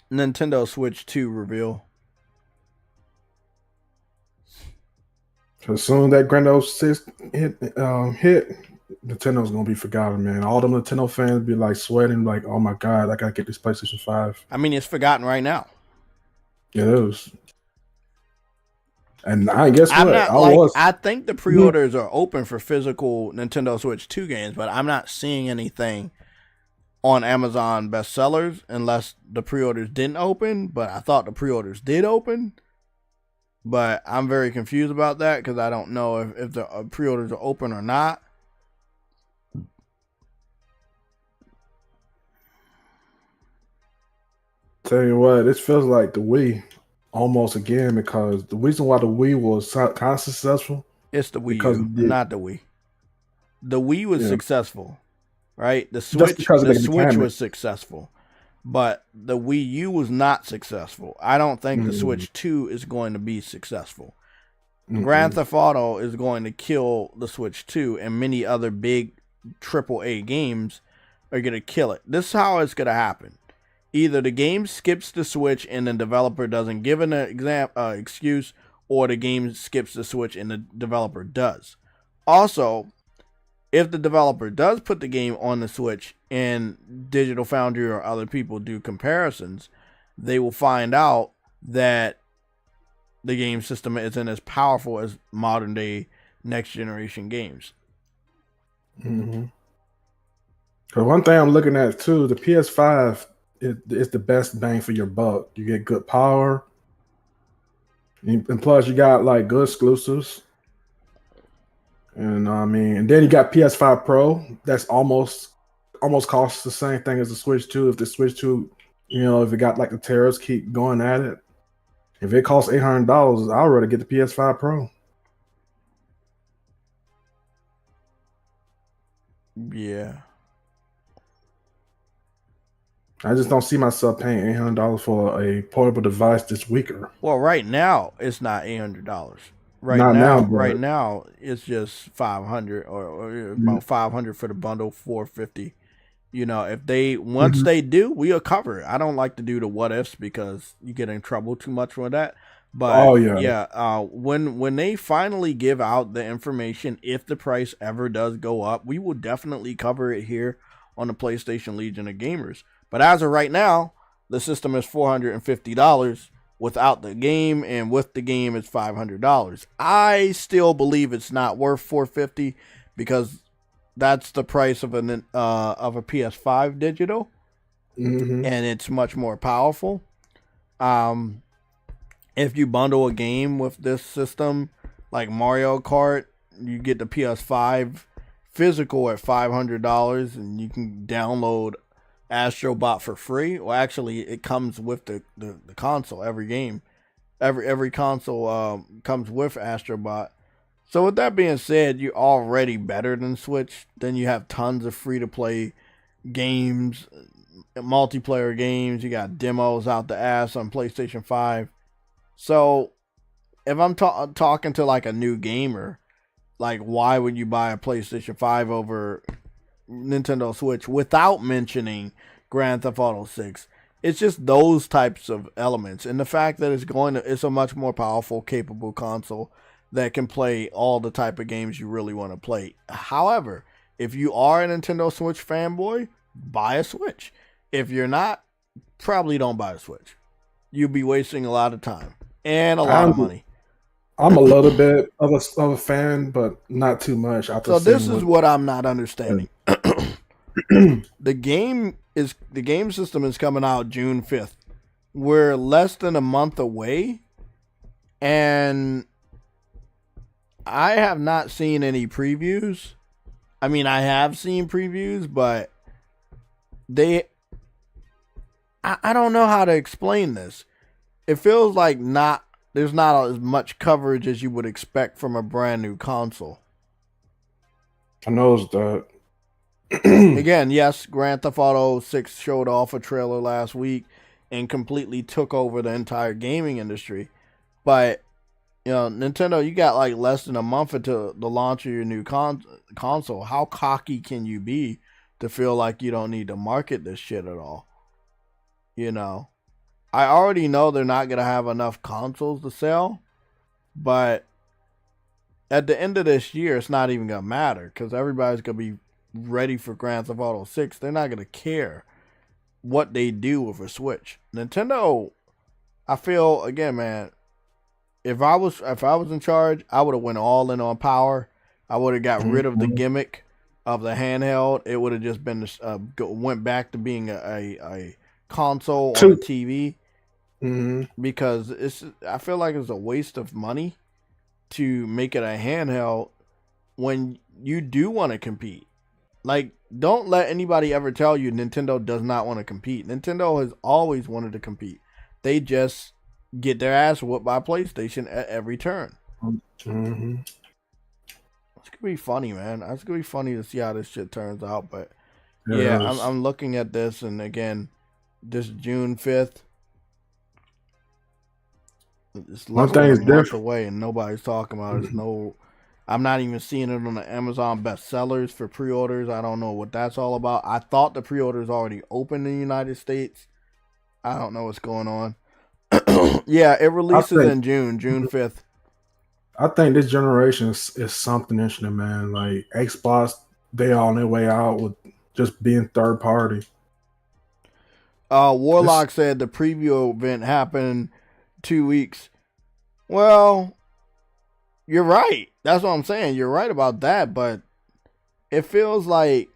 Nintendo Switch 2 reveal. So as soon as that Grand Theft 6 hit, Nintendo's gonna be forgotten, man. All them Nintendo fans be like sweating, like, "Oh my god, I gotta get this PlayStation 5." I mean, it's forgotten right now. It is. And I guess what? I think the pre-orders are open for physical Nintendo Switch 2 games, but I'm not seeing anything on Amazon bestsellers unless the pre-orders didn't open. But I thought the pre-orders did open. But I'm very confused about that because I don't know if the pre-orders are open or not. Tell you what, this feels like the Wii almost again, because the reason why the Wii was kind of successful, it's the Wii U, not the Wii. The Wii was successful, right? The Switch was successful, but the Wii U was not successful. I don't think the Switch 2 is going to be successful. Grand Theft Auto is going to kill the Switch 2, and many other big AAA games are going to kill it. This is how it's going to happen. Either the game skips the Switch and the developer doesn't give an excuse, or the game skips the Switch and the developer does. Also, if the developer does put the game on the Switch and Digital Foundry or other people do comparisons, they will find out that the game system isn't as powerful as modern day next generation games. Mm-hmm. So one thing I'm looking at too, the PS5 is the best bang for your buck. You get good power, and plus you got like good exclusives. And and then you got PS5 Pro. That's almost costs the same thing as the Switch 2. If the Switch 2, if it got like the tariffs keep going at it, if it costs $800, I'd rather get the PS5 Pro. Yeah. I just don't see myself paying $800 for a portable device that's weaker. Well, right now it's not $800. Not now, but right now it's just $500 or about $500 for the bundle, $450. If they once they do, we'll cover it. I don't like to do the what ifs because you get in trouble too much for that. But when they finally give out the information, if the price ever does go up, we will definitely cover it here on the PlayStation Legion of Gamers. But as of right now, the system is $450 without the game, and with the game it's $500. I still believe it's not worth $450 because that's the price of a PS5 digital, and it's much more powerful. If you bundle a game with this system, like Mario Kart, you get the PS5 physical at $500, and you can download Astrobot for free. Well, actually, it comes with the console. Every game, every console comes with Astrobot. So with that being said, you're already better than Switch. Then you have tons of free-to-play games, multiplayer games. You got demos out the ass on PlayStation 5. So if I'm talking to like a new gamer, like why would you buy a PlayStation 5 over Nintendo Switch without mentioning Grand Theft Auto 6? It's just those types of elements, and the fact that it's a much more powerful, capable console that can play all the type of games you really want to play. However, if you are a Nintendo Switch fanboy, buy a Switch. If you're not, probably don't buy a Switch. You'll be wasting a lot of time and a lot of money. I'm a little bit of a fan, but not too much. So this is what I'm not understanding. The game system is coming out June 5th. We're less than a month away, and I have not seen any previews. I mean, I have seen previews, but I don't know how to explain this. It feels like there's not as much coverage as you would expect from a brand new console. I noticed that. Again, yes, Grand Theft Auto 6 showed off a trailer last week and completely took over the entire gaming industry. But, Nintendo, you got like less than a month until the launch of your new console. How cocky can you be to feel like you don't need to market this shit at all? I already know they're not going to have enough consoles to sell, but at the end of this year, it's not even going to matter because everybody's going to be ready for Grand Theft Auto 6. They're not going to care what they do with a Switch. Nintendo, I feel, again, man, if I was in charge, I would have went all in on power. I would have got rid of the gimmick of the handheld. It would have just been went back to being a console on a TV, because I feel like it's a waste of money to make it a handheld when you do want to compete. Like, don't let anybody ever tell you Nintendo does not want to compete. Nintendo has always wanted to compete. They just get their ass whooped by PlayStation at every turn. It's gonna be funny, man. It's gonna be funny to see how this shit turns out. But yeah, I'm looking at this, and again, this June 5th, it's less than a month away, and nobody's talking about it. I'm not even seeing it on the Amazon bestsellers for pre-orders. I don't know what that's all about. I thought the pre-orders already opened in the United States. I don't know what's going on. Yeah, it releases in June 5th. I think this generation is something interesting, man. Like Xbots they on their way out with just being third party. Warlock said the preview event happened 2 weeks. Well, you're right. That's what I'm saying. You're right about that, but it feels like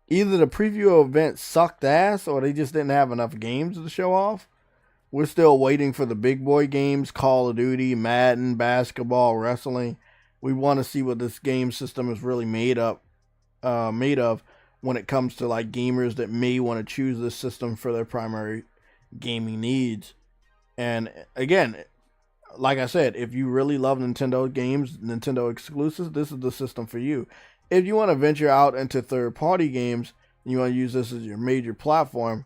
either the preview event sucked ass or they just didn't have enough games to show off. We're still waiting for the big boy games, Call of Duty, Madden, basketball, wrestling. We want to see what this game system is really made of when it comes to like gamers that may want to choose this system for their primary gaming needs. And again, like I said, if you really love Nintendo games, Nintendo exclusives, this is the system for you. If you want to venture out into third-party games and you want to use this as your major platform,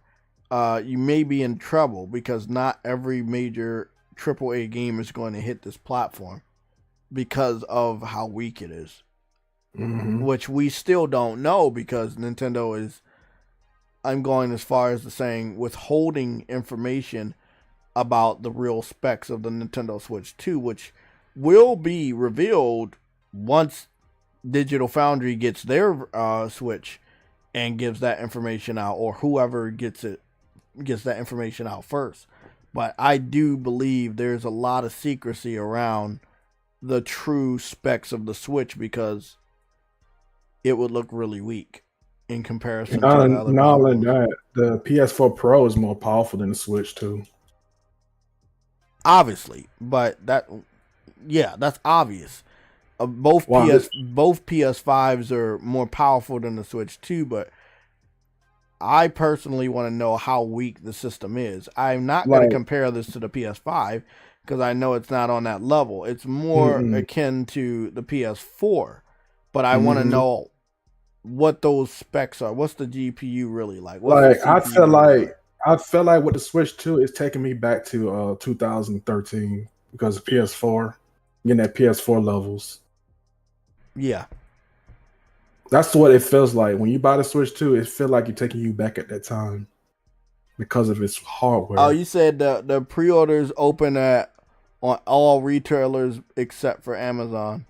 you may be in trouble because not every major AAA game is going to hit this platform because of how weak it is. Mm-hmm. Which we still don't know because Nintendo is, I'm going as far as to saying, withholding information about the real specs of the Nintendo Switch 2, which will be revealed once Digital Foundry gets their Switch and gives that information out, or whoever gets that information out first. But I do believe there's a lot of secrecy around the true specs of the Switch because it would look really weak in comparison to the other. Not only that, the PS4 Pro is more powerful than the Switch 2. Obviously, but that's obvious. Both PS5s are more powerful than the Switch 2, but I personally want to know how weak the system is. I'm not going to compare this to the PS5 because I know it's not on that level. It's more akin to the PS4, but I want to know what those specs are. What's the GPU really like? I feel like with the Switch 2, it's taking me back to 2013 because of PS4, getting that PS4 levels. Yeah. That's what it feels like. When you buy the Switch 2, it feels like you're taking you back at that time because of its hardware. Oh, you said the pre-orders open on all retailers except for Amazon.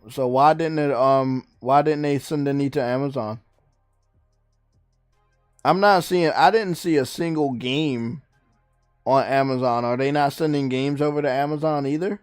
So why didn't they send any to Amazon? I didn't see a single game on Amazon. Are they not sending games over to Amazon either?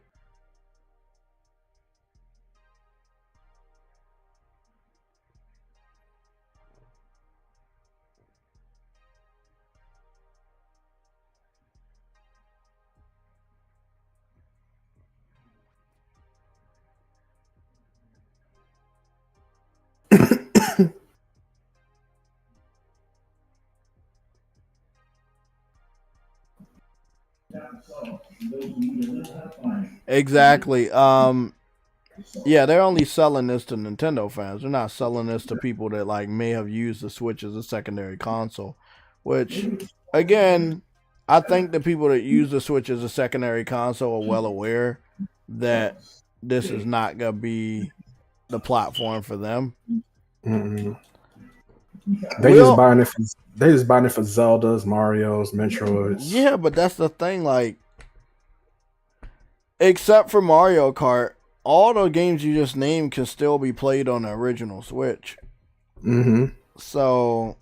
Exactly. Yeah, they're only selling this to Nintendo fans. They're not selling this to people that like may have used the Switch as a secondary console. Which, again, I think the people that use the Switch as a secondary console are well aware that this is not gonna be the platform for them. Mm-hmm. They just buying it for Zeldas, Mario's, Metroids. Yeah, but that's the thing. Like, except for Mario Kart, all the games you just named can still be played on the original Switch. Mm-hmm. So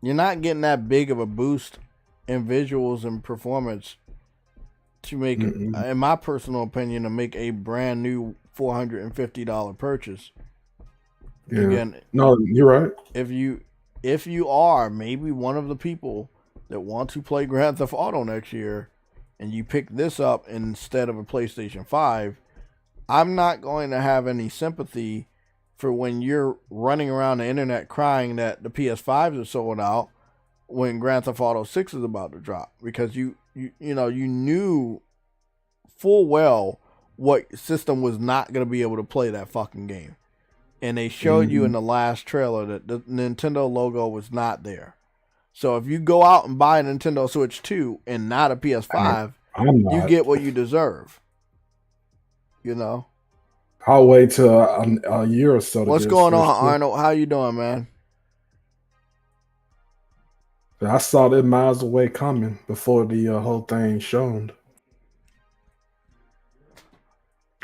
you're not getting that big of a boost in visuals and performance to make, in my personal opinion, to make a brand new $450 purchase. Yeah. Again, no, you're right. If you are maybe one of the people that want to play Grand Theft Auto next year, and you pick this up instead of a PlayStation 5, I'm not going to have any sympathy for when you're running around the internet crying that the PS5s are sold out when Grand Theft Auto 6 is about to drop, because you knew full well what system was not going to be able to play that fucking game. And they showed you in the last trailer that the Nintendo logo was not there. So if you go out and buy a Nintendo Switch 2 and not a PS5, you get what you deserve. You know? I'll wait till a year or so. What's going on, Arnold? How you doing, man? I saw that miles away coming before the whole thing showed.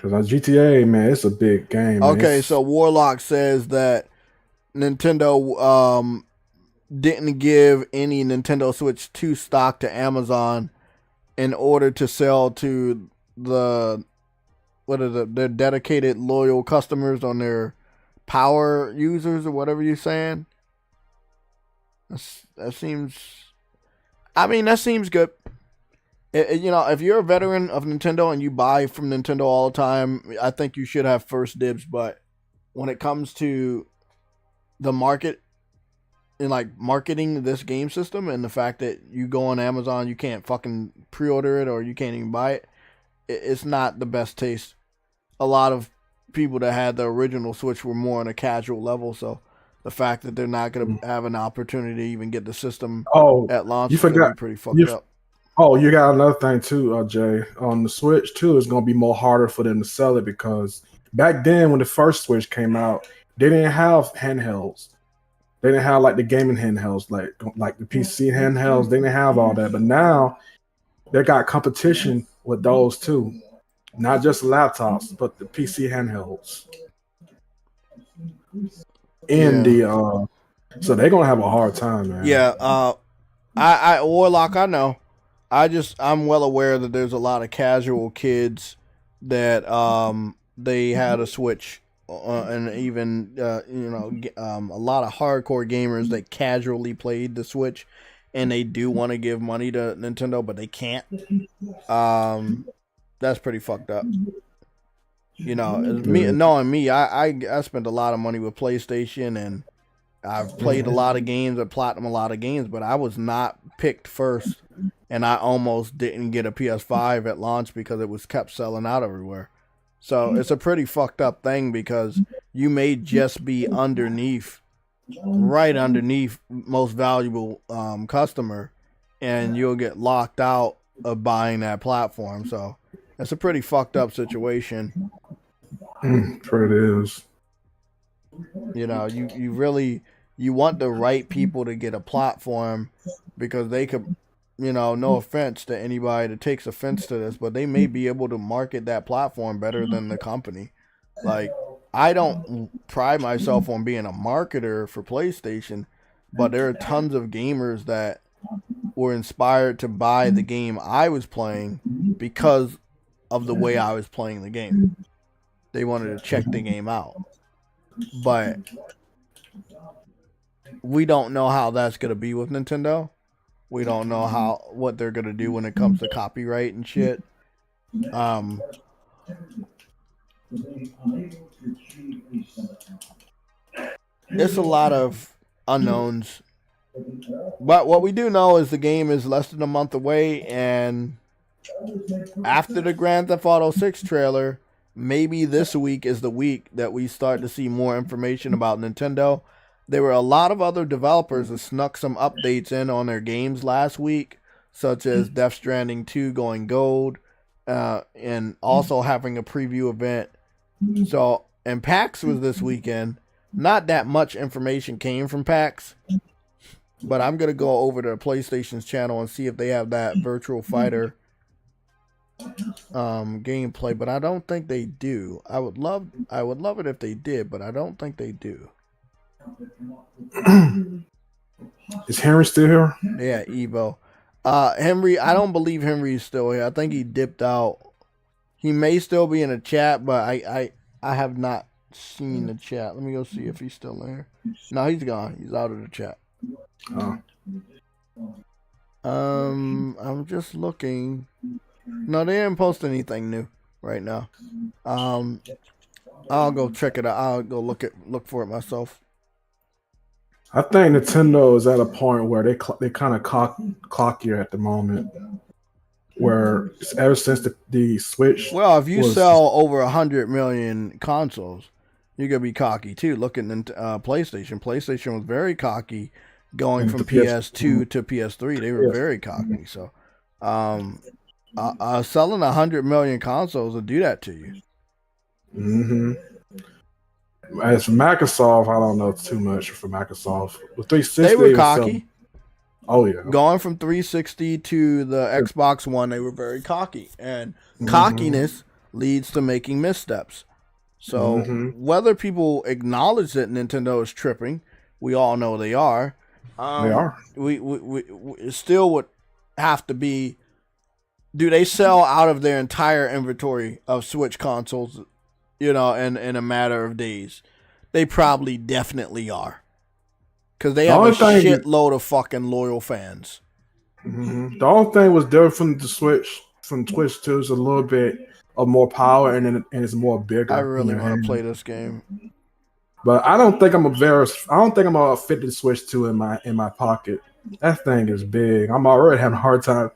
Because GTA, man, it's a big game. Okay, so Warlock says that Nintendo didn't give any Nintendo Switch 2 stock to Amazon in order to sell to their dedicated loyal customers on their power users or whatever you're saying. That seems good. If you're a veteran of Nintendo and you buy from Nintendo all the time, I think you should have first dibs. But when it comes to the market and like marketing this game system and the fact that you go on Amazon, you can't fucking pre-order it or you can't even buy it, it's not the best taste. A lot of people that had the original Switch were more on a casual level, so the fact that they're not going to have an opportunity to even get the system at launch is going to be pretty fucked up. Oh, you got another thing too, Jay. On the Switch too, it's going to be more harder for them to sell it because back then when the first Switch came out, they didn't have handhelds. They didn't have like the gaming handhelds, like the PC handhelds. They didn't have all that. But now they got competition with those too. Not just laptops, but the PC handhelds. So they're gonna have a hard time, man. Yeah, Warlock, I know. I'm well aware that there's a lot of casual kids that they had a Switch, and even a lot of hardcore gamers that casually played the Switch, and they do want to give money to Nintendo, but they can't. That's pretty fucked up. Knowing me, I spent a lot of money with PlayStation, and I've played a lot of games, I platinum a lot of games, but I was not picked first, and I almost didn't get a PS5 at launch because it was kept selling out everywhere. So it's a pretty fucked up thing because you may just be right underneath most valuable customer, and you'll get locked out of buying that platform. So it's a pretty fucked up situation. Sure it is. You want the right people to get a platform because they could, no offense to anybody that takes offense to this, but they may be able to market that platform better than the company. Like, I don't pride myself on being a marketer for PlayStation, but there are tons of gamers that were inspired to buy the game I was playing because of the way I was playing the game. They wanted to check the game out. But we don't know how that's going to be with Nintendo. We don't know what they're going to do when it comes to copyright and shit. It's a lot of unknowns. But what we do know is the game is less than a month away, and after the Grand Theft Auto 6 trailer, maybe this week is the week that we start to see more information about Nintendo. There were a lot of other developers that snuck some updates in on their games last week, such as Death Stranding 2 going gold, and also having a preview event. So, and PAX was this weekend. Not that much information came from PAX, but I'm going to go over to PlayStation's channel and see if they have that Virtual Fighter gameplay, but I don't think they do. I would love it if they did, but I don't think they do. Is Henry still here? Yeah, Evo. Henry, I don't believe Henry's still here. I think he dipped out. He may still be in the chat, but I have not seen the chat. Let me go see if he's still there. No, he's gone. He's out of the chat. I'm just looking. No, they didn't post anything new right now. I'll go check it out. I'll go look for it myself. I think Nintendo is at a point where they kind of clockier at the moment. Where ever since the Switch. Well, if you sell over 100 million consoles, you're gonna be cocky too. Looking at PlayStation. PlayStation was very cocky going from PS2 to PS3. They were very cocky. So, selling 100 million consoles will do that to you. Mm-hmm. As for Microsoft, I don't know too much for Microsoft. With 360, they were cocky. Oh yeah, going from 360 to the Xbox One, they were very cocky, and cockiness leads to making missteps. So whether people acknowledge that Nintendo is tripping, we all know they are. They are. We it still would have to be. Do they sell out of their entire inventory of Switch consoles, in a matter of days? They probably definitely are. Because they have a shitload of fucking loyal fans. The only thing was different from the Switch, from Twitch 2 is a little bit of more power and it's more bigger. I really want to play this game. But I don't think I'm gonna fit the Switch 2 in my pocket. That thing is big. I'm already having a hard time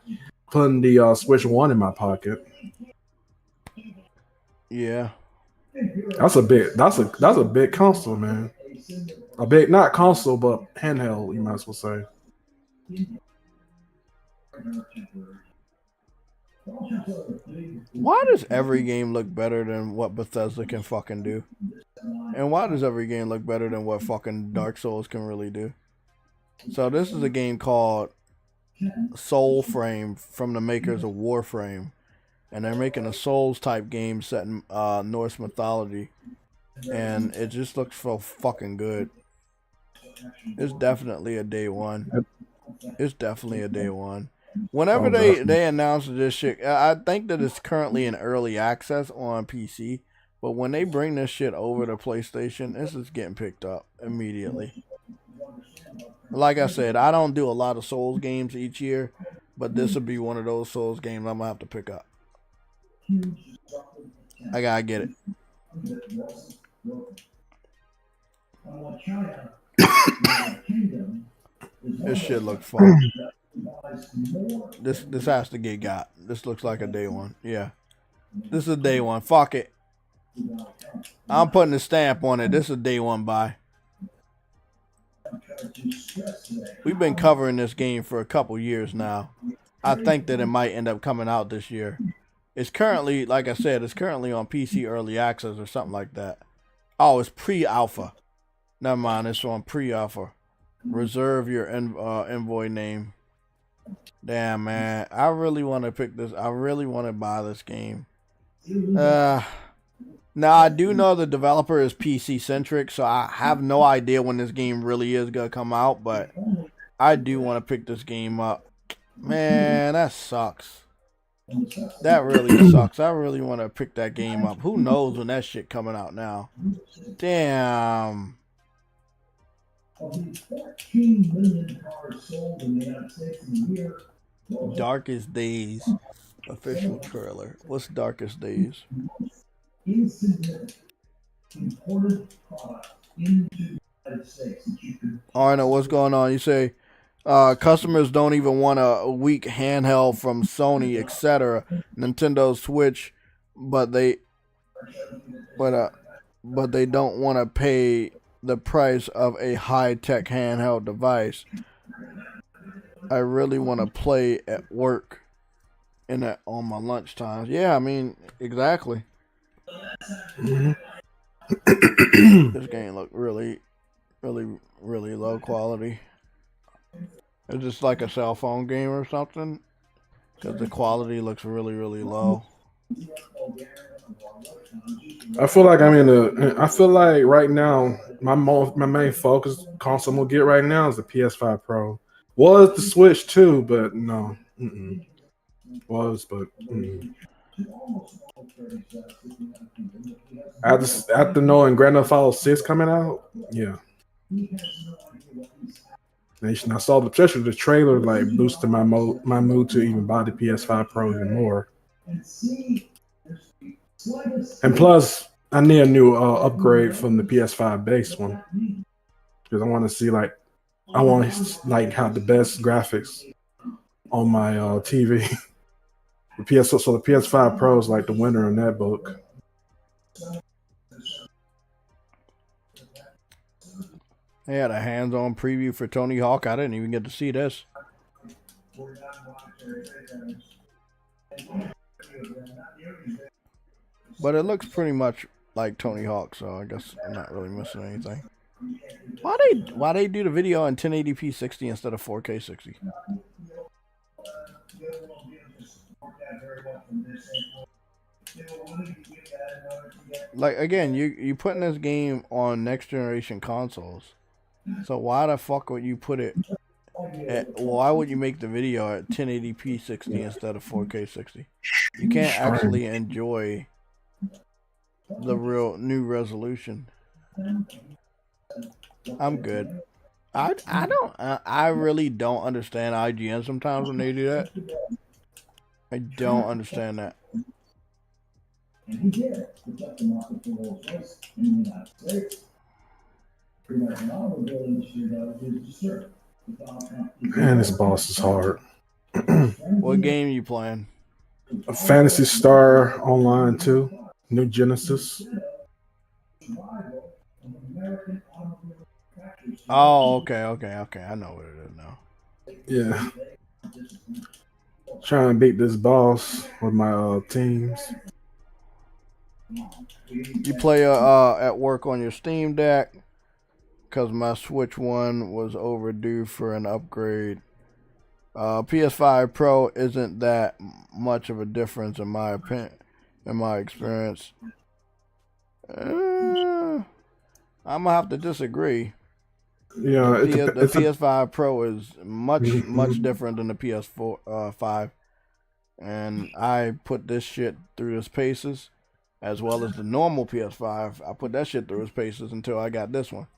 putting the Switch 1 in my pocket. Yeah. That's a big console, man. A big, not console, but handheld, you might as well say. Why does every game look better than what Bethesda can fucking do? And why does every game look better than what fucking Dark Souls can really do? So this is a game called Soulframe from the makers of Warframe. And they're making a Souls type game set in Norse mythology. And it just looks so fucking good. It's definitely a day one. Whenever they announce this shit, I think that it's currently in early access on PC. But when they bring this shit over to PlayStation, this is getting picked up immediately. Like I said, I don't do a lot of Souls games each year, but this would be one of those Souls games I'm gonna have to pick up. I gotta get it. This shit looks fun. This has to get got. This looks like a day one. Yeah. This is a day one. Fuck it. I'm putting a stamp on it. This is a day one buy. We've been covering this game for a couple years now. I think that it might end up coming out this year. It's currently, like I said, it's currently on PC Early Access or something like that. Oh, it's pre-alpha. Never mind, it's on pre-alpha. Reserve your envoy name. Damn, man. I really want to pick this. I really want to buy this game. Now, I do know the developer is PC-centric, so I have no idea when this game really is going to come out, but I do want to pick this game up. Man, that sucks. That really sucks. I really want to pick that game up. Who knows when that shit coming out now? Damn. Darkest Days official trailer. What's Darkest Days? Oh, I know what's going on. You say customers don't even want a weak handheld from Sony, etc. Nintendo Switch, but they don't want to pay the price of a high-tech handheld device. I really want to play at work and on my lunch times. Yeah, I mean, exactly. This game look really low quality. It's just like a cell phone game or something, because the quality looks really low. I feel like right now my main focus console I'm gonna get right now is the PS5 Pro. Was the Switch too, but no. Was, but after knowing Grand Theft Auto 6 coming out, yeah. I saw especially the trailer like boosted my mood to even buy the PS5 Pro even more. And plus, I need a new upgrade from the PS5 base one because I want to see have the best graphics on my TV. The PS5 Pro is like the winner in that book. They had a hands-on preview for Tony Hawk. I didn't even get to see this. But it looks pretty much like Tony Hawk, so I guess I'm not really missing anything. Why they do the video in 1080p 60 instead of 4K 60? Like again, you putting this game on next generation consoles. So why the fuck would you put it why would you make the video at 1080p 60 instead of 4K 60? You can't actually enjoy the real new resolution. I'm good. I really don't understand IGN sometimes when they do that. I don't understand that. Man, this boss is hard. What game you playing? Fantasy Star Online 2, New Genesis. Oh, okay. I know what it is now. Yeah. Trying to beat this boss with my teams. You play at work on your Steam Deck? Because my Switch One was overdue for an upgrade. PS5 Pro isn't that much of a difference in my opinion, in my experience. I'm gonna have to disagree. Yeah, the PS5 Pro is much different than the PS4 5, and I put this shit through its paces, as well as the normal PS5. I put that shit through its paces until I got this one.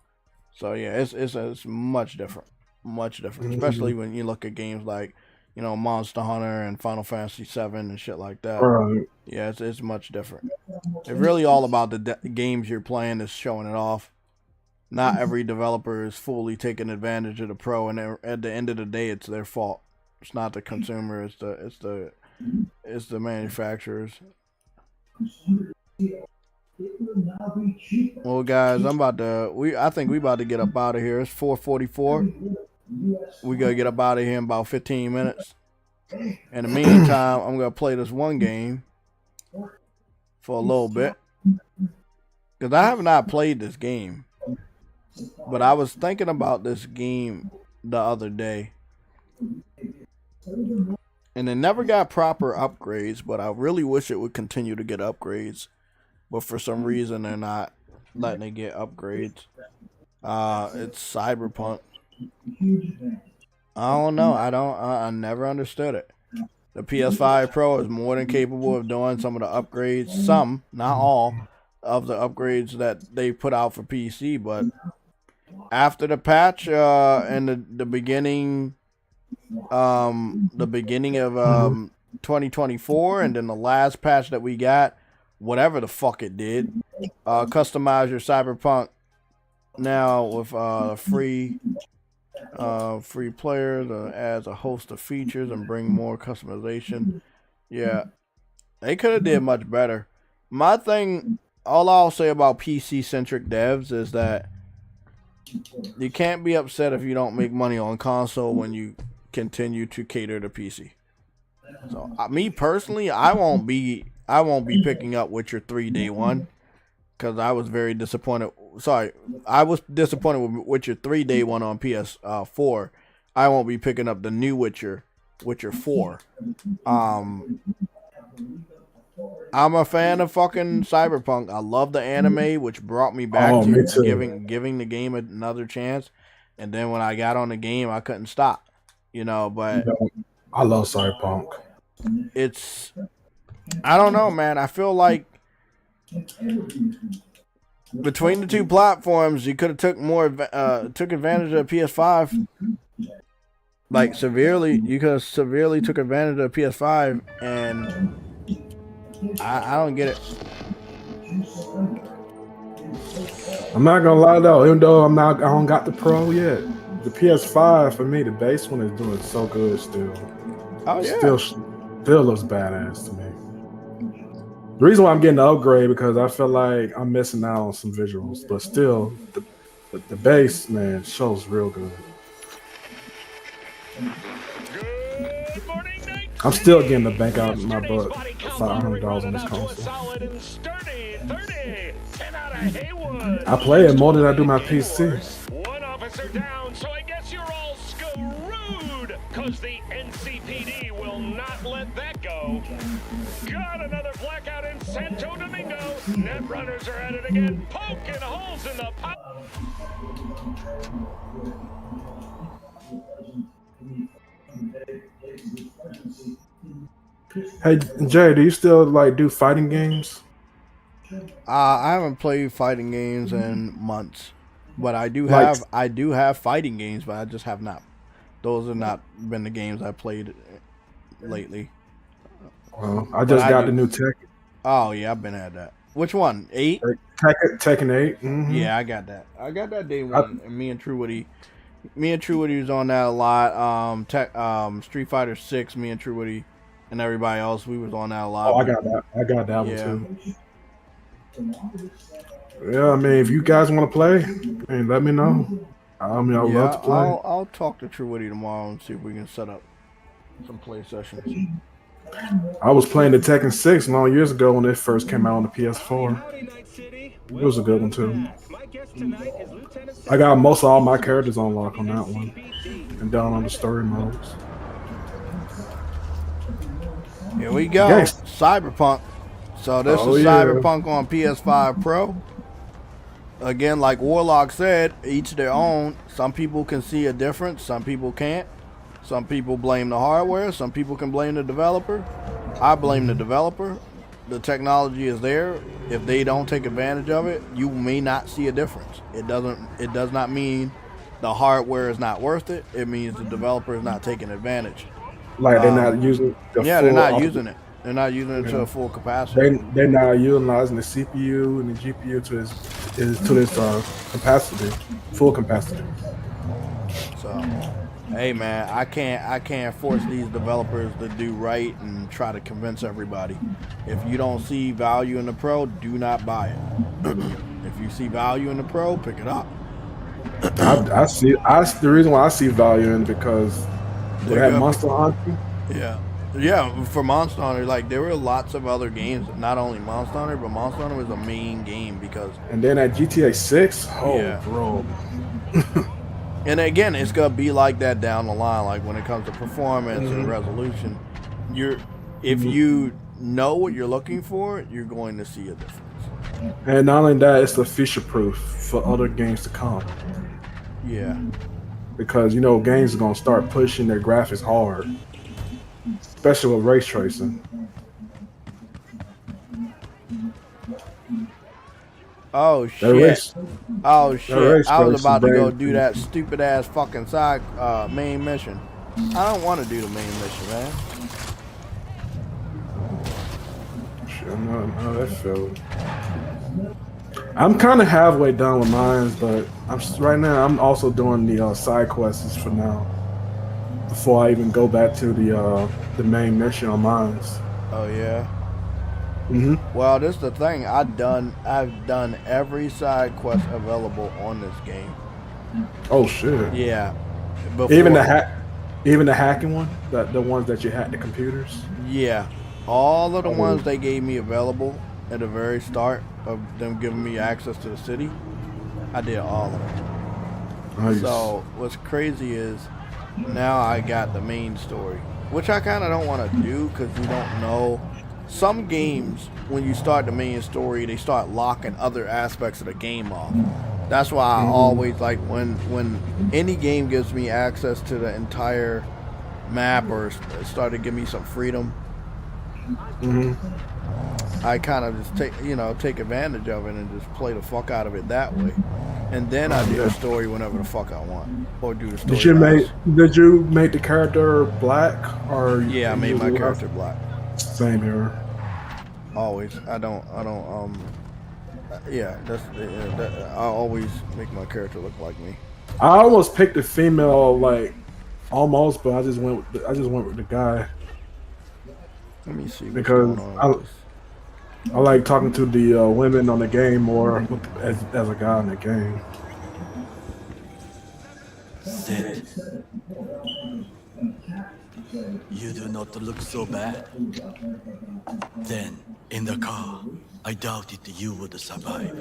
So yeah, it's much different, especially when you look at games like, you know, Monster Hunter and Final Fantasy 7 and shit like that. Right. Yeah, it's much different. It's really all about the games you're playing is showing it off. Not every developer is fully taking advantage of the Pro, and at the end of the day, it's their fault. It's not the consumer. It's the manufacturers. Well, guys, I think we about to get up out of here. It's 4:44. We gotta get up out of here in about 15 minutes. In the meantime, I'm gonna play this one game for a little bit, because I have not played this game. But I was thinking about this game the other day, and it never got proper upgrades, but I really wish it would continue to get upgrades. But for some reason, they're not letting it get upgrades. It's Cyberpunk. I don't know. I never understood it. The PS5 Pro is more than capable of doing some of the upgrades. Some, not all, of the upgrades that they put out for PC, but after the patch in the beginning of 2024, and then the last patch that we got, whatever the fuck it did, customize your Cyberpunk now with free player that adds a host of features and bring more customization. Yeah, they could have did much better. My thing, all I'll say about PC centric devs is that you can't be upset if you don't make money on console when you continue to cater to PC. So me personally, I won't be picking up Witcher 3 day one, because I was very disappointed. Sorry, I was disappointed with Witcher 3 day one on PS4. I won't be picking up the new Witcher 4. I'm a fan of fucking Cyberpunk. I love the anime, which brought me back to giving the game another chance. And then when I got on the game, I couldn't stop. You know, but I love Cyberpunk. I don't know, man. I feel like between the two platforms, you could have took advantage of PS5. Like severely, you could have severely took advantage of PS5, and I don't get it. I'm not gonna lie though, even though I don't got the Pro yet. The PS5 for me, the base one is doing so good still. Oh yeah, still looks badass to me. The reason why I'm getting the upgrade because I feel like I'm missing out on some visuals, but still, the base, man, shows real good. I'm still getting the bank out of my butt $500 on this console. I play it more than I do my PC. One officer down, so I guess you're all screwed, cause the NCPD will not let that go. Got another blackout in Santo Domingo. Net runners are at it again, poking holes in the pop. Hey Jay, do you still like do fighting games? I haven't played fighting games in months, but I do Like- have fighting games, but I just have not. Those have not been the games I played lately. Well, I just I got do- the new Tekken. Oh yeah, I've been at that. Which one? 8? Tekken 8. Mhm. Yeah, I got that. I got that day one. And me and True Woody was on that a lot. Street Fighter 6. Me and True Woody and everybody else, we was on that a lot. Oh, I got that. I got that Yeah. one too. Yeah, I mean, if you guys want to play, let me know. I mean, I'd love to play. I'll talk to True Woody tomorrow and see if we can set up some play sessions. I was playing the Tekken 6 long years ago when it first came out on the PS4. It was a good one too. I got most of all my characters on lock on that one, and down on the story modes. Here we go. Yes. Cyberpunk. So this is yeah. Cyberpunk on PS5 Pro. Again, like Warlock said, each their own. Some people can see a difference, some people can't. Some people blame the hardware, some people can blame the developer. I blame the developer. The technology is there. If they don't take advantage of it, you may not see a difference. It does not mean the hardware is not worth it. It means the developer is not taking advantage. Like they're not using the Yeah, full, they're not using it. They're not using it to a full capacity. They're not utilizing the CPU and the GPU to its capacity, full capacity. So, hey man, I can't force these developers to do right and try to convince everybody. If you don't see value in the Pro, do not buy it. If you see value in the Pro, pick it up. The reason why I see value in it because they had Monster Hunter. Yeah, for Monster Hunter, like there were lots of other games, not only Monster Hunter, but Monster Hunter was a main game because. And then at GTA 6, bro. And again, it's gonna be like that down the line. Like when it comes to performance and resolution, if you know what you're looking for, you're going to see a difference. And not only that, it's the future proof for other games to come. Yeah. Because games are gonna start pushing their graphics hard, especially with ray tracing. Oh shit! Oh shit! I was about to go do that stupid ass fucking side main mission. I don't want to do the main mission, man. Shit, no, that felt. I'm kind of halfway done with mine, but right now I'm also doing the side quests for now. Before I even go back to the main mission on mine. Oh yeah. Mm-hmm. Well, this is the thing. I've done every side quest available on this game. Oh shit. Yeah. Before, even the hacking one, the ones that you hack the computers. Yeah. All of the ones they gave me available at the very start of them giving me access to the city, I did all of them. Nice. So what's crazy is now I got the main story, which I kind of don't want to do because you don't know. Some games, when you start the main story, they start locking other aspects of the game off. That's why I always like when any game gives me access to the entire map or start to give me some freedom. I kind of just take advantage of it and just play the fuck out of it that way, and then I do the story whenever the fuck I want, or do the story. Did you make the character black or? Yeah, I made my character black. Same here. Always. I don't. Yeah, I always make my character look like me. I almost picked a female, almost, but I just went with the guy. Let me see. Because I like talking to the women on the game more as a guy in the game. Sid, you do not look so bad. Then, in the car, I doubted you would survive.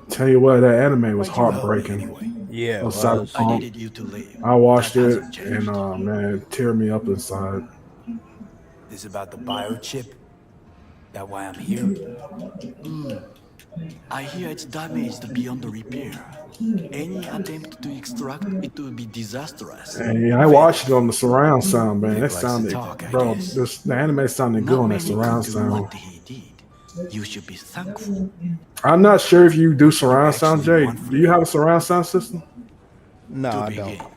Tell you what, that anime was heartbreaking. Yeah, it of was. I Cyberpunk. needed you to leave. I watched That it hasn't changed. and man, tear me up inside. This about the biochip? That why I'm here? I hear it's damaged beyond repair. Any attempt to extract it will be disastrous. And I watched it on the surround sound, man. That Nick likes to sounded, talk, I bro. guess. The anime sounded good Not on that many surround could do sound. what he did. You should be thankful. I'm not sure if you do surround sound, actually Jay. want from Do you have a surround sound system? No, To I begin, don't.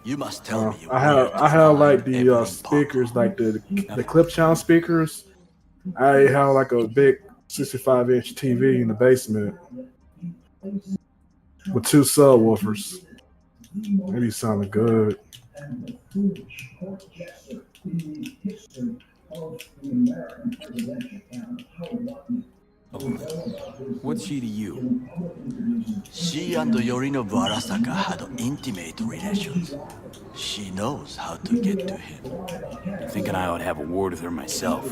you must tell me. I have like the speakers, like the clip channel speakers. I have like a big 65-inch TV in the basement with 2 subwoofers. Maybe sounding good. What's she to you? She and Yorinobu Arasaka had intimate relations. She knows how to get to him. Thinking I ought to have a word with her myself.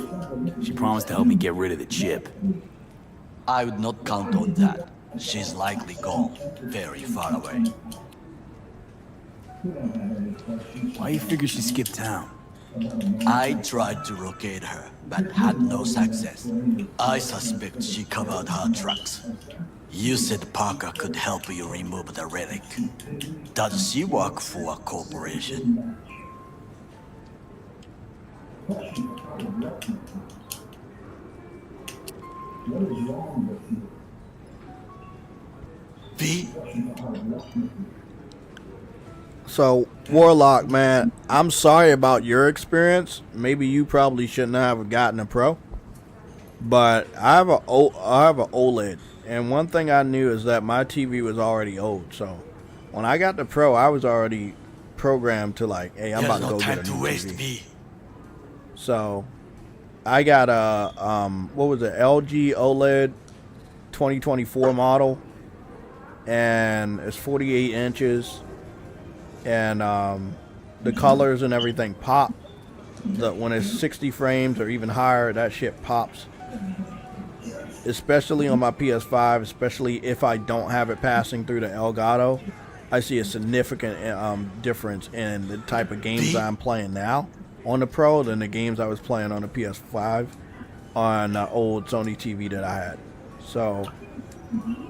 She promised to help me get rid of the chip. I would not count on that. She's likely gone, very far away. Why you figure she skipped town? I tried to locate her, but had no success. I suspect she covered her tracks. You said Parker could help you remove the relic. Does she work for a corporation? V? So, Warlock, man, I'm sorry about your experience. Maybe you probably shouldn't have gotten a Pro. But I have a OLED. And one thing I knew is that my TV was already old. So, when I got the Pro, I was already programmed to like, hey, I'm about to go get a new TV. So, I got a, what was it, LG OLED 2024 model. And it's 48 inches. And the colors and everything pop. When it's 60 frames or even higher, that shit pops. Especially on my PS5, especially if I don't have it passing through the Elgato, I see a significant difference in the type of games I'm playing now on the Pro than the games I was playing on the PS5 on the old Sony TV that I had. So,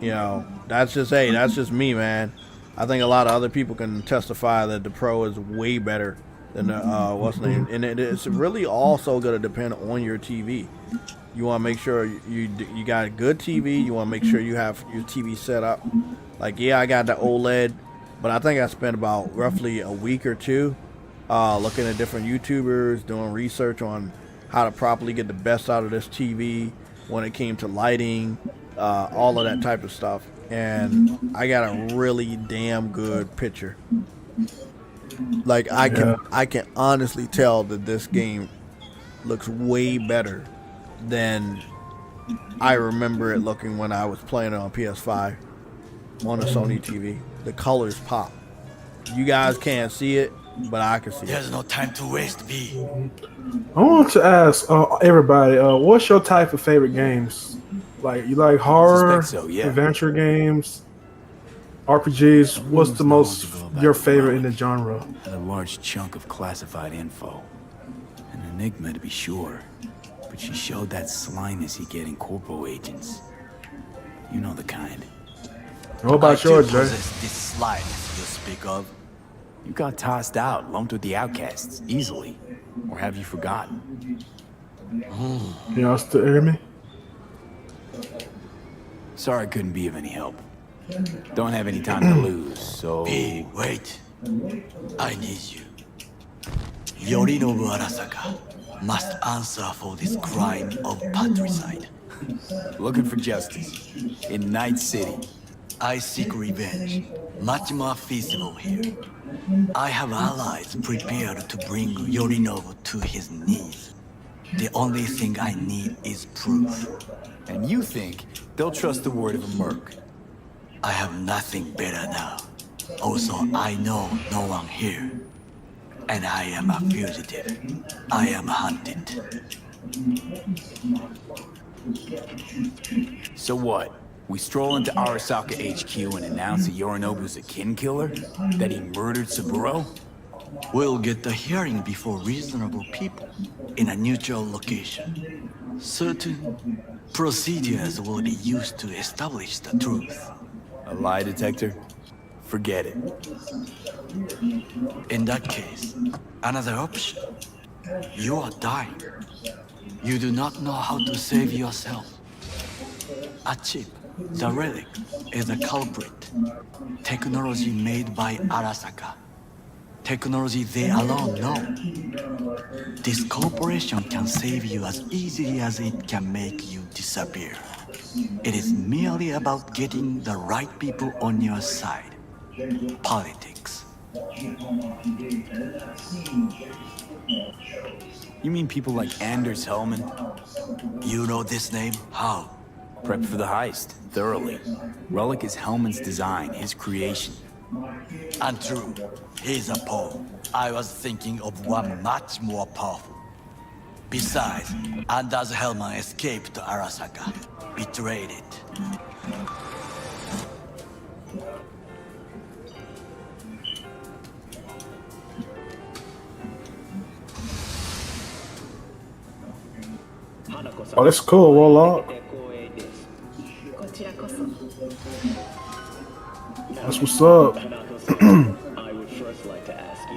you know, that's just me, man. I think a lot of other people can testify that the Pro is way better than the what's the name, and it's really also going to depend on your TV. You want to make sure you got a good TV. You want to make sure you have your TV set up. Like, yeah, I got the OLED, but I think I spent about roughly a week or two looking at different YouTubers, doing research on how to properly get the best out of this TV when it came to lighting, all of that type of stuff. And I got a really damn good picture. Like, I can honestly tell that this game looks way better than I remember it looking when I was playing it on PS5 on a Sony TV. The colors pop. You guys can't see it, but I can see it. There's no time to waste, V. I want to ask everybody, what's your type of favorite games? Like, you like horror, So, yeah. adventure games, RPGs? What's the most your favorite in the genre? And a large chunk of classified info. An enigma to be sure. But she showed that slyness you get in corpo agents. You know the kind. What about yours, Jay? Possess this slyness you speak of. You got tossed out, lumped with the outcasts, easily. Or have you forgotten? Y'all still hear me? Sorry I couldn't be of any help. Don't have any time to lose, so... V, wait. I need you. Yorinobu Arasaka must answer for this crime of patricide. Looking for justice. In Night City. I seek revenge. Much more feasible here. I have allies prepared to bring Yorinobu to his knees. The only thing I need is proof. And you think they'll trust the word of a merc? I have nothing better now. Also, I know no one here. And I am a fugitive. I am hunted. So what? We stroll into Arasaka HQ and announce that Yorinobu's a kin killer? That he murdered Saburo? We'll get the hearing before reasonable people in a neutral location. Certain procedures will be used to establish the truth. A lie detector? Forget it. In that case, another option. You are dying. You do not know how to save yourself. A chip, the relic, is a culprit. Technology made by Arasaka. Technology they alone know. This corporation can save you as easily as it can make you disappear. It is merely about getting the right people on your side. Politics. You mean people like Anders Hellman? You know this name? How? Prep for the heist, thoroughly. Relic is Hellman's design, his creation. Untrue. He's a pawn. I was thinking of one much more powerful. Besides, Anders Hellman escaped to Arasaka. Betrayed it. Oh, that's cool, Warlock. That's what's up. I would first like to ask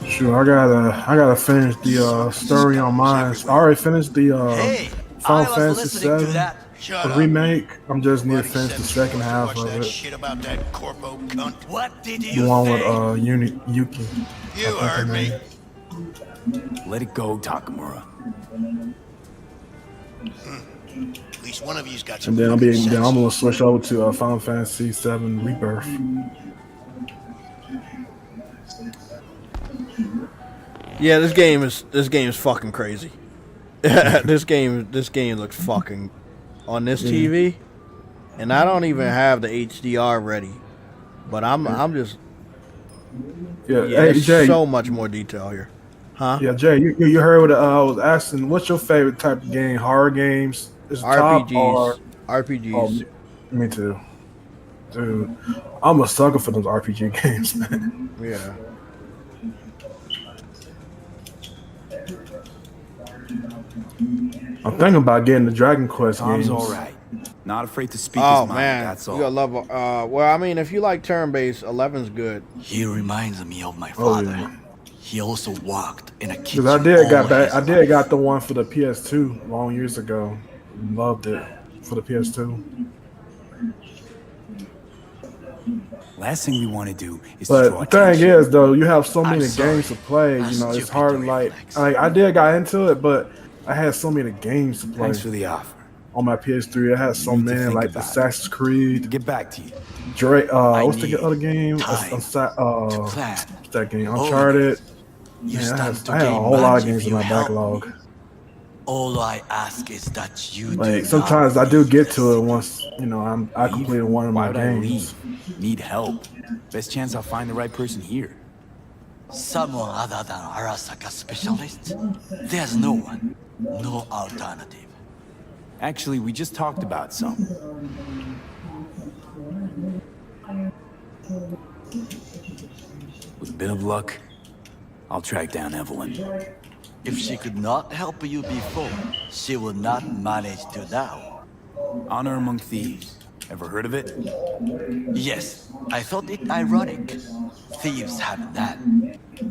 you. Sure, I gotta finish the story on mine. I already finished the Final Fantasy VII remake. I'm just need to finish the second half of it. Shit about that corpo cunt. What did The you one say? with Yuki. You heard me. Let it go, Takamura. At least one of you's got some. And then sense. I'm gonna switch over to Final Fantasy VII Rebirth. Yeah, this game is fucking crazy. this game looks fucking on this TV, and I don't even have the HDR ready, but I'm just Yeah, hey, there's Jay. so much more detail here, huh? Yeah, Jay, you heard what I was asking. What's your favorite type of game? Horror games? Is it top or RPGs. me too, dude. I'm a sucker for those RPG games, man. Yeah. I'm thinking about getting the Dragon Quest Tom's games. alright. Not afraid to speak Oh his mind, man, that's you all. gotta love. Well, I mean, if you like turn-based, 11's good. He reminds me of my Oh, father. yeah. He also worked in a kitchen. Because I all his life. got the one for the PS2 long years ago. Loved it for the PS2. Last thing we want to do is But draw the thing attention. is, though, you have so many sorry. games to play. I'm You know, it's stupid hard. to Like reflex. I did got into it, but I had so many games to play Thanks for the offer. on my PS3. I had so Need to many, think like about it. Assassin's Creed, Get back to you. Drake. What's the need other game? time What's to plan. that game? Oh, Uncharted. You Man, stand to I had a gain whole lot much of if games in you my help backlog. me. All I ask is that you do Like not sometimes I do leave get this. to it once I completed one of Why my would I games. leave? Need help. Best chance I'll find the right person here. Someone other than Arasaka specialist? There's no one. No alternative. Actually, we just talked about some. With a bit of luck, I'll track down Evelyn. If she could not help you before, she will not manage to now. Honor among thieves. Ever heard of it? Yes, I thought it ironic. Thieves have that.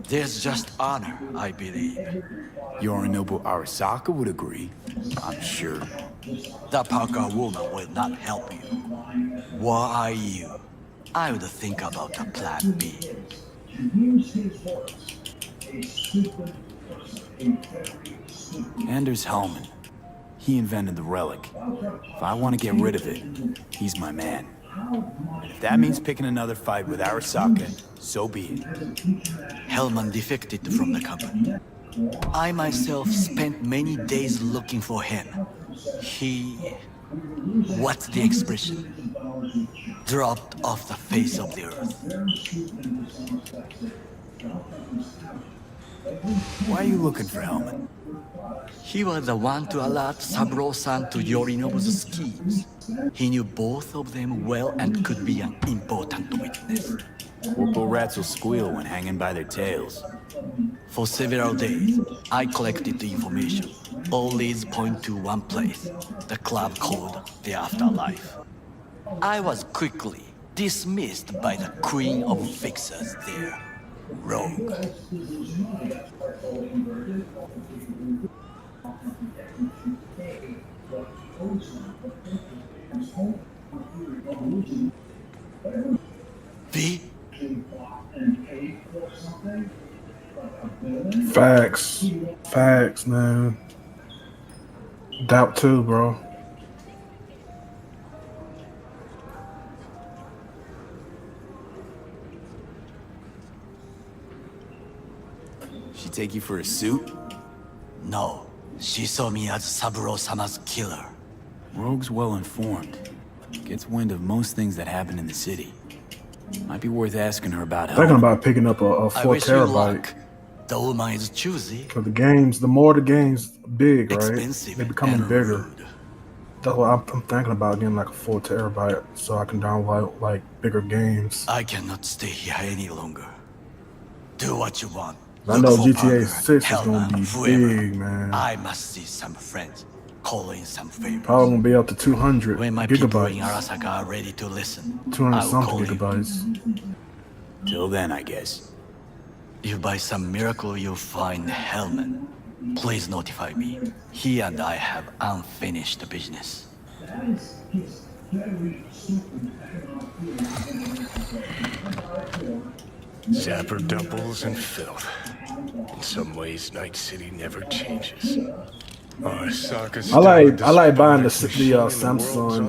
There's just honor, I believe. Yorinobu Arasaka would agree. I'm sure. The Parker woman will not help you. Why are you? I would think about a plan B. Anders Hellman. He invented the relic. If I want to get rid of it, he's my man. And if that means picking another fight with Arasaka, so be it. Hellman defected from the company. I myself spent many days looking for him. What's the expression? Dropped off the face of the earth. Why are you looking for Hellman? He was the one to alert Saburo-san to Yorinobu's schemes. He knew both of them well and could be an important witness. Corporal rats will squeal when hanging by their tails. For several days, I collected the information. All leads point to one place, the club called the Afterlife. I was quickly dismissed by the queen of fixers there, Rogue. V? Facts, man. Doubt too, bro. She take you for a suit? No, she saw me as Saburo-sama's killer. Rogue's well informed. Gets wind of most things that happen in the city. Might be worth asking her about Thinking Hellman. about picking up a 4 I wish you terabyte. luck. The woman is choosy. Cause the more the game's big, right? Expensive They're becoming and bigger. rude. That's what I'm thinking about, getting like a 4 terabyte so I can download like bigger games. I cannot stay here any longer. Do what you want. I know Look for GTA Parker, 6 is Hellman, gonna be whoever. big, man. I must see some friends, call in some favors. Probably gonna be up to 200 When my people in gigabytes. Arasaka are ready to listen, 200 I will something call you. gigabytes. Till then, I guess. If by some miracle you find Hellman, please notify me. He and I have unfinished business. Zapper doubles and filth. In some ways, Night City never changes. I like buying the Samsung.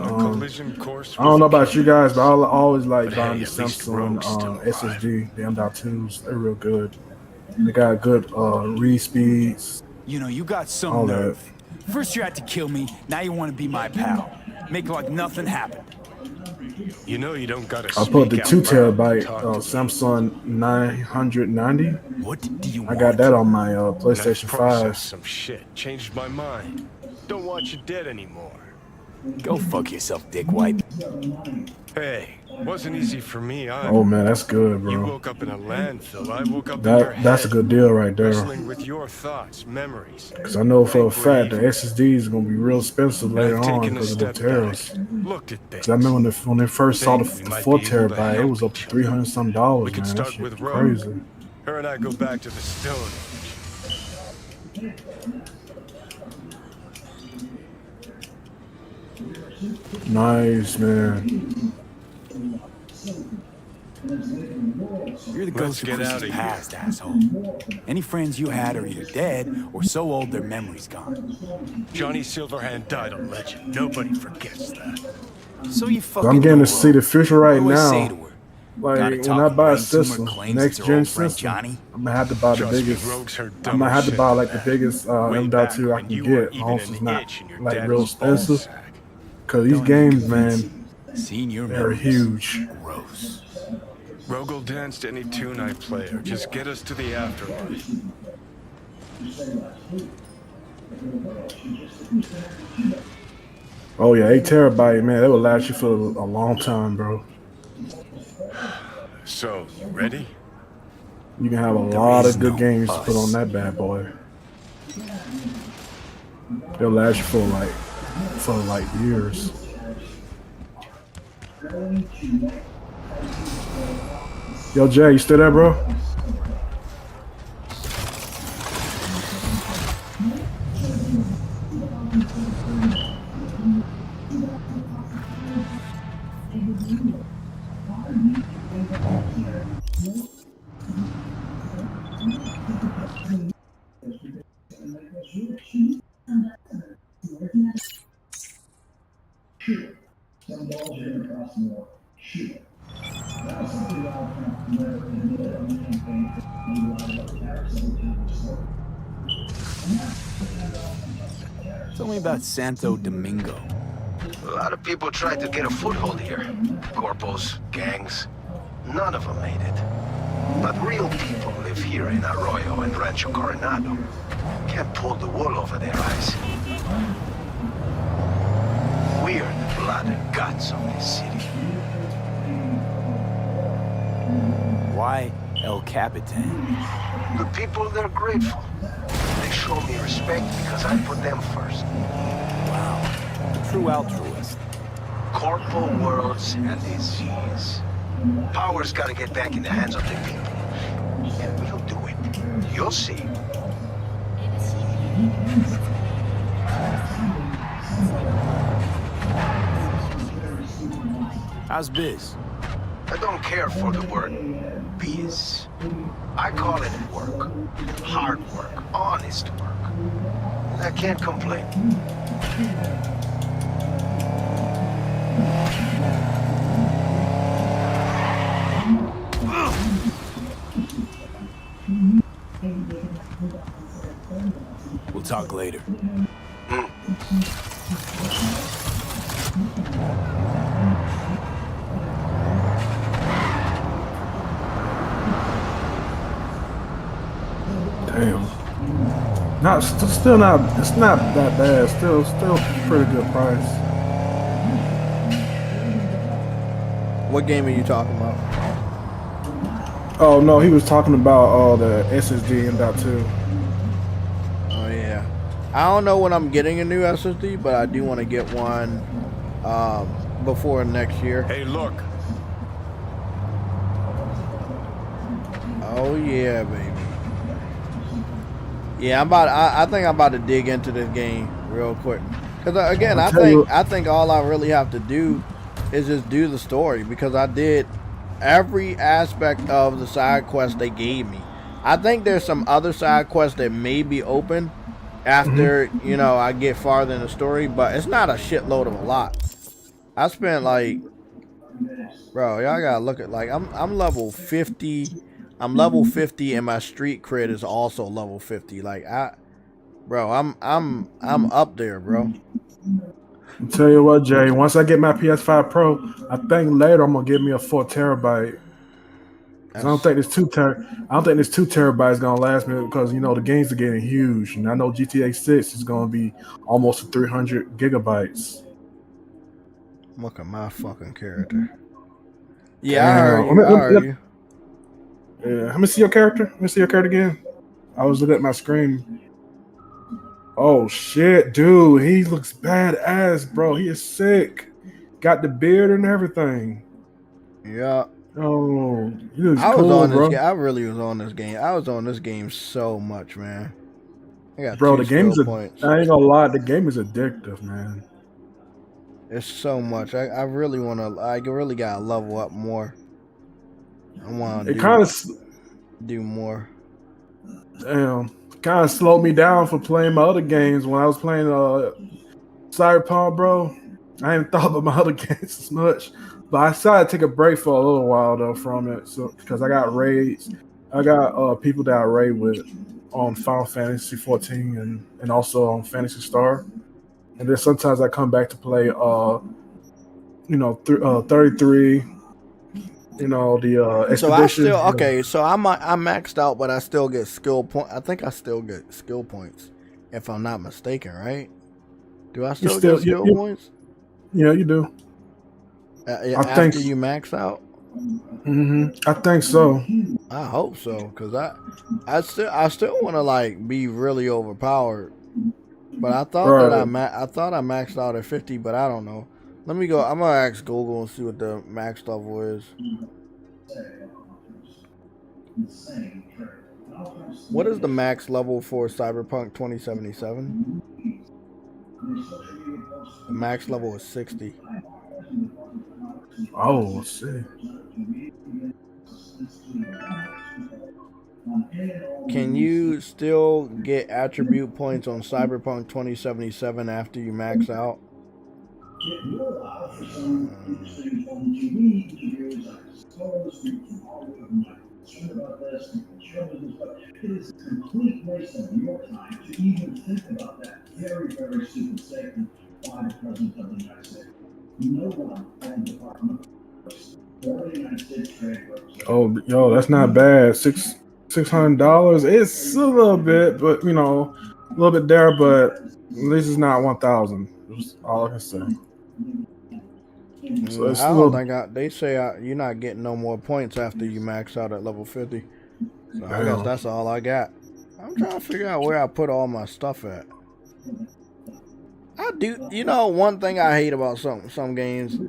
I don't know about you guys, but I always like buying the Samsung SSD, the M.2s. They're real good. They got good read speeds. You know, you got some All nerve. First you had to kill me, now you want to be my pal. Make like nothing happened. You know you don't gotta I put the speak 2 out loud terabyte and talk to Samsung 990. What do you I want? got that on my Nice PlayStation 5. process, some shit. Changed my mind. Don't want you dead anymore. Go fuck yourself, dickwipe. Hey, wasn't easy for me either. Oh man, that's good, You bro. woke up in a landfill. I woke up in your That's a head, good deal right there. wrestling with your thoughts, memories. Because I know for a fact the SSD is gonna be real expensive later I've on taken a because of the step tariffs. back, looked at things. Because I remember when they first saw the Think we might 4 be able to terabyte, it help was up to each other. $300 some, We man. could That start shit with Rogue. crazy. Her and I go back to the Stone Age. Nice, man. You're the Let's ghost of get Chris's out of past, asshole. Any friends you had are either dead or so old their memory's gone. Johnny Silverhand died a legend. Nobody forgets that. So you fucking I'm getting know to see the future right What do I say to now. her? Like Gotta when talk I buy a brain tumor system, claims next it's her gen old friend system, Johnny? I'm gonna have to buy the Trust me, biggest. Rogue's heard I'm dumber gonna have to shit buy than like the that. biggest Way M.2 back I when can you were get. even Also, an it's not itch in your like daddy's real expensive. ballsack. Cause these Don't even games, convince man, you. Seeing your they're memories. huge. Gross. Rogue will dance to any tune I play or just get us to the afterlife. Oh yeah, 8 terabyte, man, that will last you for a long time, bro. So, you ready? You can have a lot of good games to put on that bad boy. They'll last you for like years. Yo, Jay, you still there, bro? Tell me about Santo Domingo. A lot of people tried to get a foothold here. Corpos, gangs. None of them made it. But real people live live here in Arroyo and Rancho Coronado. Can't pull the wool over their eyes. We're the blood and guts of this city. Why El Capitan? The people, they're grateful. They show me respect because I put them first. Wow, a true altruist. Corpo worlds and disease. Power's gotta get back in the hands of the people. And we'll do it. You'll see. How's biz? I don't care for the word biz. I call it work. Hard work. Honest work. I can't complain. We'll talk later. Damn. Not still not. It's not that bad. Still pretty good price. What game are you talking about? Oh no, he was talking about the SSD and .2. Oh yeah. I don't know when I'm getting a new SSD, but I do want to get one before next year. Hey, look. Oh yeah, baby. Yeah, I think I'm about to dig into this game real quick. Cause again, I think all I really have to do is just do the story, because I did every aspect of the side quest they gave me. I think there's some other side quests that may be open after, you know, I get farther in the story, but it's not a shitload of a lot. I spent like, bro, y'all gotta look at, like, I'm level 50. I'm level 50 and my street cred is also level 50. Like I'm up there, bro. I'll tell you what, Jay, once I get my PS5 Pro, I think later I'm gonna get me a 4 terabyte. I don't think this 2 terabytes gonna last me, because you know the games are getting huge, and I know GTA 6 is gonna be almost 300 gigabytes. Look at my fucking character. Yeah, I heard you. Yeah, let me see your character. Let me see your character again. I was looking at my screen. Oh shit, dude, he looks badass, bro. He is sick. Got the beard and everything. Yeah. Oh, he looks I was cool, on this bro. game. I really was on this game. I was on this game so much, man. I got bro, 2 the game is points. I ain't gonna lie, the game is addictive, man. It's so much. I really want to. I really gotta level up more. I want to do more. Damn, kind of slowed me down for playing my other games. When I was playing Cyberpunk, bro, I ain't thought about my other games as much. But I decided to take a break for a little while though from it, so because I got raids. I got people that I raid with on Final Fantasy 14 and also on Fantasy Star. And then sometimes I come back to play 33. You know, the expedition. So I still so I'm maxed out, but I still get skill point. I think I still get skill points, if I'm not mistaken, right? Do I still get skill points? Yeah, you do. After you max out. I think so. I hope so, cause I still want to like be really overpowered. But I thought that I thought I maxed out at 50, but I don't know. Let me go. I'm gonna ask Google and see what the max level is. What is the max level for Cyberpunk 2077? The max level is 60. Oh, let's see. Can you still get attribute points on Cyberpunk 2077 after you max out? Oh, yo, that's not bad. $600. It's a little bit, but you know, a little bit there, but at least it's not 1,000. That's all I can say. So it's I a don't little. think they say you're not getting no more points after you max out at level 50. So I guess that's all I got. I'm trying to figure out where I put all my stuff at. I do, you know, one thing I hate about some games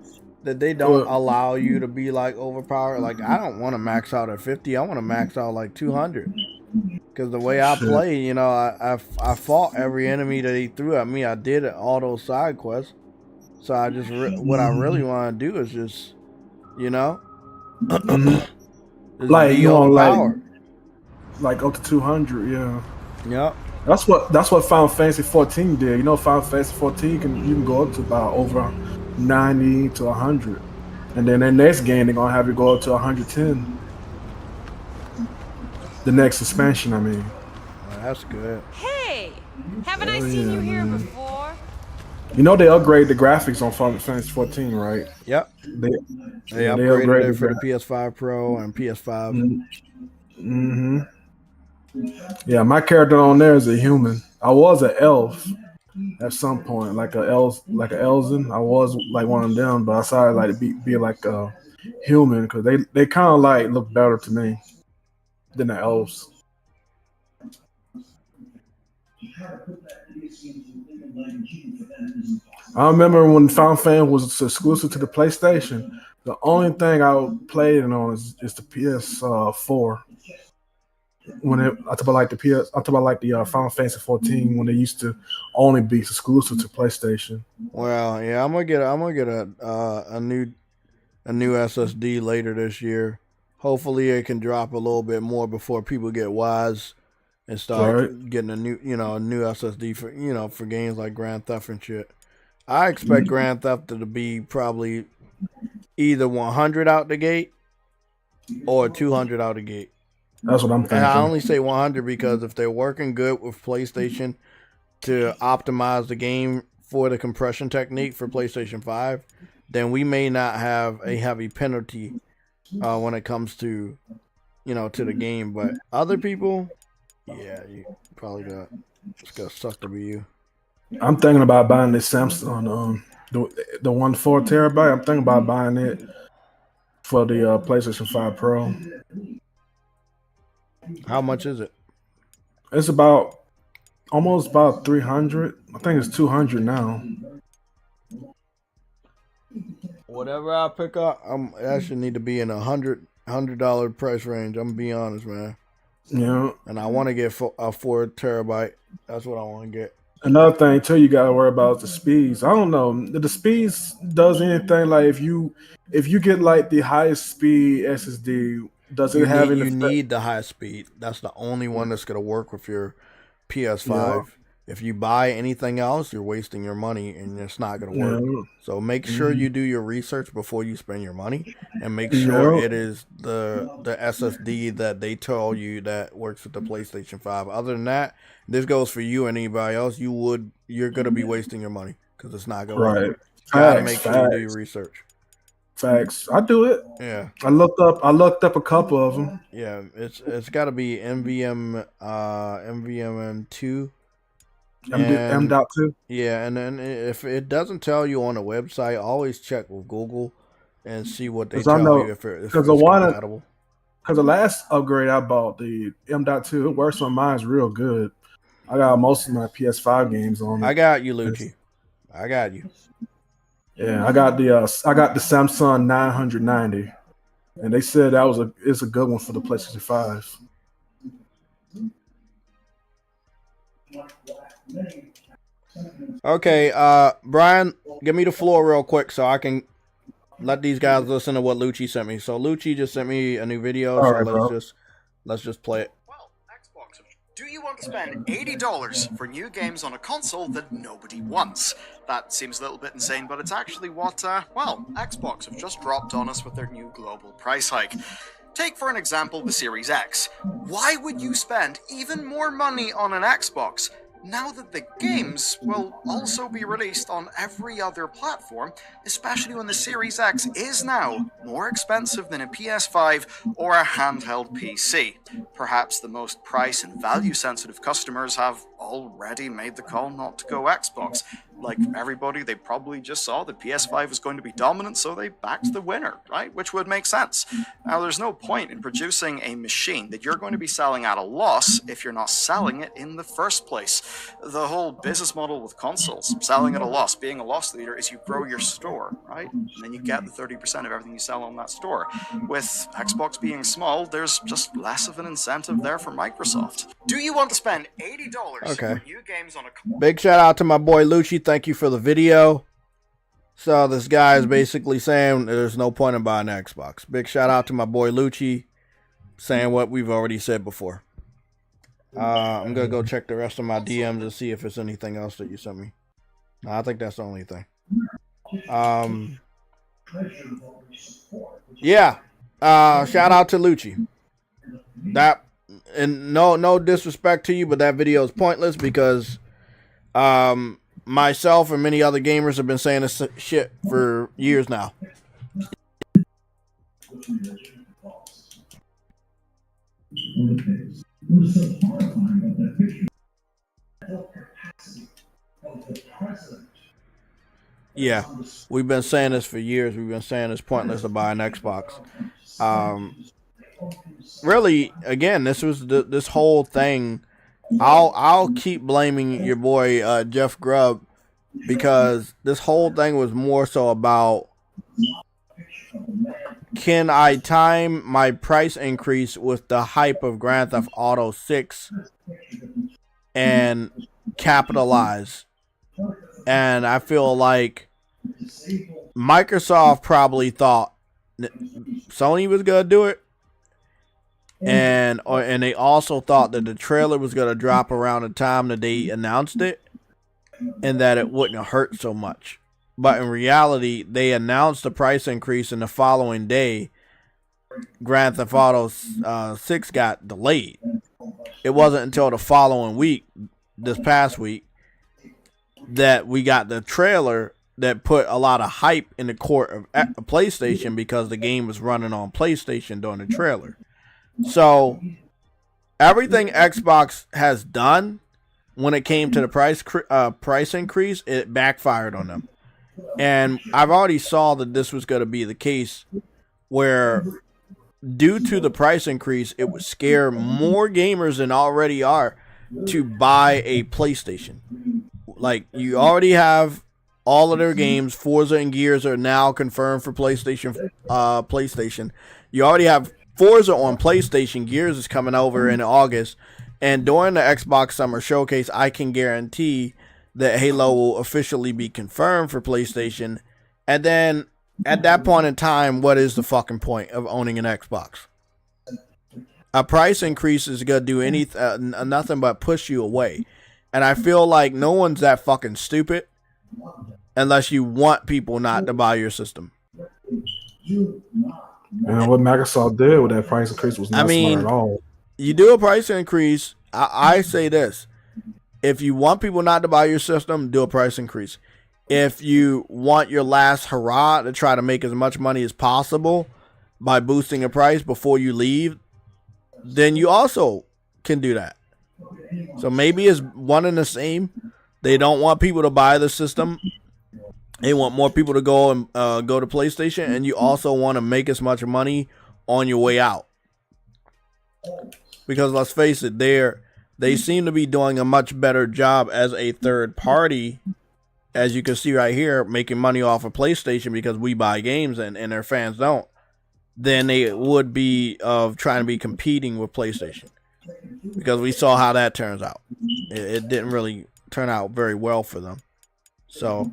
that they don't allow you to be like overpowered. Like I don't want to max out at 50. I want to max out like 200. Because the way I play, you know, I fought every enemy that he threw at me. I did all those side quests. So I just what I really want to do is just, you know, like you want like up to 200, yeah. Yep. That's what Final Fantasy 14 did. You know, Final Fantasy 14 you can go up to about over 90 to 100, and then the next game they're gonna have you go up to 110. The next expansion, I mean. Well, that's good. Hey, haven't I seen you here before? You know they upgrade the graphics on Final Fantasy 14, right? Yep. They upgraded it for the PS5 Pro and PS5. Mm-hmm. Yeah, my character on there is a human. I was an elf at some point, like a Elzen. I was like one of them, but I decided like to be like a human because they kind of like look better to me than the elves. I remember when Final Fantasy was exclusive to the PlayStation. The only thing I played it on is the PS4. When I talk about like the Final Fantasy 14 when they used to only be exclusive to PlayStation. Well, yeah, I'm gonna get a new SSD later this year. Hopefully, it can drop a little bit more before people get wise and start getting a new SSD for games like Grand Theft and shit. I expect Grand Theft to be probably either 100 out the gate or 200 out the gate. That's what I'm thinking. And I only say 100 because if they're working good with PlayStation to optimize the game for the compression technique for PlayStation 5, then we may not have a heavy penalty when it comes to, to the game. But other people, yeah, you probably it's gonna suck to be you. I'm thinking about buying this Samsung, the 1.4 terabyte. I'm thinking about buying it for the PlayStation 5 Pro. How much is it? It's almost about 300. I think it's 200 now. Whatever I pick up, I should need to be in $100 price range. I'm gonna be honest, man. Yeah. And I want to get a 4 terabyte. That's what I want to get. Another thing too, you gotta worry about is the speeds. I don't know. The speeds does anything like if you get like the highest speed SSD. Does it have any? You need the high speed. That's the only one that's gonna work with your PS5. Yeah. If you buy anything else, you're wasting your money, and it's not gonna work. Yeah. So make sure you do your research before you spend your money, and make sure it is the SSD that they tell you that works with the PlayStation 5. Other than that, this goes for you and anybody else. You're gonna be wasting your money because it's not gonna work. Gotta make sure you do your research. Facts. I do it. Yeah. I looked up a couple of them. Yeah, it's got to be NVMe2. M.2. Yeah, and then if it doesn't tell you on the website, always check with Google and see what they tell you if it's compatible. Because the last upgrade I bought, the M.2, it works on mine. It's real good. I got most of my PS5 games on it. I got you, Lucci. I got you. Yeah, I got the Samsung 990, and they said it's a good one for the PlayStation 5. Okay, Brian, give me the floor real quick so I can let these guys listen to what Lucci sent me. So Lucci just sent me a new video, let's just play it. Well, Xbox, do you want to spend $80 for new games on a console that nobody wants? That seems a little bit insane, but it's actually what, Xbox have just dropped on us with their new global price hike. Take, for an example, the Series X. Why would you spend even more money on an Xbox now that the games will also be released on every other platform, especially when the Series X is now more expensive than a PS5 or a handheld PC. Perhaps the most price and value sensitive customers have already made the call not to go Xbox. Like everybody, they probably just saw the PS5 was going to be dominant, so they backed the winner, right? Which would make sense. Now, there's no point in producing a machine that you're going to be selling at a loss if you're not selling it in the first place. The whole business model with consoles, selling at a loss, being a loss leader, is you grow your store, right? And then you get the 30% of everything you sell on that store. With Xbox being small, there's just less of an incentive there for Microsoft. Do you want to spend $80 for new games on a... Big shout out to my boy Lucci. Thank you for the video. So this guy is basically saying there's no point in buying an Xbox. Big shout out to my boy Lucci, saying what we've already said before. I'm going to go check the rest of my DMs to see if there's anything else that you sent me. No, I think that's the only thing. Yeah. Shout out to Lucci. That, and no disrespect to you, but that video is pointless because myself and many other gamers have been saying this shit for years now. Yeah, we've been saying this for years. We've been saying it's pointless to buy an Xbox. Really, again, this was this whole thing. I'll keep blaming your boy Jeff Grubb, because this whole thing was more so about, can I time my price increase with the hype of Grand Theft Auto 6 and capitalize? And I feel like Microsoft probably thought Sony was going to do it. And they also thought that the trailer was going to drop around the time that they announced it, and that it wouldn't hurt so much. But in reality, they announced the price increase, and the following day, Grand Theft Auto 6 got delayed. It wasn't until the following week, this past week, that we got the trailer that put a lot of hype in the court of PlayStation, because the game was running on PlayStation during the trailer. So everything Xbox has done when it came to the price increase, it backfired on them. And I've already saw that this was going to be the case, where due to the price increase, it would scare more gamers than already are to buy a PlayStation. Like, you already have all of their games. Forza and Gears are now confirmed for PlayStation. You already have Forza on PlayStation. Gears is coming over in August. And during the Xbox Summer Showcase, I can guarantee that Halo will officially be confirmed for PlayStation. And then, at that point in time, what is the fucking point of owning an Xbox? A price increase is going to do nothing but push you away. And I feel like no one's that fucking stupid unless you want people not to buy your system. And what Microsoft did with that price increase was not smart at all. You do a price increase. I say this. If you want people not to buy your system, do a price increase. If you want your last hurrah to try to make as much money as possible by boosting a price before you leave, then you also can do that. So maybe it's one and the same. They don't want people to buy the system. They want more people to go and go to PlayStation, and you also want to make as much money on your way out. Because let's face it, they seem to be doing a much better job as a third party, as you can see right here, making money off of PlayStation because we buy games and their fans don't, than they would be of trying to be competing with PlayStation. Because we saw how that turns out. It didn't really turn out very well for them. So,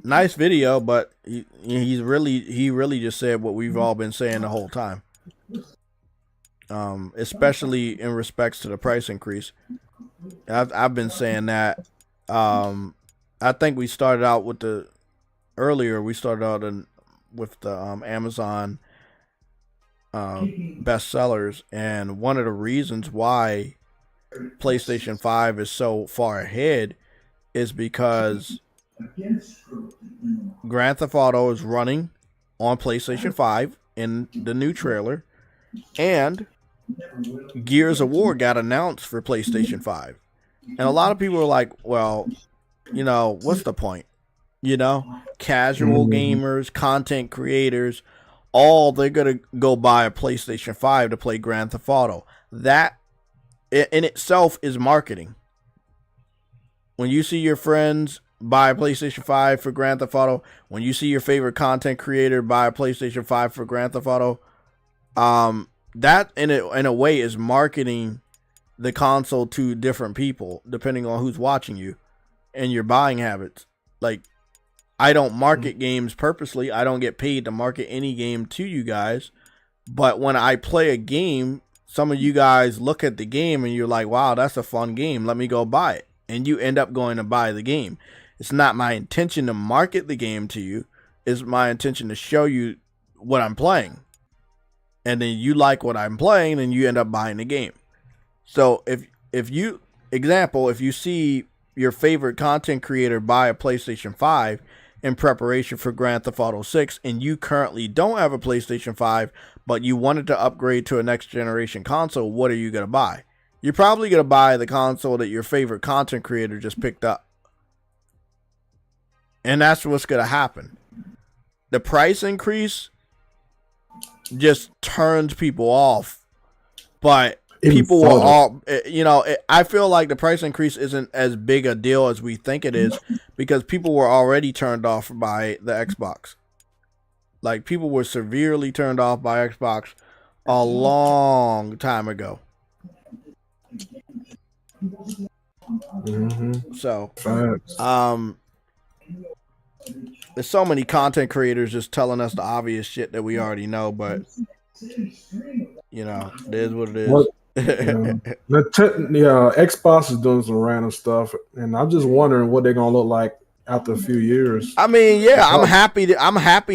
nice video, but he really just said what we've all been saying the whole time. Especially in respects to the price increase. I've been saying that. I think we started out with with the Amazon bestsellers, and one of the reasons why PlayStation 5 is so far ahead is because Grand Theft Auto is running on PlayStation 5 in the new trailer, and Gears of War got announced for PlayStation 5. And a lot of people are like, well, you know, what's the point? You know, casual gamers, content creators, all they're going to go buy a PlayStation 5 to play Grand Theft Auto. That in itself is marketing. When you see your friends buy a PlayStation 5 for Grand Theft Auto, when you see your favorite content creator buy a PlayStation 5 for Grand Theft Auto, that in a way is marketing the console to different people depending on who's watching you and your buying habits. Like, I don't market games purposely. I don't get paid to market any game to you guys. But when I play a game, some of you guys look at the game and you're like, wow, that's a fun game. Let me go buy it. And you end up going to buy the game. It's not my intention to market the game to you. It's my intention to show you what I'm playing. And then you like what I'm playing, and you end up buying the game. So if you see your favorite content creator buy a PlayStation 5 in preparation for Grand Theft Auto 6, and you currently don't have a PlayStation 5, but you wanted to upgrade to a next generation console, what are you going to buy? You're probably going to buy the console that your favorite content creator just picked up. And that's what's going to happen. The price increase just turns people off. But people will all, you know, I feel like the price increase isn't as big a deal as we think it is, because people were already turned off by the Xbox. Like, people were severely turned off by Xbox a long time ago. So, there's so many content creators just telling us the obvious shit that we already know, but you know, it is what it is. Xbox is doing some random stuff, and I'm just wondering what they're gonna look like after a few years. I mean, yeah, I'm happy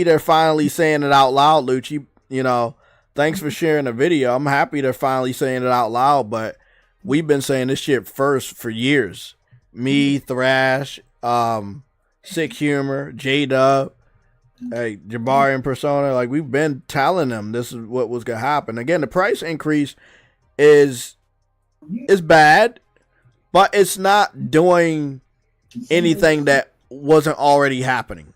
they're finally saying it out loud, Lucci. You know, thanks for sharing the video. I'm happy they're finally saying it out loud, but we've been saying this shit first for years. Me, Thrash, Sick Humor, J-Dub, hey, Jabari and Persona, like, we've been telling them this is what was gonna happen. Again, the price increase is bad, but it's not doing anything that wasn't already happening.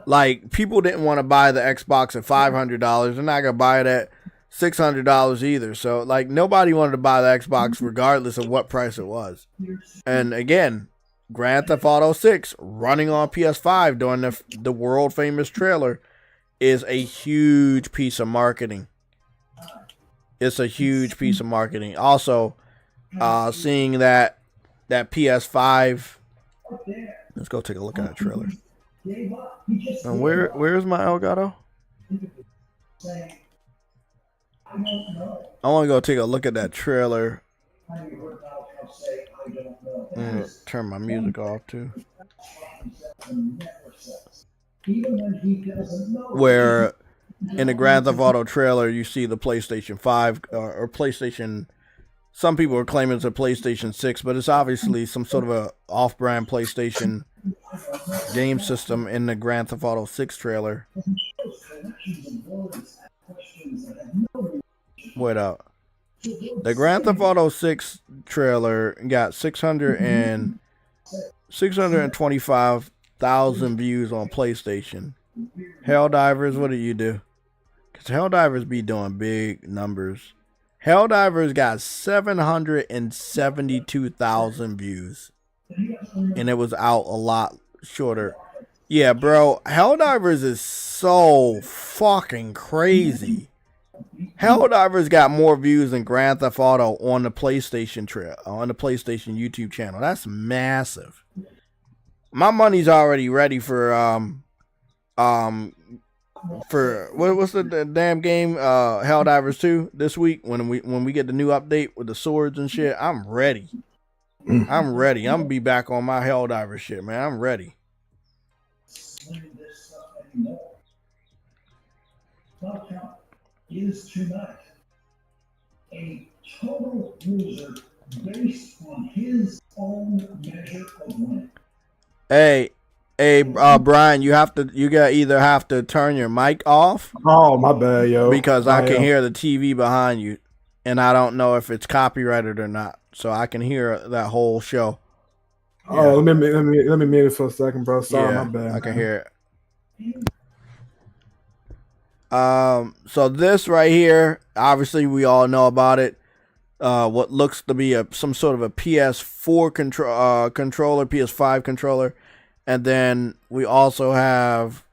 Like, people didn't want to buy the Xbox at $500. They're not gonna buy it at $600 either. So, like, nobody wanted to buy the Xbox regardless of what price it was. And again, Grand Theft Auto 6 running on PS5 during the world famous trailer is a huge piece of marketing. It's a huge piece of marketing. Also, seeing that PS5. Let's go take a look at that trailer. And where's my Elgato? I want to go take a look at that trailer. Turn my music off too. Where in the Grand Theft Auto trailer you see the PlayStation 5 or PlayStation. Some people are claiming it's a PlayStation 6, but it's obviously some sort of a off-brand PlayStation game system in the Grand Theft Auto 6 trailer. Wait up. The Grand Theft Auto 6 trailer got 625,000 views on PlayStation. Helldivers, what did you do? Because Helldivers be doing big numbers. Helldivers got 772,000 views. And it was out a lot shorter. Yeah, bro, Helldivers is so fucking crazy. Helldivers got more views than Grand Theft Auto on the PlayStation YouTube channel. That's massive. My money's already ready for what's the damn game? Helldivers 2 this week when we get the new update with the swords and shit. I'm ready. I'm ready. I'm gonna be back on my Helldivers shit, man. I'm ready. Is tonight a total loser Hey, Brian, you either have to turn your mic off. Oh, my bad, yo. Because I can hear the TV behind you, and I don't know if it's copyrighted or not. So I can hear that whole show. Oh, let me mute it for a second, bro. Sorry, Yeah, my bad. I can hear it. So this right here, obviously we all know about it. What looks to be some sort of a PS4 controller, PS5 controller, and then we also have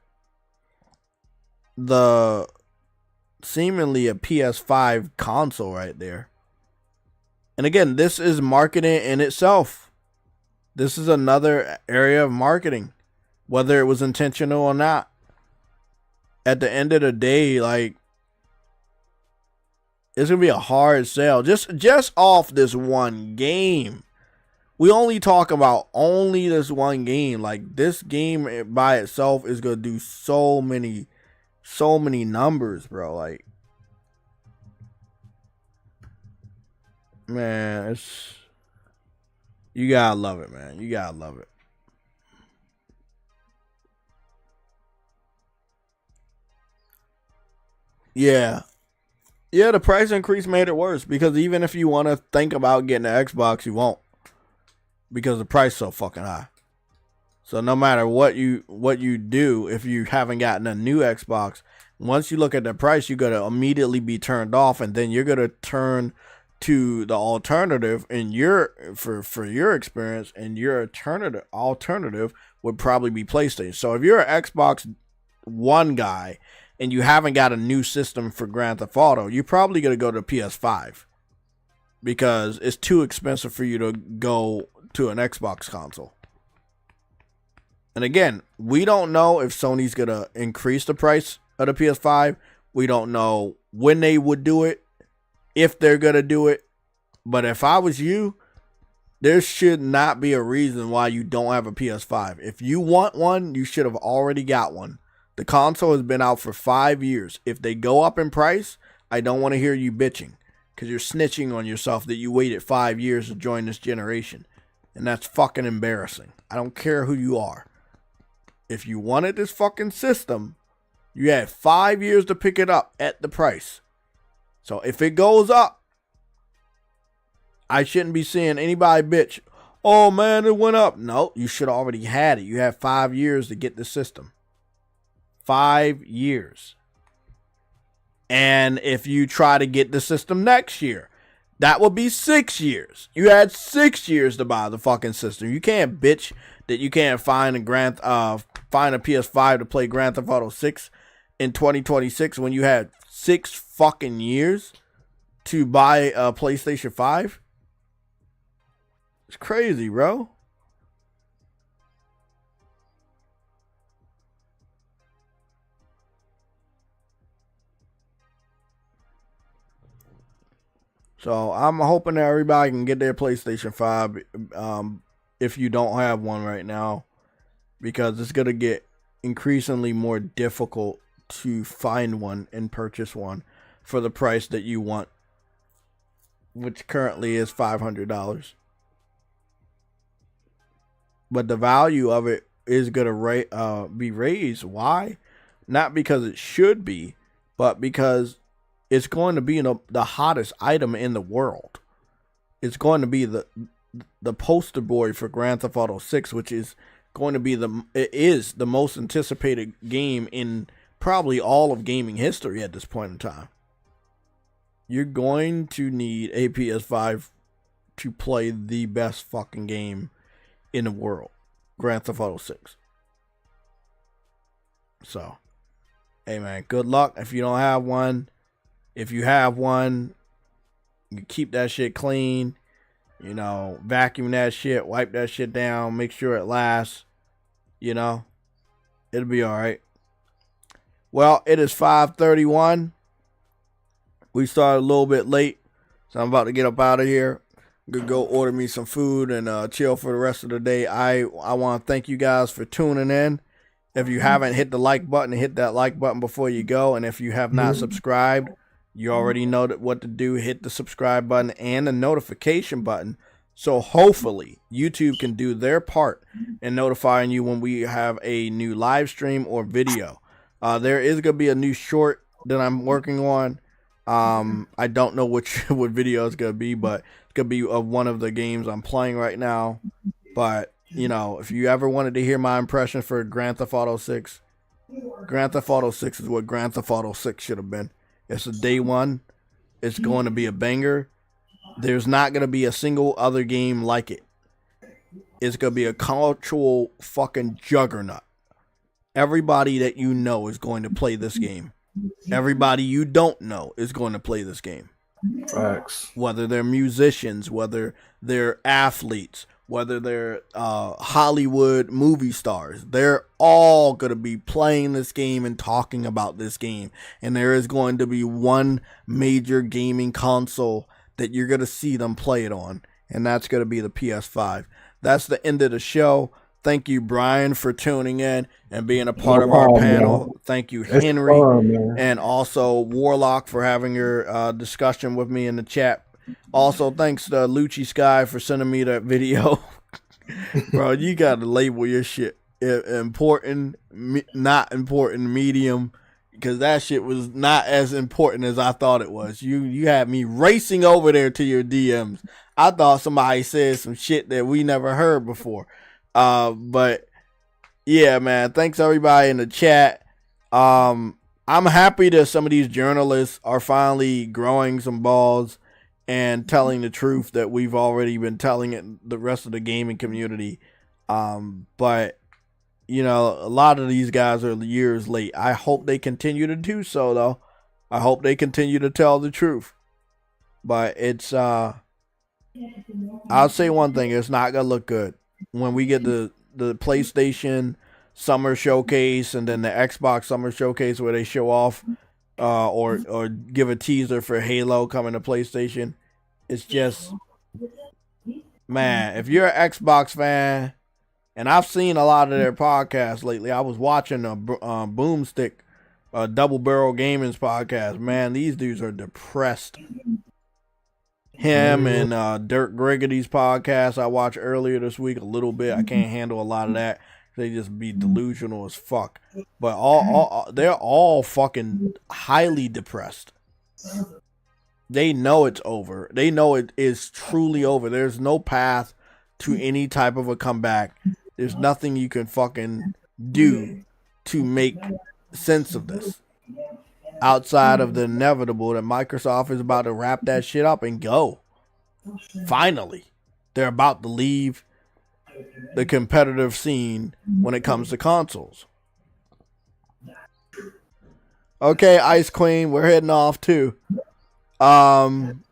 the seemingly a PS5 console right there. And again, this is marketing in itself. This is another area of marketing, whether it was intentional or not. At the end of the day, like, it's gonna be a hard sell just off this one game. We only talk about this one game. Like, this game by itself is gonna do so many numbers, bro. Like, man, you gotta love it, man. You gotta love it. Yeah, the price increase made it worse, because even if you want to think about getting an Xbox, you won't, because the price is so fucking high. So no matter what you do, if you haven't gotten a new Xbox, once you look at the price, you're gonna immediately be turned off, and then you're gonna turn to the alternative in for your experience, and your alternative would probably be PlayStation. So if you're an Xbox One guy and you haven't got a new system for Grand Theft Auto, you're probably going to go to PS5, because it's too expensive for you to go to an Xbox console. And again, we don't know if Sony's going to increase the price of the PS5. We don't know when they would do it, if they're going to do it. But if I was you, there should not be a reason why you don't have a PS5. If you want one, you should have already got one. The console has been out for 5 years. If they go up in price, I don't want to hear you bitching, because you're snitching on yourself that you waited 5 years to join this generation. And that's fucking embarrassing. I don't care who you are. If you wanted this fucking system, you had 5 years to pick it up at the price. So if it goes up, I shouldn't be seeing anybody bitch, oh man, it went up. No, you should have already had it. You had 5 years to get the system. 5 years. And if you try to get the system next year, that would be 6 years. You had 6 years to buy the fucking system. You can't bitch that you can't find a PS5 to play Grand Theft Auto 6 in 2026 when you had 6 fucking years to buy a PlayStation 5. It's crazy, bro. So I'm hoping that everybody can get their PlayStation 5 if you don't have one right now, because it's going to get increasingly more difficult to find one and purchase one for the price that you want, which currently is $500. But the value of it is going to be raised. Why? Not because it should be, but because it's going to be the hottest item in the world. It's going to be the poster boy for Grand Theft Auto 6, which is going to be the most anticipated game in probably all of gaming history at this point in time. You're going to need a PS5 to play the best fucking game in the world, Grand Theft Auto 6. So, hey man, good luck if you don't have one. If you have one, you keep that shit clean. You know, vacuum that shit, wipe that shit down, make sure it lasts. You know, it'll be all right. Well, it is 5:31. We started a little bit late, so I'm about to get up out of here. Gonna go order me some food and chill for the rest of the day. I want to thank you guys for tuning in. If you haven't hit the like button, hit that like button before you go. And if you have not subscribed, You already know what to do. Hit the subscribe button and the notification button. So hopefully YouTube can do their part in notifying you when we have a new live stream or video. There is going to be a new short that I'm working on. I don't know what video it's going to be, but it's going to be of one of the games I'm playing right now. But, you know, if you ever wanted to hear my impression for Grand Theft Auto 6, Grand Theft Auto 6 is what Grand Theft Auto 6 should have been. It's a day one. It's going to be a banger. There's not going to be a single other game like it. It's going to be a cultural fucking juggernaut. Everybody that you know is going to play this game. Everybody you don't know is going to play this game. Facts. Whether they're musicians, whether they're athletes, whether they're Hollywood movie stars, they're all going to be playing this game and talking about this game. And there is going to be one major gaming console that you're going to see them play it on, and that's going to be the PS5. That's the end of the show. Thank you, Brian, for tuning in and being a part of our panel. Thank you, Henry, and also Warlock for having your discussion with me in the chat. Also, thanks to Lucci Sky for sending me that video. Bro, you got to label your shit important, not important, medium, because that shit was not as important as I thought it was. You had me racing over there to your DMs. I thought somebody said some shit that we never heard before. But yeah, man, thanks everybody in the chat. I'm happy that some of these journalists are finally growing some balls and telling the truth that we've already been telling it the rest of the gaming community. But you know, a lot of these guys are years late. I hope they continue to do so, though. I hope they continue to tell the truth. But it's, I'll say one thing. It's not going to look good. When we get the PlayStation Summer Showcase and then the Xbox Summer Showcase where they show off or give a teaser for Halo coming to PlayStation, it's just, man, if you're an Xbox fan, and I've seen a lot of their podcasts lately. I was watching a Boomstick, Double Barrel Gaming's podcast. Man, these dudes are depressed. Him and Dirk Grigady's podcast I watched earlier this week a little bit. I can't handle a lot of that. They just be delusional as fuck. But they're all fucking highly depressed. They know it's over. They know it is truly over. There's no path to any type of a comeback. There's nothing you can fucking do to make sense of this outside of the inevitable that Microsoft is about to wrap that shit up and go. Finally, they're about to leave the competitive scene when it comes to consoles. Okay, Ice Queen, we're heading off too. Man,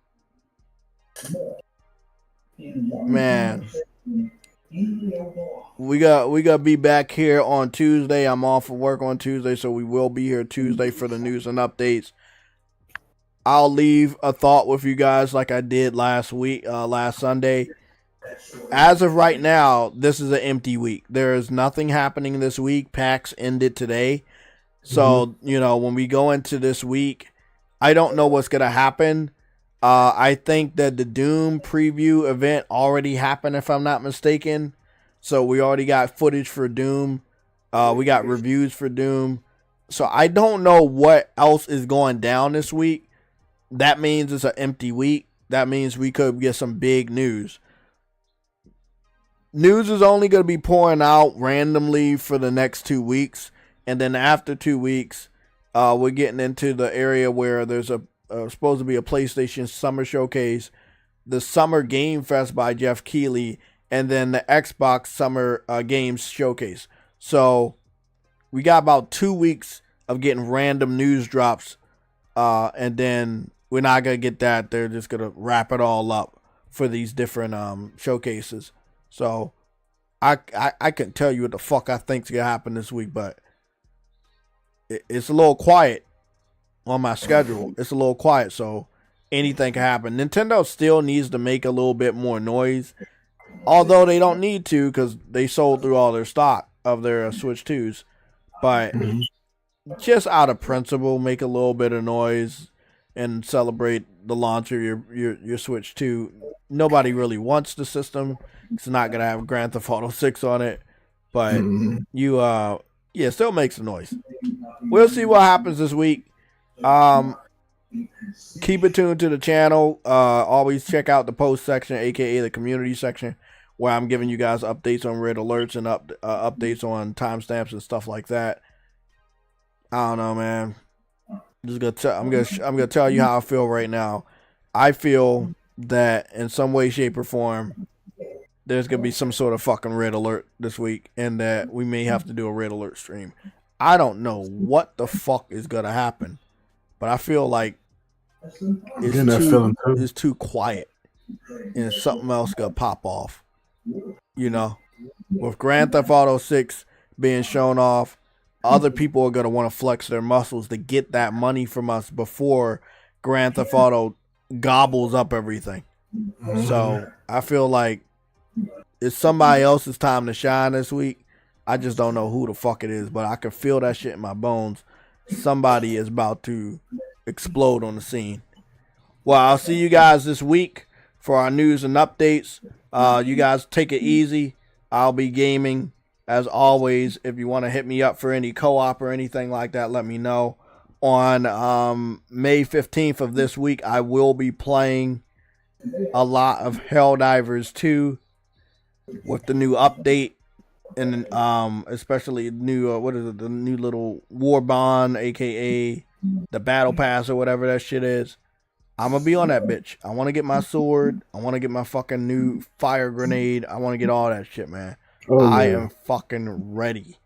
we got to be back here on Tuesday. I'm off of work on Tuesday, so we will be here Tuesday for the news and updates. I'll leave a thought with you guys like I did last Sunday. As of right now, this is an empty week. There is nothing happening this week. PAX ended today. So, you know, when we go into this week, I don't know what's going to happen. I think that the Doom preview event already happened, if I'm not mistaken. So we already got footage for Doom. We got reviews for Doom. So I don't know what else is going down this week. That means it's an empty week. That means we could get some big news. News is only going to be pouring out randomly for the next 2 weeks. And then after 2 weeks, we're getting into the area where there's supposed to be a PlayStation Summer Showcase, the Summer Game Fest by Jeff Keighley, and then the Xbox Summer Games Showcase. So we got about 2 weeks of getting random news drops, and then we're not going to get that. They're just going to wrap it all up for these different showcases. So I couldn't tell you what the fuck I think's going to happen this week, but it's a little quiet on my schedule. It's a little quiet, so anything can happen. Nintendo still needs to make a little bit more noise, although they don't need to because they sold through all their stock of their Switch 2s. But just out of principle, make a little bit of noise. and celebrate the launch of your Switch 2. Nobody really wants the system. It's not gonna have Grand Theft Auto 6 on it, but you yeah, still makes a noise. We'll see what happens this week. Keep it tuned to the channel. Always check out the post section, aka the community section, where I'm giving you guys updates on red alerts and updates on timestamps and stuff like that. I don't know, man. I'm gonna tell you how I feel right now. I feel that in some way, shape, or form, there's gonna be some sort of fucking red alert this week, and that we may have to do a red alert stream. I don't know what the fuck is gonna happen, but I feel like it's too quiet, and something else gonna pop off. You know, with Grand Theft Auto 6 being shown off, other people are gonna want to flex their muscles to get that money from us before Grand Theft Auto gobbles up everything. So I feel like it's somebody else's time to shine this week. I just don't know who the fuck it is, but I can feel that shit in my bones. Somebody is about to explode on the scene. Well, I'll see you guys this week for our news and updates. You guys take it easy. I'll be gaming as always. If you want to hit me up for any co-op or anything like that, let me know. On May 15th of this week, I will be playing a lot of Helldivers 2 with the new update, and especially new the new little war bond, aka the battle pass or whatever that shit is. I'm gonna be on that bitch. I want to get my sword. I want to get my fucking new fire grenade. I want to get all that shit, man. I am fucking ready.